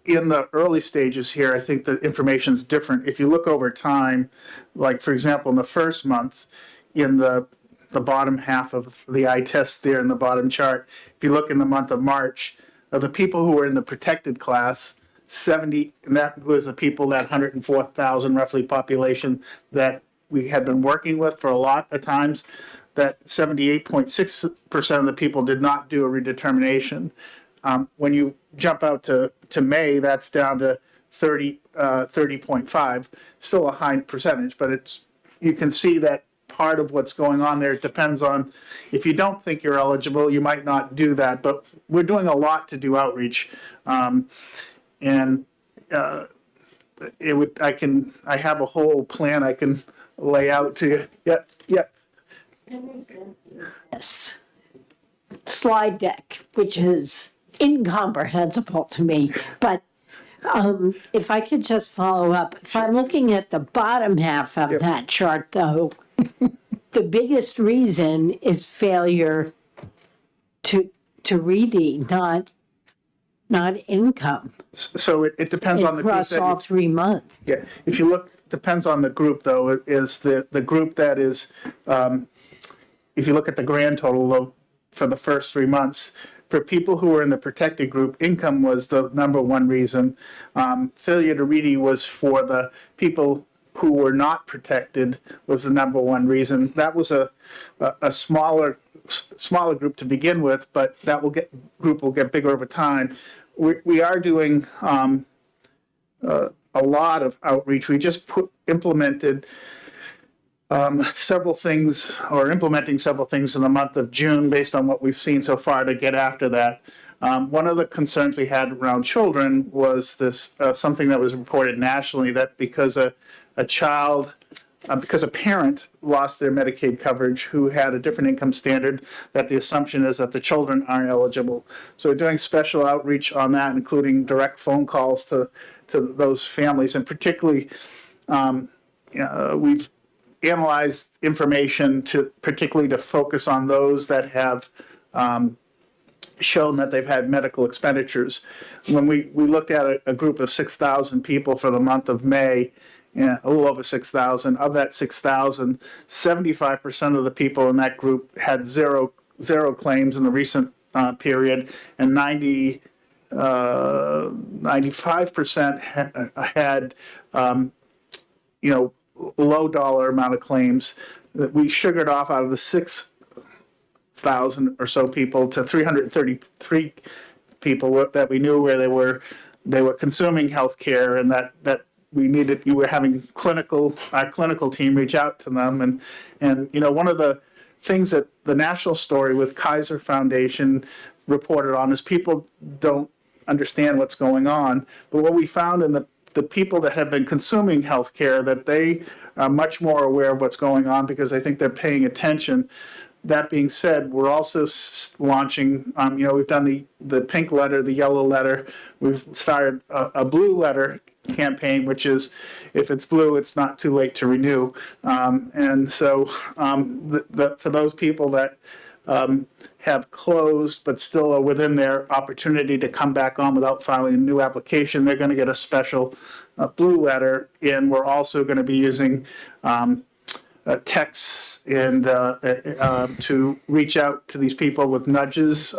in the early stages here, I think the information's different. If you look over time, like for example, in the first month, in the bottom half of the eye test there in the bottom chart, if you look in the month of March, of the people who were in the protected class, 70, and that was the people, that 104,000 roughly population that we had been working with for a lot of times, that 78.6% of the people did not do a redetermination. When you jump out to May, that's down to 30.5, still a high percentage, but it's, you can see that part of what's going on there. It depends on, if you don't think you're eligible, you might not do that, but we're doing a lot to do outreach. I have a whole plan I can lay out to you. Yep. Yes. Slide deck, which is incomprehensible to me, but if I could just follow up, if I'm looking at the bottom half of that chart though, the biggest reason is failure to RED, not income. So it depends on the group. Across all 3 months. Yeah, if you look, depends on the group though, is the group that is, if you look at the grand total though, for the first 3 months, for people who were in the protected group, income was the number one reason. Failure to RED was for the people who were not protected was the number one reason. That was a smaller group to begin with, but that group will get bigger over time. We are doing a lot of outreach. We just implemented several things, or implementing several things in the month of June based on what we've seen so far to get after that. One of the concerns we had around children was this, something that was reported nationally, that because because a parent lost their Medicaid coverage who had a different income standard, that the assumption is that the children aren't eligible. So we're doing special outreach on that, including direct phone calls to those families, and particularly we've analyzed information particularly to focus on those that have shown that they've had medical expenditures. When we looked at a group of 6,000 people for the month of May, a little over 6,000. Of that 6,000, 75% of the people in that group had zero claims in the recent period, and 95% had low dollar amount of claims. That we sugared off out of the 6,000 or so people to 333 people that we knew where they were consuming health care, and that you were having our clinical team reach out to them. And one of the things that the national story with Kaiser Foundation reported on is people don't understand what's going on. But what we found in the people that have been consuming health care, that they are much more aware of what's going on because I think they're paying attention. That being said, we're also launching, we've done the pink letter, the yellow letter. We've started a blue letter campaign, which is, if it's blue, it's not too late to renew. And so for those people that have closed but still are within their opportunity to come back on without filing a new application, they're going to get a special blue letter. And we're also going to be using texts and to reach out to these people with nudges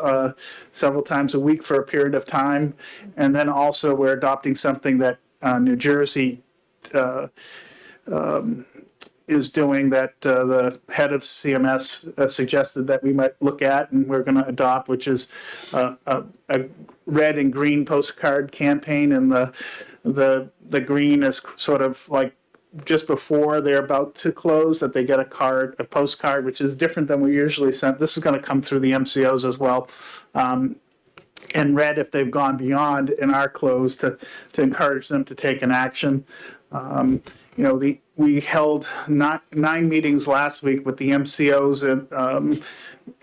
several times a week for a period of time. And then also we're adopting something that New Jersey is doing, that the head of CMS suggested that we might look at, and we're going to adopt, which is a red and green postcard campaign. And the green is sort of like just before they're about to close, that they get a postcard, which is different than we usually send. This is going to come through the MCOs as well. in red if they've gone beyond and are closed to encourage them to take an action. We held nine meetings last week with the MCOs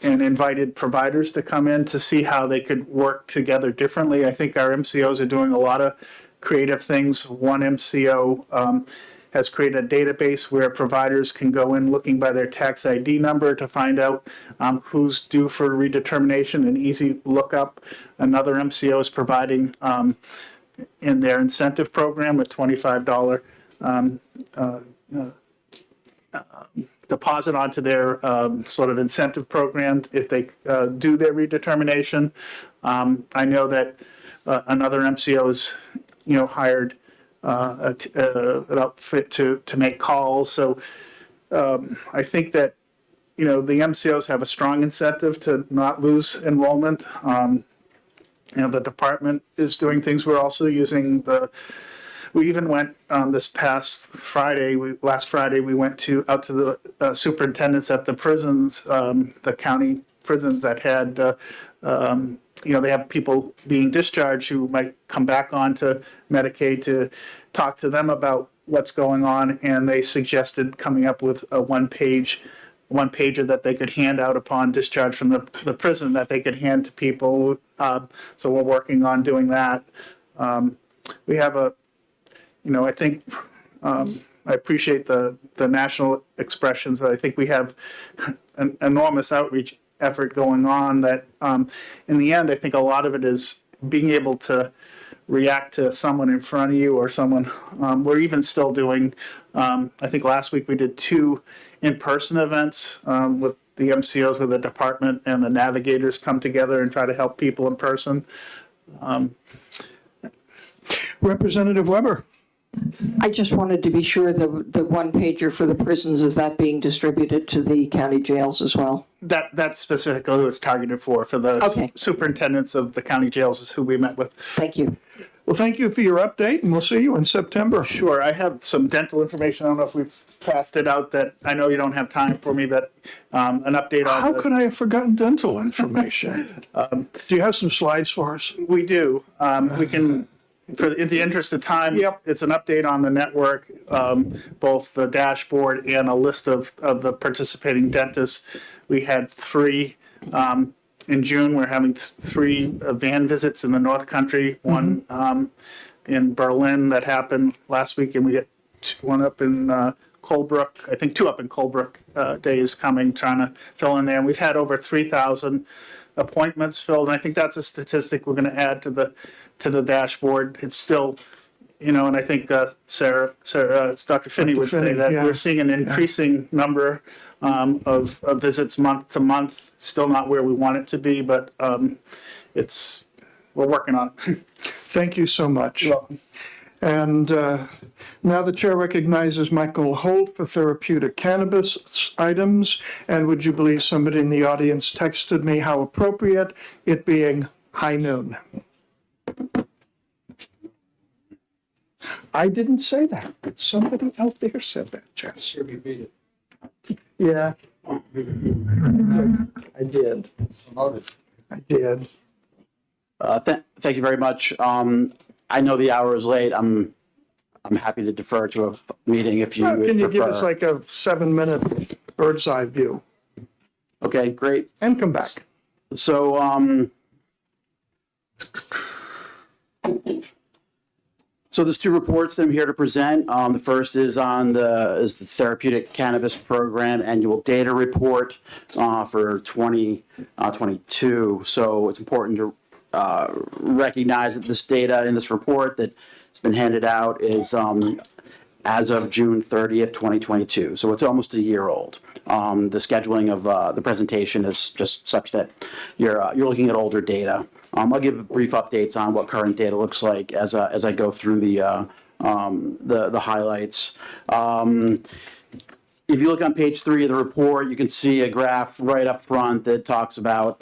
and invited providers to come in to see how they could work together differently. I think our MCOs are doing a lot of creative things. One MCO has created a database where providers can go in looking by their tax ID number to find out who's due for redetermination, an easy lookup. Another MCO is providing in their incentive program a $25 deposit onto their sort of incentive program if they do their redetermination. I know that another MCO is, hired an outfit to make calls. So I think that, the MCOs have a strong incentive to not lose enrollment. The department is doing things. We're also using we even went this past Friday, last Friday, we went out to the superintendents at the prisons, the county prisons that had, they have people being discharged who might come back onto Medicaid, to talk to them about what's going on. And they suggested coming up with a one-pager that they could hand out upon discharge from the prison, that they could hand to people. So we're working on doing that. We have I think I appreciate the national expressions, but I think we have an enormous outreach effort going on that in the end, I think a lot of it is being able to react to someone in front of you or someone. We're even still doing, I think last week we did 2 in-person events with the MCOs, where the department and the navigators come together and try to help people in person. Representative Weber. I just wanted to be sure the one pager for the prisons, is that being distributed to the county jails as well? That's specifically who it's targeted for the superintendents of the county jails is who we met with. Thank you. Well, thank you for your update, and we'll see you in September. Sure. I have some dental information. I don't know if we've passed it out, that I know you don't have time for me, but an update on. How could I have forgotten dental information? Do you have some slides for us? We do. We can. In the interest of time, It's an update on the network, both the dashboard and a list of the participating dentists. We had 3 in June. We're having 3 van visits in the North Country, one in Berlin that happened last week, and we get one up in Colebrook. I think 2 up in Colebrook. Day is coming, trying to fill in there. And we've had over 3,000 appointments filled, and I think that's a statistic we're going to add to the dashboard. It's still, and I think Sarah, it's Dr. Finney would say that we're seeing an increasing number of visits month to month. Still not where we want it to be, but we're working on it. Thank you so much. You're welcome. And now the chair recognizes Michael Holt for therapeutic cannabis items. And would you believe somebody in the audience texted me how appropriate, it being high noon. I didn't say that. Somebody out there said that, Jess. Yeah. I did. I did. Thank you very much. I know the hour is late. I'm happy to defer to a meeting if you would Can you give prefer. us like a 7-minute bird's eye view? Okay, great. And come back. So, there's 2 reports that I'm here to present. The first is on the Therapeutic Cannabis Program Annual Data Report for 2022. So it's important to recognize that this data in this report that's been handed out is as of June 30th, 2022. So it's almost a year old. The scheduling of the presentation is just such that you're looking at older data. I'll give brief updates on what current data looks like as I go through the highlights. If you look on page 3 of the report, you can see a graph right up front that talks about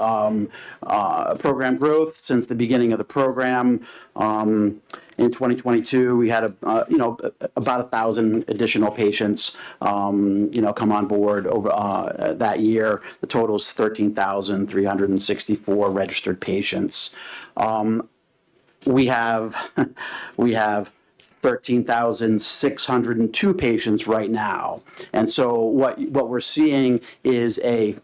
program growth since the beginning of the program. And In 2022, we had about 1,000 additional patients, come on board over that year. The total is 13,364 registered patients. We have 13,602 patients right now, and so what we're seeing is a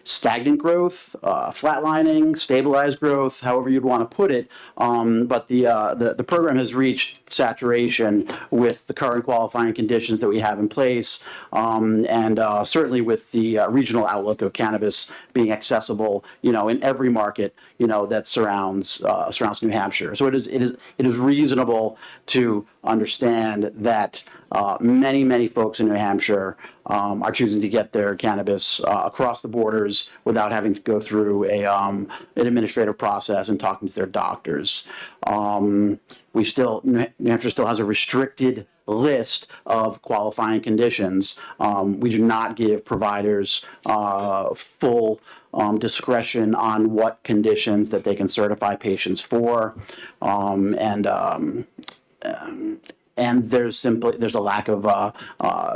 stagnant growth, flatlining, stabilized growth, however you'd want to put it. But the program has reached saturation with the current qualifying conditions that we have in place, and certainly with the regional outlook of cannabis being accessible, in every market, that surrounds New Hampshire. So it is reasonable to understand that many folks in New Hampshire are choosing to get their cannabis across the borders without having to go through an administrative process and talking to their doctors. New Hampshire still has a restricted list of qualifying conditions. We do not give providers full discretion on what conditions that they can certify patients for, and there's a lack of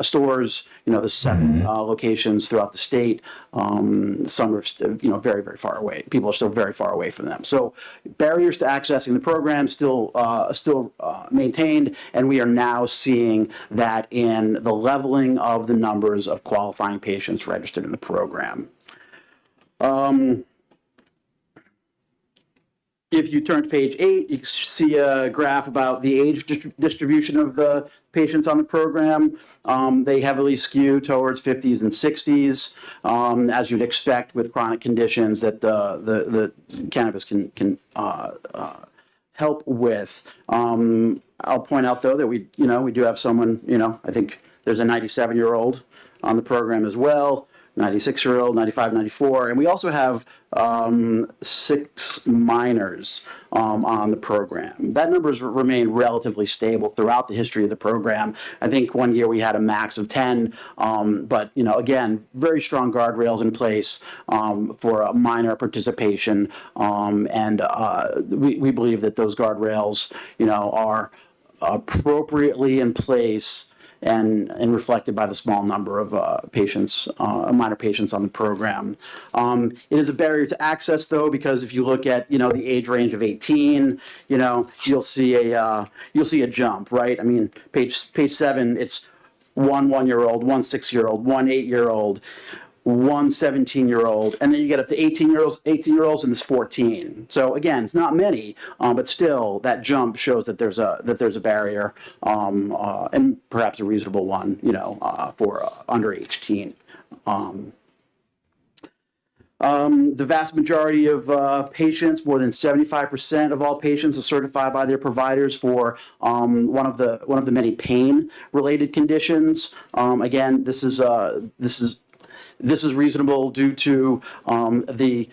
stores. There's 7 locations throughout the state. Some are very far away. People are still very far away from them. So barriers to accessing the program still maintained, and we are now seeing that in the leveling of the numbers of qualifying patients registered in the program. If you turn to page 8, you see a graph about the age distribution of the patients on the program. They heavily skew towards 50s and 60s, as you'd expect with chronic conditions that the cannabis can help with. I'll point out though that we do have someone, I think there's a 97-year-old on the program as well. 96-year-old, 95, 94, and we also have 6 minors on the program. That number's remained relatively stable throughout the history of the program. I think one year we had a max of 10, but again, very strong guardrails in place for minor participation, and we believe that those guardrails, are appropriately in place and reflected by the small number of minor patients on the program. It is a barrier to access though, because if you look at the age range of 18, you'll see a jump, right? I mean, page 7, it's 1 1-year-old, 1 6-year-old, 1 8-year-old, 1 17-year-old, and then you get up to 18-year-olds, and there's 14. So again, it's not many, but still, that jump shows that there's a barrier, and perhaps a reasonable one, for under 18. The vast majority of patients, more than 75% of all patients, are certified by their providers for one of the many pain-related conditions. Again, this is reasonable due to the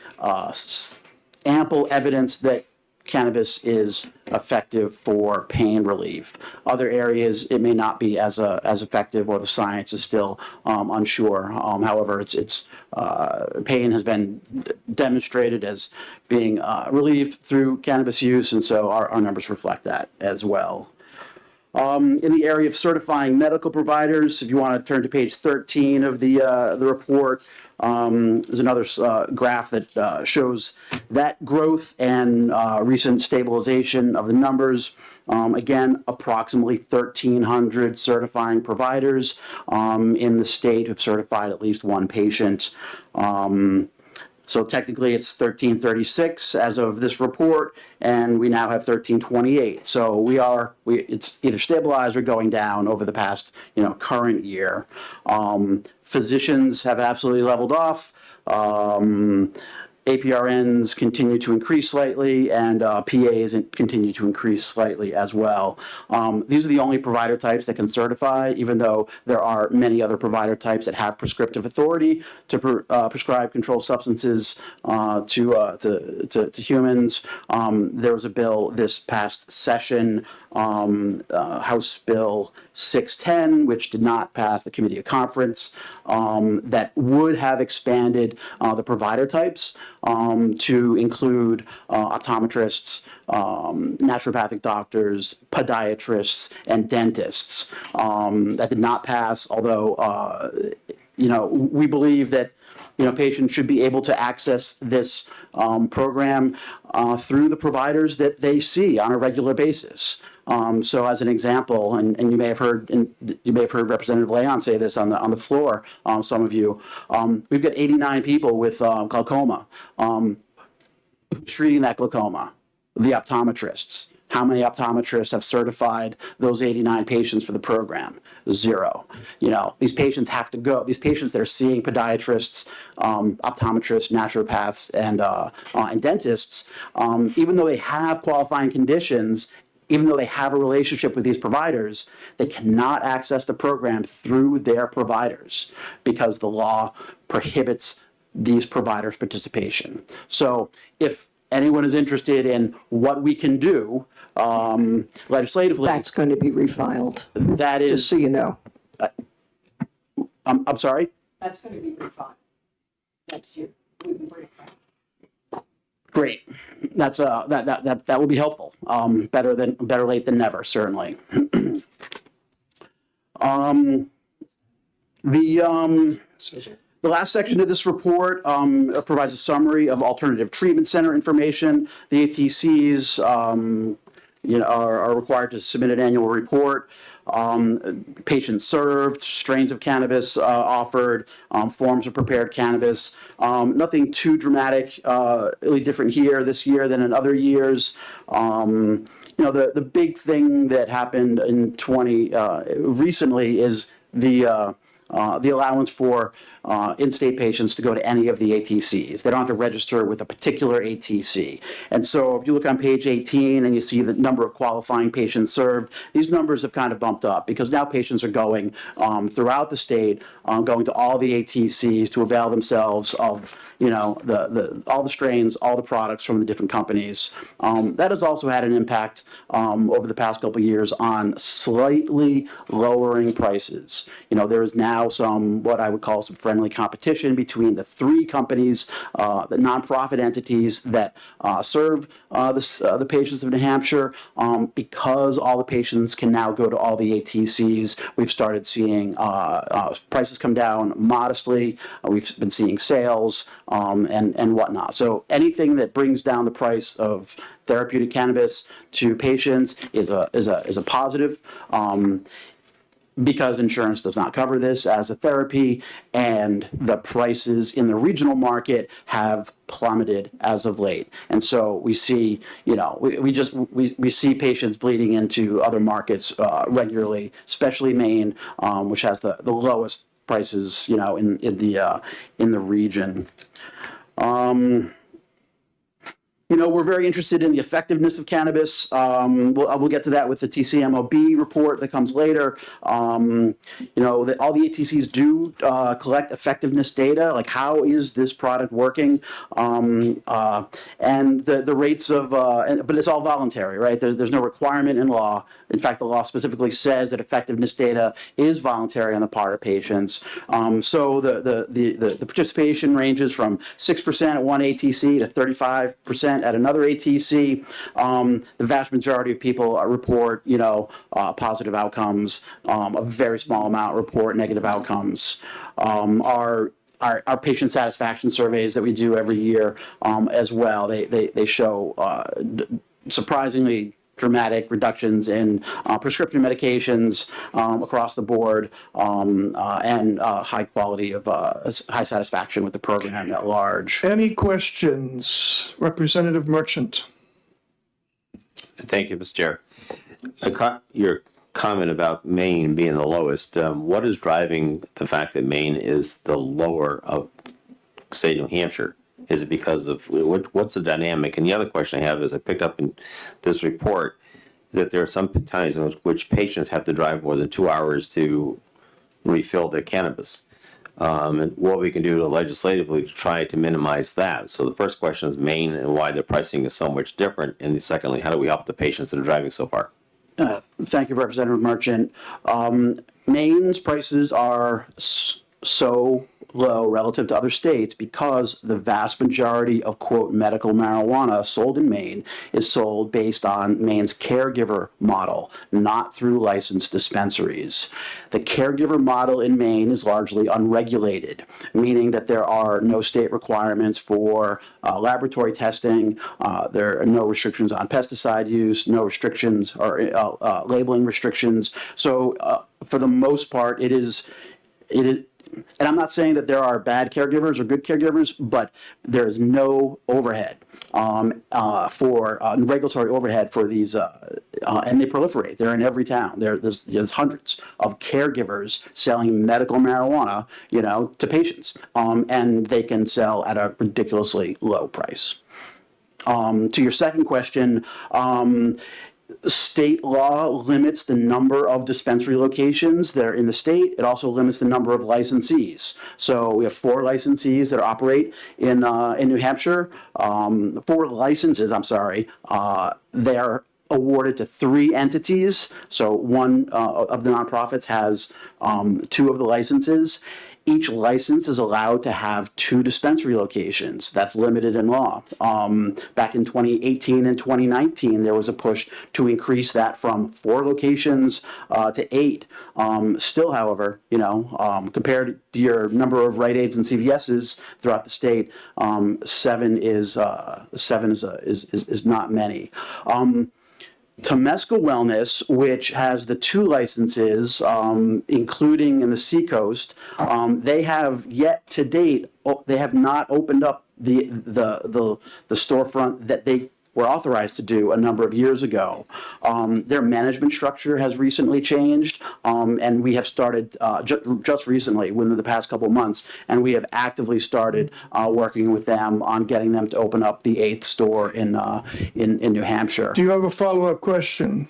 ample evidence that cannabis is effective for pain relief. Other areas, it may not be as effective, or the science is still unsure. However, its pain has been demonstrated as being relieved through cannabis use, and so our numbers reflect that as well. In the area of certifying medical providers, if you want to turn to page 13 of the report, there's another graph that shows that growth and recent stabilization of the numbers. Again, approximately 1,300 certifying providers in the state who've certified at least one patient. So technically it's 1336 as of this report, and we now have 1328. So it's either stabilized or going down over the past, current year. Physicians have absolutely leveled off. APRNs continue to increase slightly, and PAs continue to increase slightly as well. These are the only provider types that can certify, even though there are many other provider types that have prescriptive authority to prescribe controlled substances to humans. There was a bill this past session House Bill 610, which did not pass the committee of conference, that would have expanded the provider types to include optometrists, naturopathic doctors, podiatrists, and dentists. That did not pass, although, we believe that patients should be able to access this program through the providers that they see on a regular basis. So as an example, and you may have heard Representative Leon say this on the floor, some of you, we've got 89 people with glaucoma. Who's treating that glaucoma? The optometrists. How many optometrists have certified those 89 patients for the program? 0. These patients have to go. These patients that are seeing podiatrists, optometrists, naturopaths, and dentists, even though they have qualifying conditions, even though they have a relationship with these providers, they cannot access the program through their providers because the law prohibits these providers' participation. So if anyone is interested in what we can do legislatively, That's going to be refiled, that is, just so you know. I'm sorry? That's going to be refiled next year. Great. That's that will be helpful. Better late than never, certainly. The last section of this report provides a summary of alternative treatment center information. The ATCs are required to submit an annual report. Patients served, strains of cannabis offered, forms of prepared cannabis. Nothing too dramatically different here this year than in other years. The big thing that happened in recently is the allowance for in-state patients to go to any of the ATCs. They don't have to register with a particular ATC. And so if you look on page 18 and you see the number of qualifying patients served, these numbers have kind of bumped up because now patients are going throughout the state, going to all the ATCs to avail themselves of all the strains, all the products from the different companies. That has also had an impact over the past couple of years on slightly lowering prices. There is now what I would call some friendly competition between the 3 companies, the nonprofit entities that serve the patients of New Hampshire. Because all the patients can now go to all the ATCs, we've started seeing prices come down modestly. We've been seeing sales and whatnot. So anything that brings down the price of therapeutic cannabis to patients is a positive. Because insurance does not cover this as a therapy, and the prices in the regional market have plummeted as of late. And so we see, we see patients bleeding into other markets regularly, especially Maine, which has the lowest prices, in the region. We're very interested in the effectiveness of cannabis. We'll get to that with the TCMOB report that comes later. All the ATCs do collect effectiveness data, like how is this product working, and the rates of, but it's all voluntary, right? There's no requirement in law. In fact, the law specifically says that effectiveness data is voluntary on the part of patients. So the participation ranges from 6% at one ATC to 35% at another ATC. The vast majority of people report, positive outcomes. A very small amount report negative outcomes. Our patient satisfaction surveys that we do every year as well, they show surprisingly dramatic reductions in prescription medications across the board, and high quality of high satisfaction with the program at large. Any questions? Representative Merchant. Thank you, Mr. Chair. Your comment about Maine being the lowest, what is driving the fact that Maine is the lower of, say, New Hampshire? Is it because of what's the dynamic? And the other question I have is I picked up in this report that there are some times in which patients have to drive more than 2 hours to refill their cannabis. And what we can do legislatively to try to minimize that. So the first question is Maine and why their pricing is so much different. And secondly, how do we help the patients that are driving so far? Thank you, Representative Merchant. Maine's prices are so low relative to other states because the vast majority of quote medical marijuana sold in Maine is sold based on Maine's caregiver model, not through licensed dispensaries. The caregiver model in Maine is largely unregulated, meaning that there are no state requirements for laboratory testing. There are no restrictions on pesticide use, no restrictions or labeling restrictions. So for the most part, it is, and I'm not saying that there are bad caregivers or good caregivers, but there is no overhead for regulatory overhead for these, and they proliferate. They're in every town. There's hundreds of caregivers selling medical marijuana, to patients, and they can sell at a ridiculously low price. To your second question, state law limits the number of dispensary locations that are in the state. It also limits the number of licensees. So we have 4 licensees that operate in New Hampshire. 4 licenses, I'm sorry. They are awarded to 3 entities. So one of the nonprofits has 2 of the licenses. Each license is allowed to have 2 dispensary locations. That's limited in law. Back in 2018 and 2019, there was a push to increase that from 4 locations to 8. Still, however, compared to your number of Rite Aids and CVS's throughout the state, 7 is not many. Temescal Wellness, which has the 2 licenses, including in the Seacoast, they have yet to date, they have not opened up the storefront that they were authorized to do a number of years ago. Their management structure has recently changed, and we have started just recently, within the past couple of months, and we have actively started working with them on getting them to open up the 8th store in New Hampshire. Do you have a follow-up question?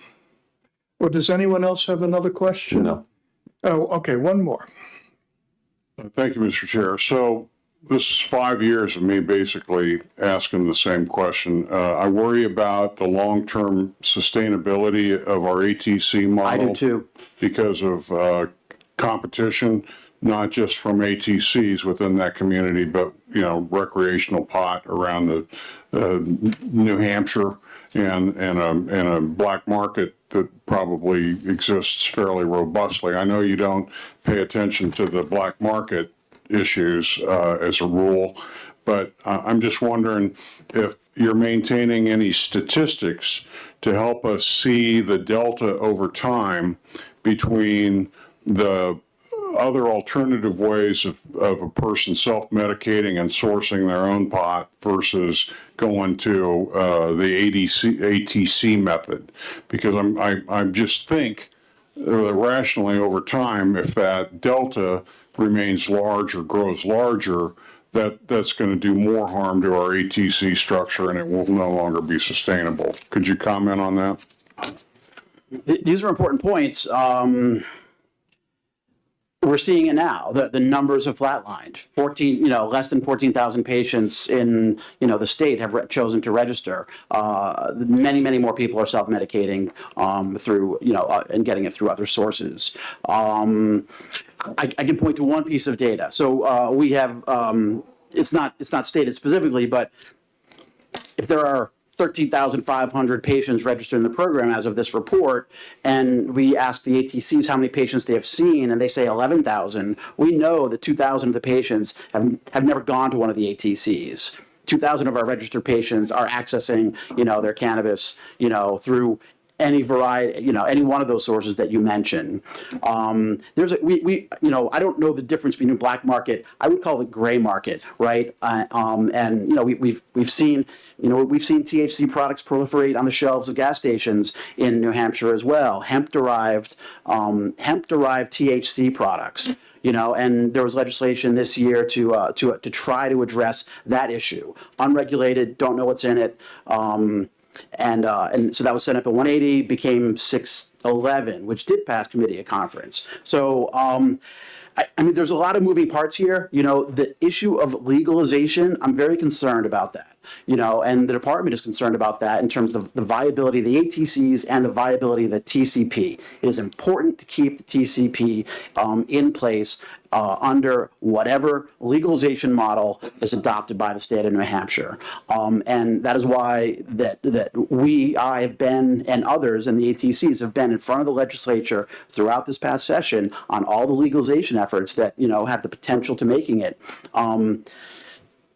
Or does anyone else have another question? No. Oh, okay, one more. Thank you, Mr. Chair. So this is 5 years of me basically asking the same question. I worry about the long-term sustainability of our ATC model. I do too. Because of competition, not just from ATCs within that community, but, recreational pot around the New Hampshire and a black market that probably exists fairly robustly. I know you don't pay attention to the black market issues as a rule, but I'm just wondering if you're maintaining any statistics to help us see the delta over time between the other alternative ways of a person self-medicating and sourcing their own pot versus going to the ATC method, because I just think rationally over time, if that delta remains large or grows larger, that's going to do more harm to our ATC structure and it will no longer be sustainable. Could you comment on that? These are important points. We're seeing it now. The numbers have flatlined. Less than 14,000 patients in the state have chosen to register. Many more people are self-medicating through and getting it through other sources. I can point to one piece of data. So we have it's not stated specifically, but if there are 13,500 patients registered in the program as of this report, and we ask the ATCs how many patients they have seen, and they say 11,000, we know that 2,000 of the patients have never gone to one of the ATCs. 2,000 of our registered patients are accessing, their cannabis, through any variety, any one of those sources that you mentioned. I don't know the difference between a black market. I would call it gray market, right? We've seen THC products proliferate on the shelves of gas stations in New Hampshire as well. Hemp-derived THC products. And there was legislation this year to try to address that issue. Unregulated, don't know what's in it. And so that was sent up at 180, became 611, which did pass committee at conference. So, there's a lot of moving parts here. The issue of legalization, I'm very concerned about that. and the department is concerned about that in terms of the viability of the ATCs and the viability of the TCP. It is important to keep the TCP in place under whatever legalization model is adopted by the state of New Hampshire. And that is why I have been, and others and the ATCs have been in front of the legislature throughout this past session on all the legalization efforts that, have the potential to making it.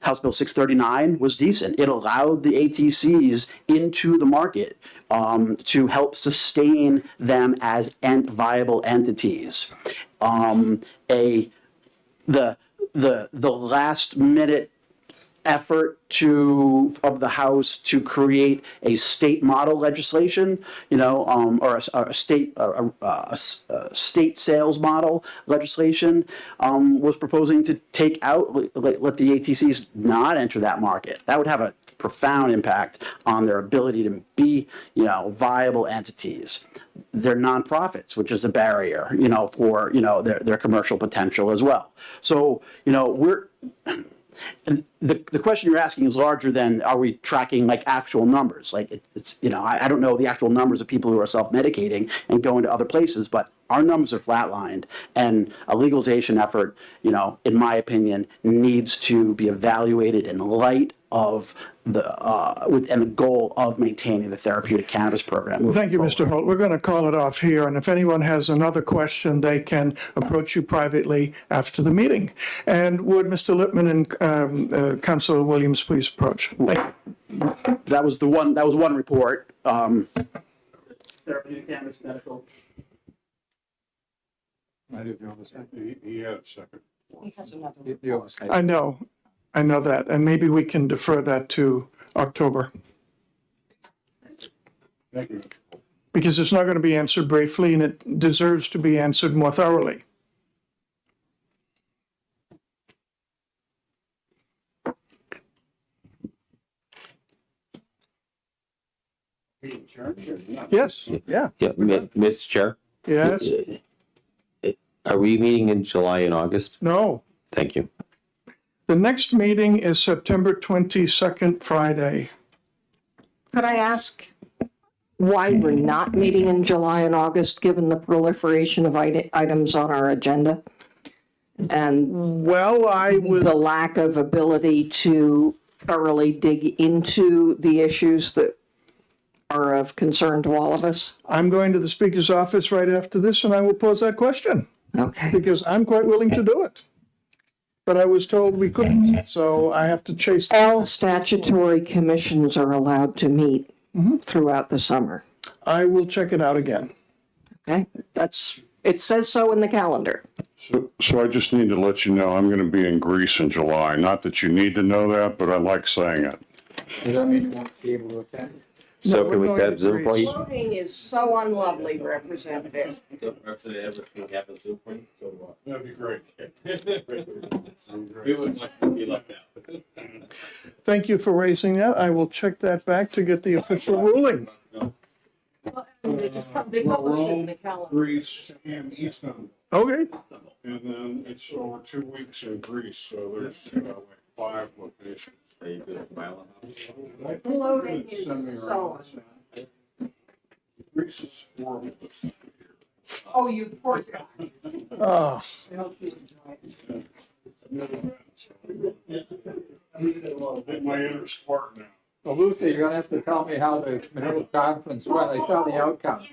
House Bill 639 was decent. It allowed the ATCs into the market to help sustain them as viable entities. The last minute effort of the House to create a state model legislation, or a state sales model legislation, was proposing to take out, let the ATCs not enter that market. That would have a profound impact on their ability to be, viable entities. They're nonprofits, which is a barrier, for, their commercial potential as well. So, the question you're asking is larger than, are we tracking like actual numbers? Like it's I don't know the actual numbers of people who are self-medicating and going to other places, but our numbers are flatlined, and a legalization effort, in my opinion, needs to be evaluated in light of and the goal of maintaining the therapeutic cannabis program. Thank you, Mr. Holt. We're going to call it off here, and if anyone has another question, they can approach you privately after the meeting. And would Mr. Lippman and Councilor Williams please approach? Thank you. That was one report. Therapeutic cannabis medical. He had a second. He has another. The oversight. I know that, and maybe we can defer that to October. Thank you. Because it's not going to be answered briefly, and it deserves to be answered more thoroughly. Yes, yeah. Yeah, Mr. Chair? Yes, Are we meeting in July and August? no. Thank you. The next meeting is September 22nd, Friday. Could I ask why we're not meeting in July and August, given the proliferation of items on our agenda? And Well, the lack of ability to thoroughly dig into the issues that are of concern to all of us? I'm going to the Speaker's office right after this, and I will pose that question. Okay. Because I'm quite willing to do it. But I was told we couldn't, so I have to chase. All statutory commissions are allowed to meet throughout the summer. I will check it out again. Okay, it says so in the calendar. So I just need to let you know, I'm going to be in Greece in July. Not that you need to know that, but I like saying it. You don't mean you won't be able to attend? So No, can we we're set going up to Zoom for you? Voting is so unlovely, Representative. That'd be great. We wouldn't like to be left out. Thank you for raising that. I will check that back to get the official ruling. They published it in the calendar. Greece and Istanbul. Okay, And then it's over 2 weeks in Greece, so there's like 5 locations. Floating is so. Greece is horrible. Oh, you poor guy. oh, I hope you enjoy it. Hit my inner Spartan now. So Lucy, you're gonna have to tell me how the municipal conference went. I saw the outcome.